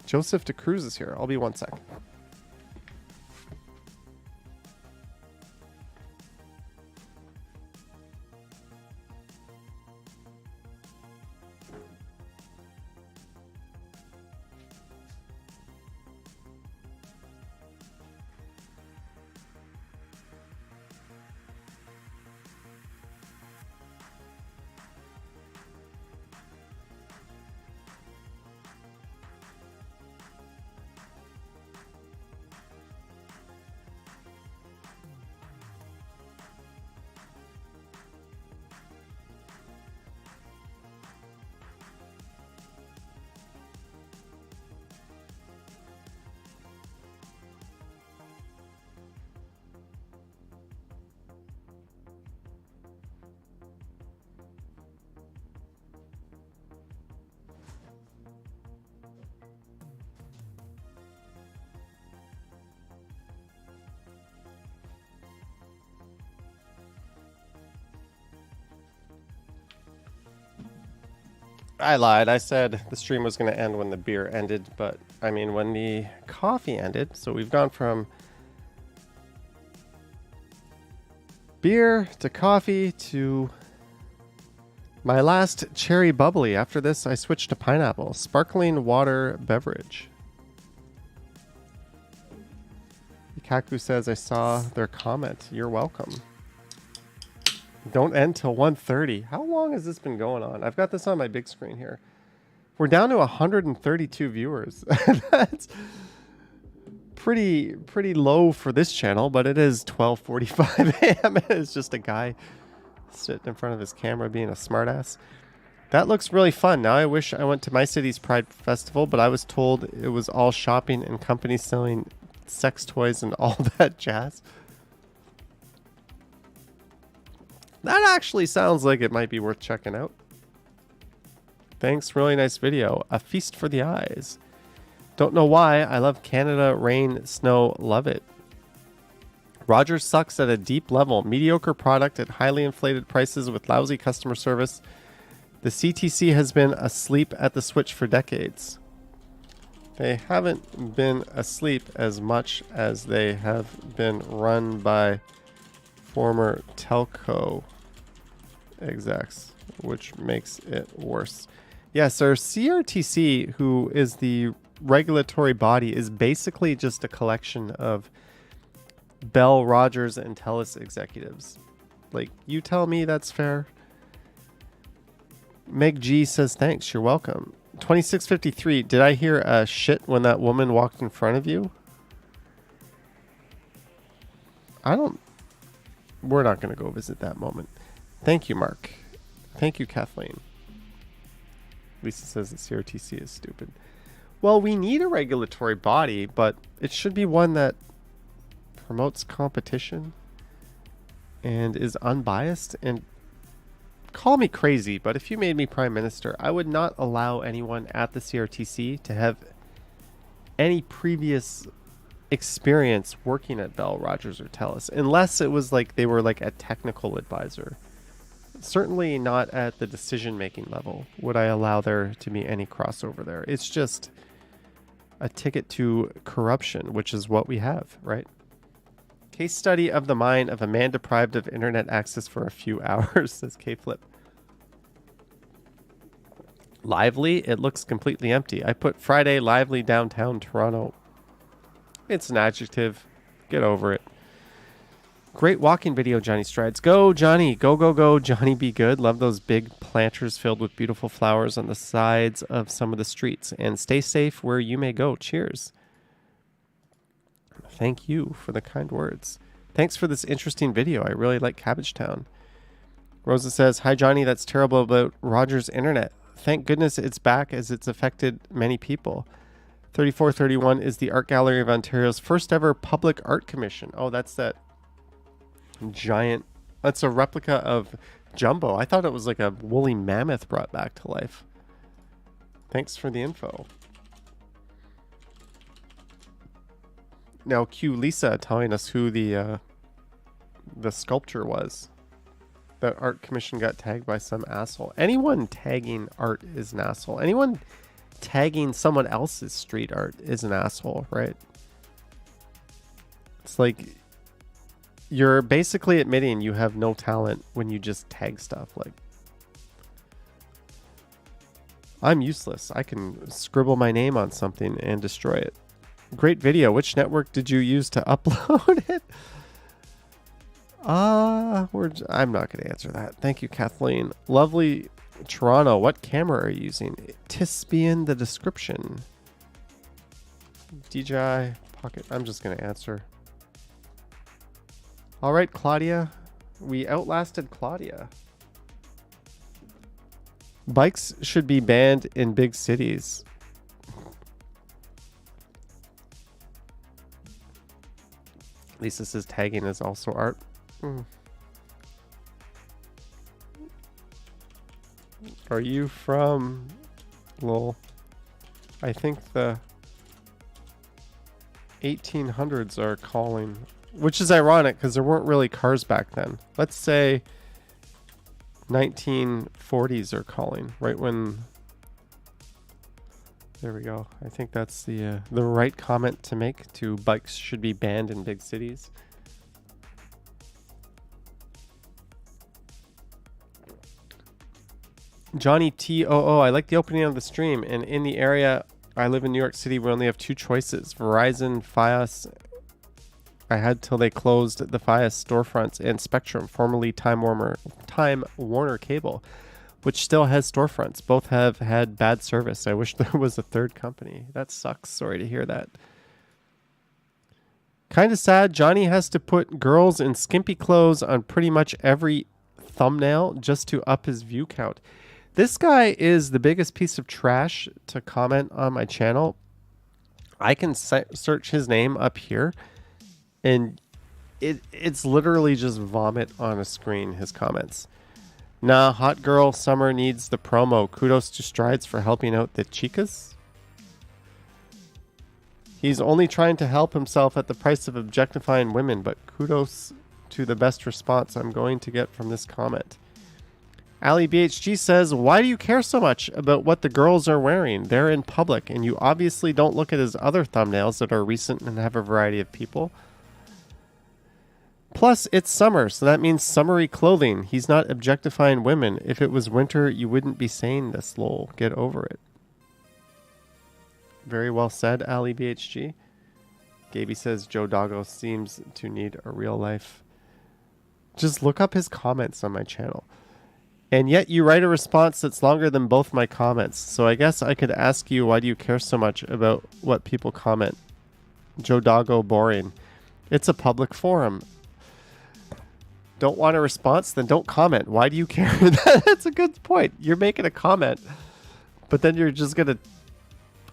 Joseph DeCruz is here. I'll be 1 sec. I lied. I said the stream was going to end when the beer ended, but I mean when the coffee ended. So we've gone from beer to coffee to my last cherry bubbly. After this, I switched to pineapple. Sparkling water beverage. Ikaku says I saw their comment. You're welcome. Don't end till 1:30. How long has this been going on? I've got this on my big screen here. We're down to 132 viewers. That's pretty low for this channel, but it is 12:45 a.m. It's just a guy sitting in front of his camera being a smartass. That looks really fun. Now I wish I went to my city's Pride Festival, but I was told it was all shopping and companies selling sex toys and all that jazz. That actually sounds like it might be worth checking out. Thanks, really nice video. A feast for the eyes. Don't know why. I love Canada, rain, snow, love it. Rogers sucks at a deep level. Mediocre product at highly inflated prices with lousy customer service. The CTC has been asleep at the switch for decades. They haven't been asleep as much as they have been run by former telco execs, which makes it worse. Yes, our CRTC, who is the regulatory body, is basically just a collection of Bell, Rogers, and Telus executives. Like, you tell me that's fair? Meg G says, thanks, you're welcome. 2653, did I hear a shit when that woman walked in front of you? We're not going to go visit that moment. Thank you, Mark. Thank you, Kathleen. Lisa says that CRTC is stupid. Well, we need a regulatory body, but it should be one that promotes competition and is unbiased and call me crazy, but if you made me prime minister, I would not allow anyone at the CRTC to have any previous experience working at Bell, Rogers, or TELUS, unless it was like they were like a technical advisor. Certainly not at the decision-making level would I allow there to be any crossover there. It's just a ticket to corruption, which is what we have, right? Case study of the mind of a man deprived of internet access for a few hours, says K-Flip. Lively, it looks completely empty. I put Friday lively downtown Toronto. It's an adjective. Get over it. Great walking video, Johnny Strides. Go, Johnny. Go, go, go. Johnny, be good. Love those big planters filled with beautiful flowers on the sides of some of the streets. And stay safe where you may go. Cheers. Thank you for the kind words. Thanks for this interesting video. I really like Cabbage Town. Rosa says, hi, Johnny. That's terrible about Rogers' internet. Thank goodness it's back as it's affected many people. 3431 is the Art Gallery of Ontario's first ever public art commission. Oh, that's that giant. That's a replica of Jumbo. I thought it was like a woolly mammoth brought back to life. Thanks for the info. Now cue Lisa telling us who the sculpture was. That art commission got tagged by some asshole. Anyone tagging art is an asshole. Anyone tagging someone else's street art is an asshole, right? It's like you're basically admitting you have no talent when you just tag stuff. Like, I'm useless. I can scribble my name on something and destroy it. Great video. Which network did you use to upload it? I'm not going to answer that. Thank you, Kathleen. Lovely Toronto. What camera are you using? Tis be in the description. DJI Pocket. I'm just going to answer. All right, Claudia. We outlasted Claudia. Bikes should be banned in big cities. Lisa says tagging is also art. Are you from... Well, I think the 1800s are calling. Which is ironic because there weren't really cars back then. Let's say 1940s are calling. Right when... There we go. I think that's the right comment to make. To bikes should be banned in big cities. Johnny TOO. I like the opening of the stream. And in the area I live in New York City, we only have two choices: Verizon, Fios. I had till they closed the Fios storefronts, and Spectrum, formerly Time Warner Cable, which still has storefronts. Both have had bad service. I wish there was a third company. That sucks. Sorry to hear that. Kind of sad. Johnny has to put girls in skimpy clothes on pretty much every thumbnail just to up his view count. This guy is the biggest piece of trash to comment on my channel. I can search his name up here, and it's literally just vomit on a screen, his comments. Nah, hot girl summer needs the promo. Kudos to Strides for helping out the chicas. He's only trying to help himself at the price of objectifying women, but kudos to the best response I'm going to get from this comment. Ali BHG says, why do you care so much about what the girls are wearing? They're in public, and you obviously don't look at his other thumbnails that are recent and have a variety of people. Plus, it's summer, so that means summery clothing. He's not objectifying women. If it was winter, you wouldn't be saying this, lol. Get over it. Very well said, Ali BHG. Gaby says, Joe Doggo seems to need a real life. Just look up his comments on my channel. And yet you write a response that's longer than both my comments. So I guess I could ask you, why do you care so much about what people comment? Joe Doggo boring. It's a public forum. Don't want a response? Then don't comment. Why do you care? That's a good point. You're making a comment, but then you're just going to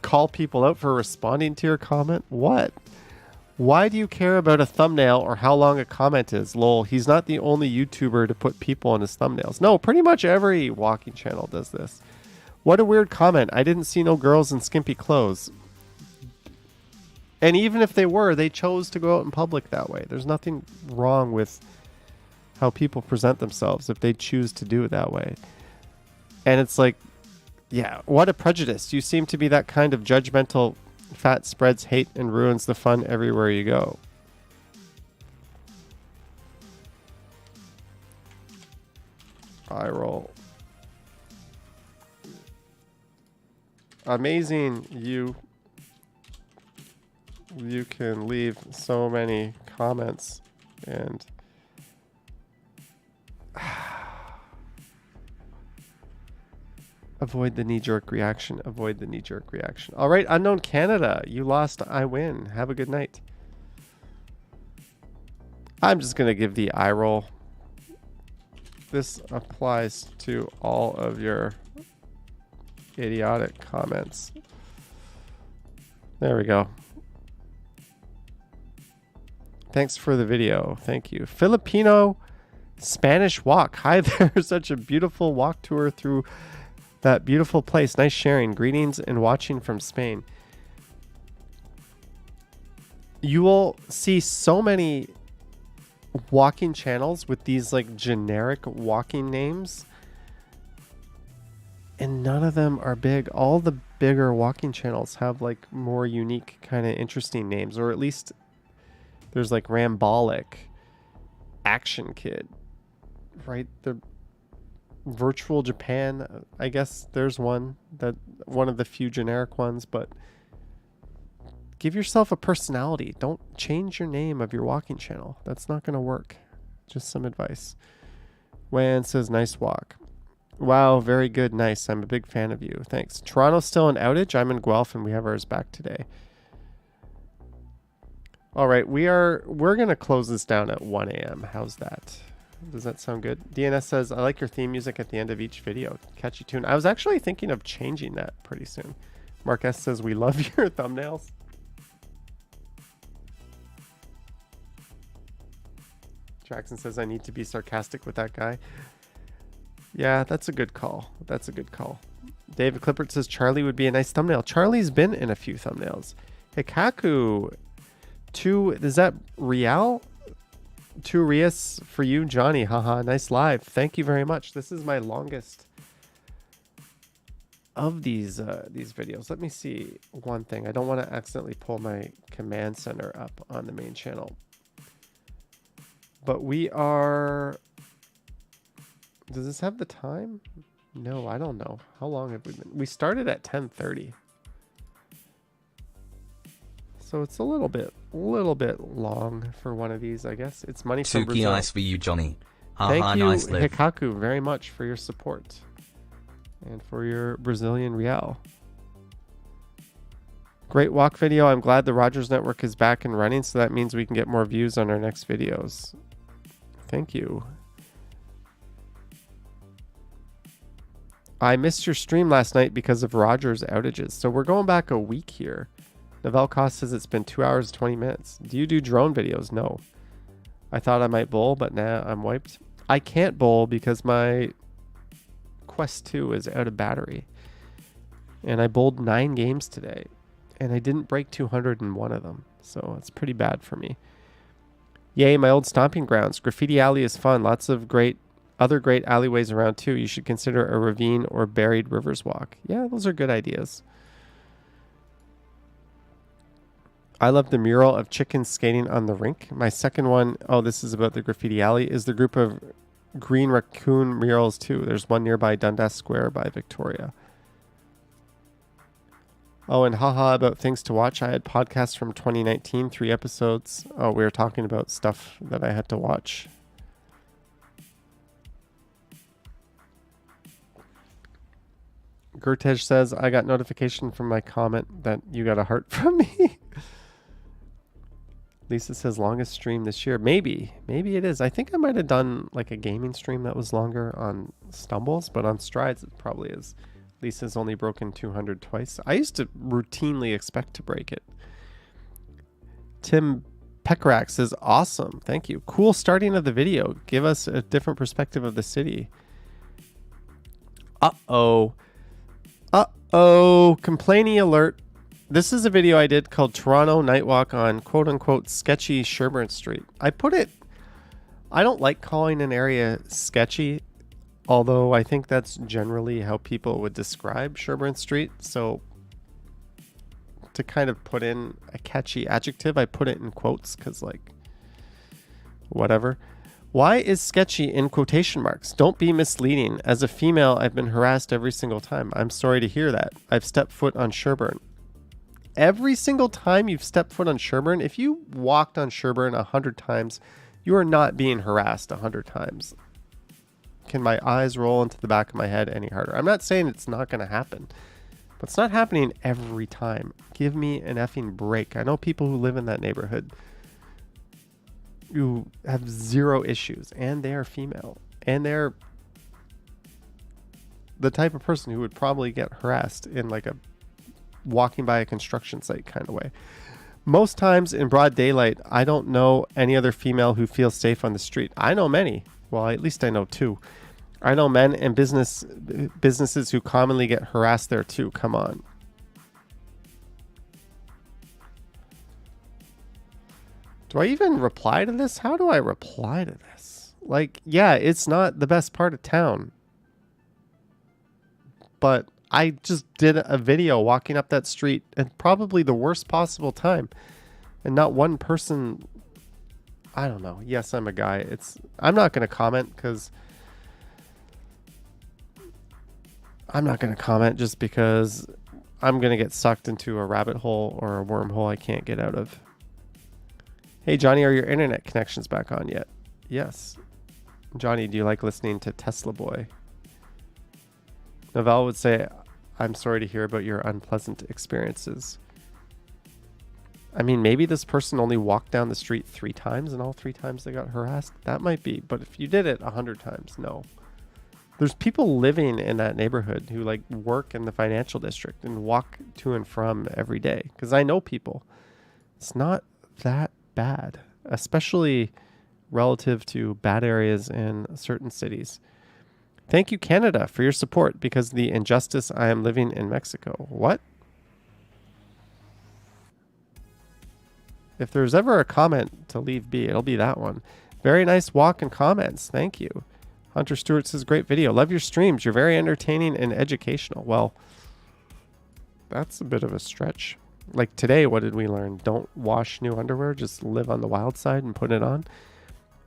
call people out for responding to your comment? What? Why do you care about a thumbnail or how long a comment is? Lol, he's not the only YouTuber to put people on his thumbnails. No, pretty much every walking channel does this. What a weird comment. I didn't see no girls in skimpy clothes. And even if they were, they chose to go out in public that way. There's nothing wrong with how people present themselves if they choose to do it that way. And it's like, yeah, what a prejudice. You seem to be that kind of judgmental. Fat spreads hate and ruins the fun everywhere you go. Eye roll. Amazing. You can leave so many comments and avoid the knee-jerk reaction. Avoid the knee-jerk reaction. All right, Unknown Canada. You lost, I win. Have a good night. I'm just going to give the eye roll. This applies to all of your idiotic comments. There we go. Thanks for the video. Thank you. Filipino Spanish walk. Hi there. Such a beautiful walk tour through that beautiful place. Nice sharing. Greetings and watching from Spain. You will see so many walking channels with these like generic walking names, and none of them are big. All the bigger walking channels have like more unique kind of interesting names, or at least there's like Rambolic, Action Kid, right? The Virtual Japan, I guess there's one of the few generic ones, but give yourself a personality. Don't change your name of your walking channel. That's not going to work. Just some advice. Wan says, nice walk. Wow, very good. Nice. I'm a big fan of you. Thanks. Toronto's still in outage. I'm in Guelph and we have ours back today. All right, we're going to close this down at 1 a.m. How's that? Does that sound good? DNS says, I like your theme music at the end of each video. Catchy tune. I was actually thinking of changing that pretty soon. Mark S says, we love your thumbnails. Jackson says, I need to be sarcastic with that guy. Yeah, that's a good call. That's a good call. David Clippert says, Charlie would be a nice thumbnail. Charlie's been in a few thumbnails. Hikaku, is that Real? 2 Rias for you, Johnny. Haha, nice live. Thank you very much. This is my longest of these videos. Let me see one thing. I don't want to accidentally pull my command center up on the main channel. But we are... Does this have the time? No, I don't know. How long have we been? We started at 10:30. So it's a little bit long for one of these, I guess. It's money from Brazil.
Tuki ice for you, Johnny.
Thank you,
nice live.
Hikaku, very much for your support and for your Brazilian real. Great walk video. I'm glad the Rogers Network is back and running, so that means we can get more views on our next videos. Thank you. I missed your stream last night because of Rogers outages. So we're going back a week here. Novell Cost says it's been 2 hours, 20 minutes. Do you do drone videos? No. I thought I might bowl, but now I'm wiped. I can't bowl because my Quest 2 is out of battery. And I bowled 9 games today. And I didn't break 200 in one of them. So it's pretty bad for me. Yay, my old stomping grounds. Graffiti Alley is fun. Lots of other great alleyways around too. You should consider a ravine or buried rivers walk. Yeah, those are good ideas. I love the mural of chickens skating on the rink. My second one, oh, this is about the Graffiti Alley, is the group of green raccoon murals too. There's one nearby Dundas Square by Victoria. Oh, and haha about things to watch. I had podcasts from 2019, 3 episodes. Oh, we were talking about stuff that I had to watch. Gertej says, I got notification from my comment that you got a heart from me. Lisa says, longest stream this year. Maybe it is. I think I might have done like a gaming stream that was longer on Stumbles, but on Strides it probably is. Lisa's only broken 200 twice. I used to routinely expect to break it. Tim Pekrak says, awesome. Thank you. Cool starting of the video. Give us a different perspective of the city. Uh-oh. Uh-oh. Complaining alert. This is a video I did called Toronto Night Walk on quote-unquote sketchy Sherbourne Street. I don't like calling an area sketchy, although I think that's generally how people would describe Sherbourne Street. So to kind of put in a catchy adjective, I put it in quotes because, like, whatever. Why is sketchy in quotation marks? Don't be misleading. As a female, I've been harassed every single time. I'm sorry to hear that. I've stepped foot on Sherbourne. Every single time you've stepped foot on Sherbourne, if you walked on Sherbourne 100 times, you are not being harassed 100 times. Can my eyes roll into the back of my head any harder? I'm not saying it's not going to happen, but it's not happening every time. Give me an effing break. I know people who live in that neighborhood who have zero issues, and they are female, and they're the type of person who would probably get harassed in like a walking by a construction site kind of way. Most times in broad daylight, I don't know any other female who feels safe on the street. I know many. Well, at least I know two. I know men and businesses who commonly get harassed there too. Come on. Do I even reply to this? How do I reply to this? Like, yeah, it's not the best part of town, but I just did a video walking up that street at probably the worst possible time. And not one person, I don't know. Yes, I'm a guy. I'm not going to comment because just because I'm going to get sucked into a rabbit hole or a wormhole I can't get out of. Hey, Johnny, are your internet connections back on yet? Yes. Johnny, do you like listening to Tesla Boy? Novell would say, I'm sorry to hear about your unpleasant experiences. I mean, maybe this person only walked down the street 3 times and all 3 times they got harassed. That might be. But if you did it 100 times, no. There's people living in that neighborhood who like work in the financial district and walk to and from every day. Because I know people. It's not that bad, especially relative to bad areas in certain cities. Thank you, Canada, for your support because of the injustice I am living in Mexico. What? If there's ever a comment to leave be, it'll be that one. Very nice walk and comments. Thank you. Hunter Stewart says, great video. Love your streams. You're very entertaining and educational. Well, that's a bit of a stretch. Like today, what did we learn? Don't wash new underwear. Just live on the wild side and put it on.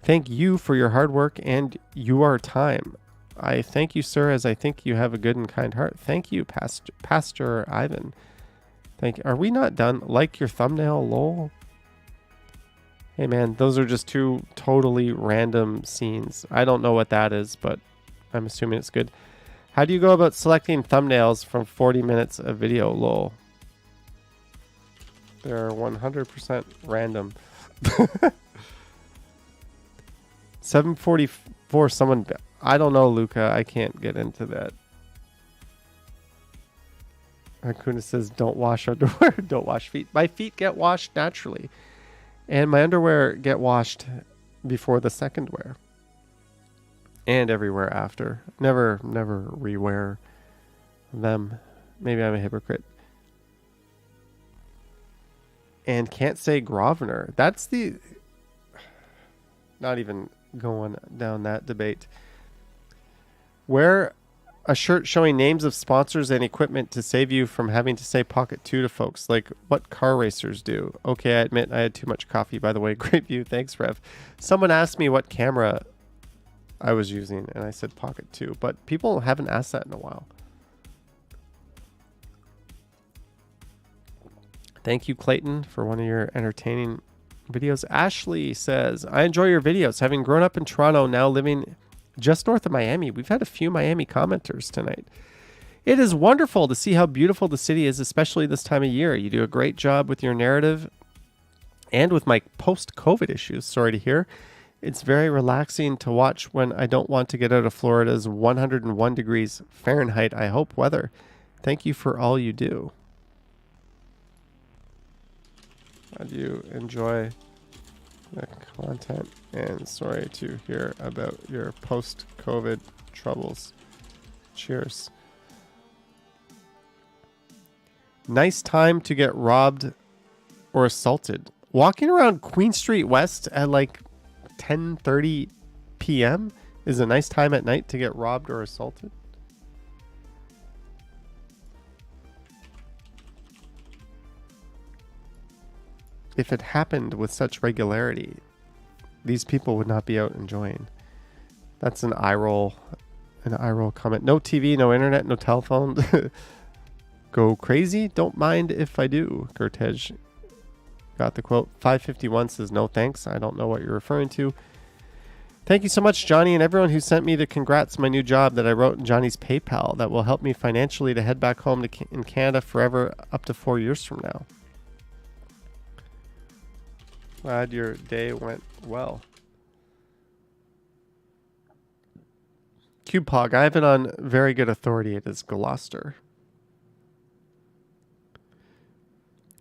Thank you for your hard work and your time. I thank you, sir, as I think you have a good and kind heart. Thank you, Pastor Ivan. Thank you. Are we not done? Like your thumbnail, lol. Hey, man, those are just 2 totally random scenes. I don't know what that is, but I'm assuming it's good. How do you go about selecting thumbnails from 40 minutes of video, lol? They're 100% random. 7:44, someone... I don't know, Luca. I can't get into that. Hakuna says, don't wash underwear. Don't wash feet. My feet get washed naturally. And my underwear get washed before the second wear. And everywhere after. Never rewear them. Maybe I'm a hypocrite. And can't say Grosvenor. That's the... Not even going down that debate. Wear a shirt showing names of sponsors and equipment to save you from having to say pocket 2 to folks, like what car racers do. Okay, I admit I had too much coffee, by the way. Great view. Thanks, Rev. Someone asked me what camera I was using, and I said pocket 2, but people haven't asked that in a while. Thank you, Clayton, for one of your entertaining videos. Ashley says, I enjoy your videos. Having grown up in Toronto, now living just north of Miami. We've had a few Miami commenters tonight. It is wonderful to see how beautiful the city is, especially this time of year. You do a great job with your narrative and with my post-COVID issues. Sorry to hear. It's very relaxing to watch when I don't want to get out of Florida's 101 degrees Fahrenheit, I hope, weather. Thank you for all you do. Glad you enjoy the content and sorry to hear about your post-COVID troubles. Cheers. Nice time to get robbed or assaulted. Walking around Queen Street West at like 10:30 p.m. is a nice time at night to get robbed or assaulted. If it happened with such regularity, these people would not be out enjoying. That's an eye roll comment. No TV, no internet, no telephone. Go crazy? Don't mind if I do. Gertej got the quote. 551 says no thanks. I don't know what you're referring to. Thank you so much, Johnny, and everyone who sent me the congrats my new job that I wrote in Johnny's PayPal that will help me financially to head back home in Canada forever up to 4 years from now. Glad your day went well. CubePog, I have it on very good authority. It is Gloucester.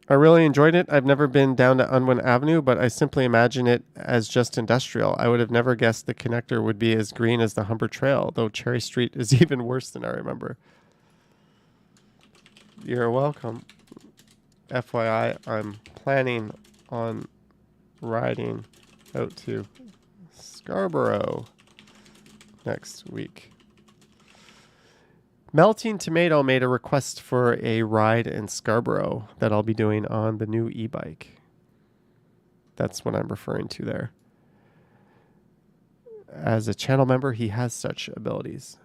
I really enjoyed it. I've never been down to Unwin Avenue, but I simply imagine it as just industrial. I would have never guessed the connector would be as green as the Humber Trail, though Cherry Street is even worse than I remember. You're welcome. FYI, I'm planning on riding out to Scarborough next week. Melting Tomato made a request for a ride in Scarborough that I'll be doing on the new e-bike. That's what I'm referring to there. As a channel member, he has such abilities.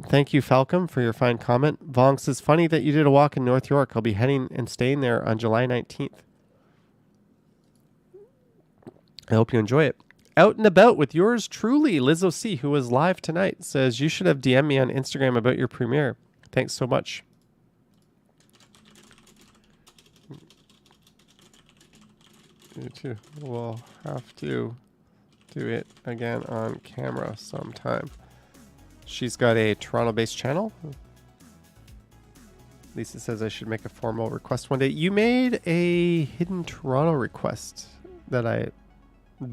Thank you, Falcom, for your fine comment. Vong says, funny that you did a walk in North York. I'll be heading and staying there on July 19th. I hope you enjoy it. Out and about with yours truly, Lizzo C, who was live tonight, says you should have DM'd me on Instagram about your premiere. Thanks so much. You too will have to do it again on camera sometime. She's got a Toronto-based channel. Lisa says I should make a formal request one day. You made a hidden Toronto request that I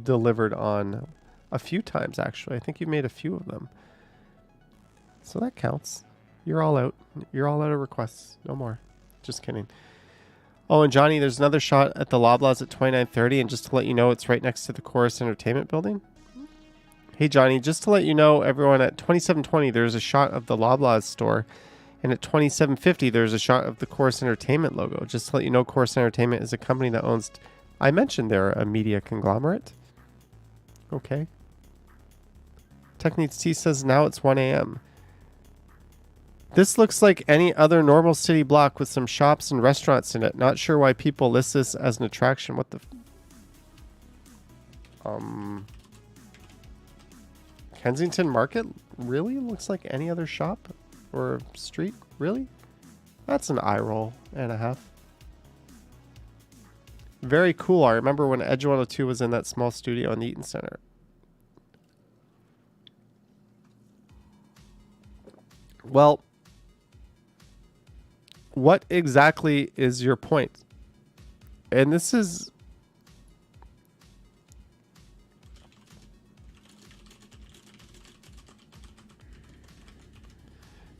delivered on a few times, actually. I think you made a few of them. So that counts. You're all out. You're all out of requests. No more. Just kidding. Oh, and Johnny, there's another shot at the Loblaws at 2930, and just to let you know, it's right next to the Chorus Entertainment Building. Hey, Johnny, just to let you know, everyone, at 2720, there's a shot of the Loblaws store, and at 2750, there's a shot of the Chorus Entertainment logo. Just to let you know, Chorus Entertainment is a company that owns... I mentioned they're a media conglomerate. Okay. Techniques T says now it's 1 a.m. This looks like any other normal city block with some shops and restaurants in it. Not sure why people list this as an attraction. What the... Kensington Market? Really? Looks like any other shop or street? Really? That's an eye roll and a half. Very cool. I remember when Edge 102 was in that small studio in the Eaton Center. Well, what exactly is your point? And this is...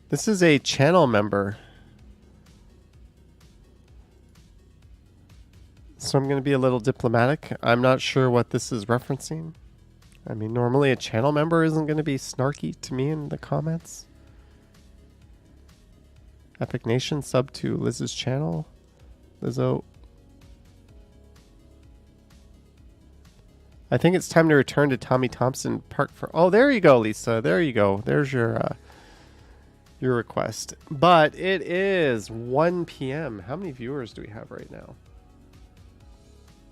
This is a channel member. So I'm going to be a little diplomatic. I'm not sure what this is referencing. I mean, normally a channel member isn't going to be snarky to me in the comments. Epic Nation sub to Liz's channel. Lizzo. I think it's time to return to Tommy Thompson Park for... Oh, there you go, Lisa. There you go. There's your request. But it is 1 p.m. How many viewers do we have right now?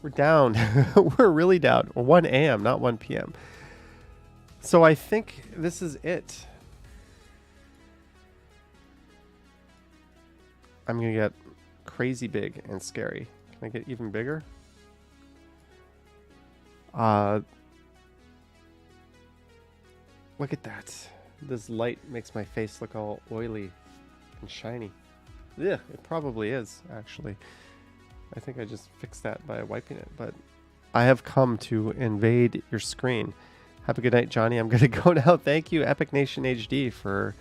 We're down. We're really down. 1 a.m., not 1 p.m. So I think this is it. I'm going to get crazy big and scary. Can I get even bigger? Look at that. This light makes my face look all oily and shiny. Yeah, it probably is, actually. I think I just fixed that by wiping it, but I have come to invade your screen. Have a good night, Johnny. I'm going to go now. Thank you, Epic Nation HD, for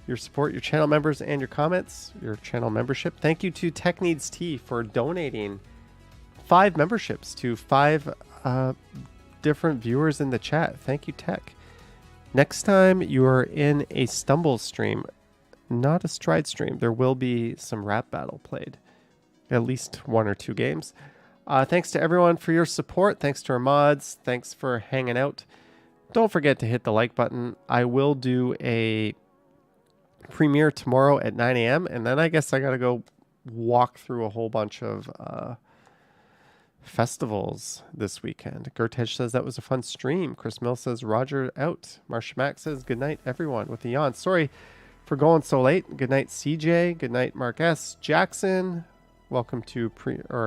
your support, your channel members, and your comments, your channel membership. Thank you to Tech Needs Tea for donating 5 memberships to 5 different viewers in the chat. Thank you, Tech. Next time you are in a Stumble stream, not a Stride stream, there will be some rap battle played. At least 1 or 2 games. Thanks to everyone for your support. Thanks to our mods. Thanks for hanging out. Don't forget to hit the like button. I will do a premiere tomorrow at 9 a.m. And then I guess I got to go walk through a whole bunch of festivals this weekend. Gertej says that was a fun stream. Chris Mill says Roger out. Marsha Mack says good night, everyone, with a yawn. Sorry for going so late. Good night, CJ. Good night, Mark S. Jackson. Welcome to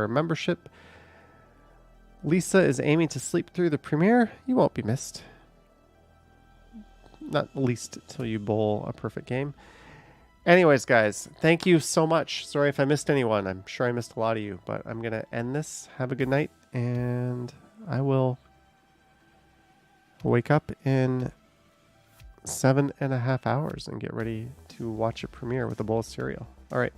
membership. Lisa is aiming to sleep through the premiere. You won't be missed. Not least till you bowl a perfect game. Anyways, guys, thank you so much. Sorry if I missed anyone. I'm sure I missed a lot of you, but I'm going to end this. Have a good night, and I will wake up in 7.5 hours and get ready to watch a premiere with a bowl of cereal. All right.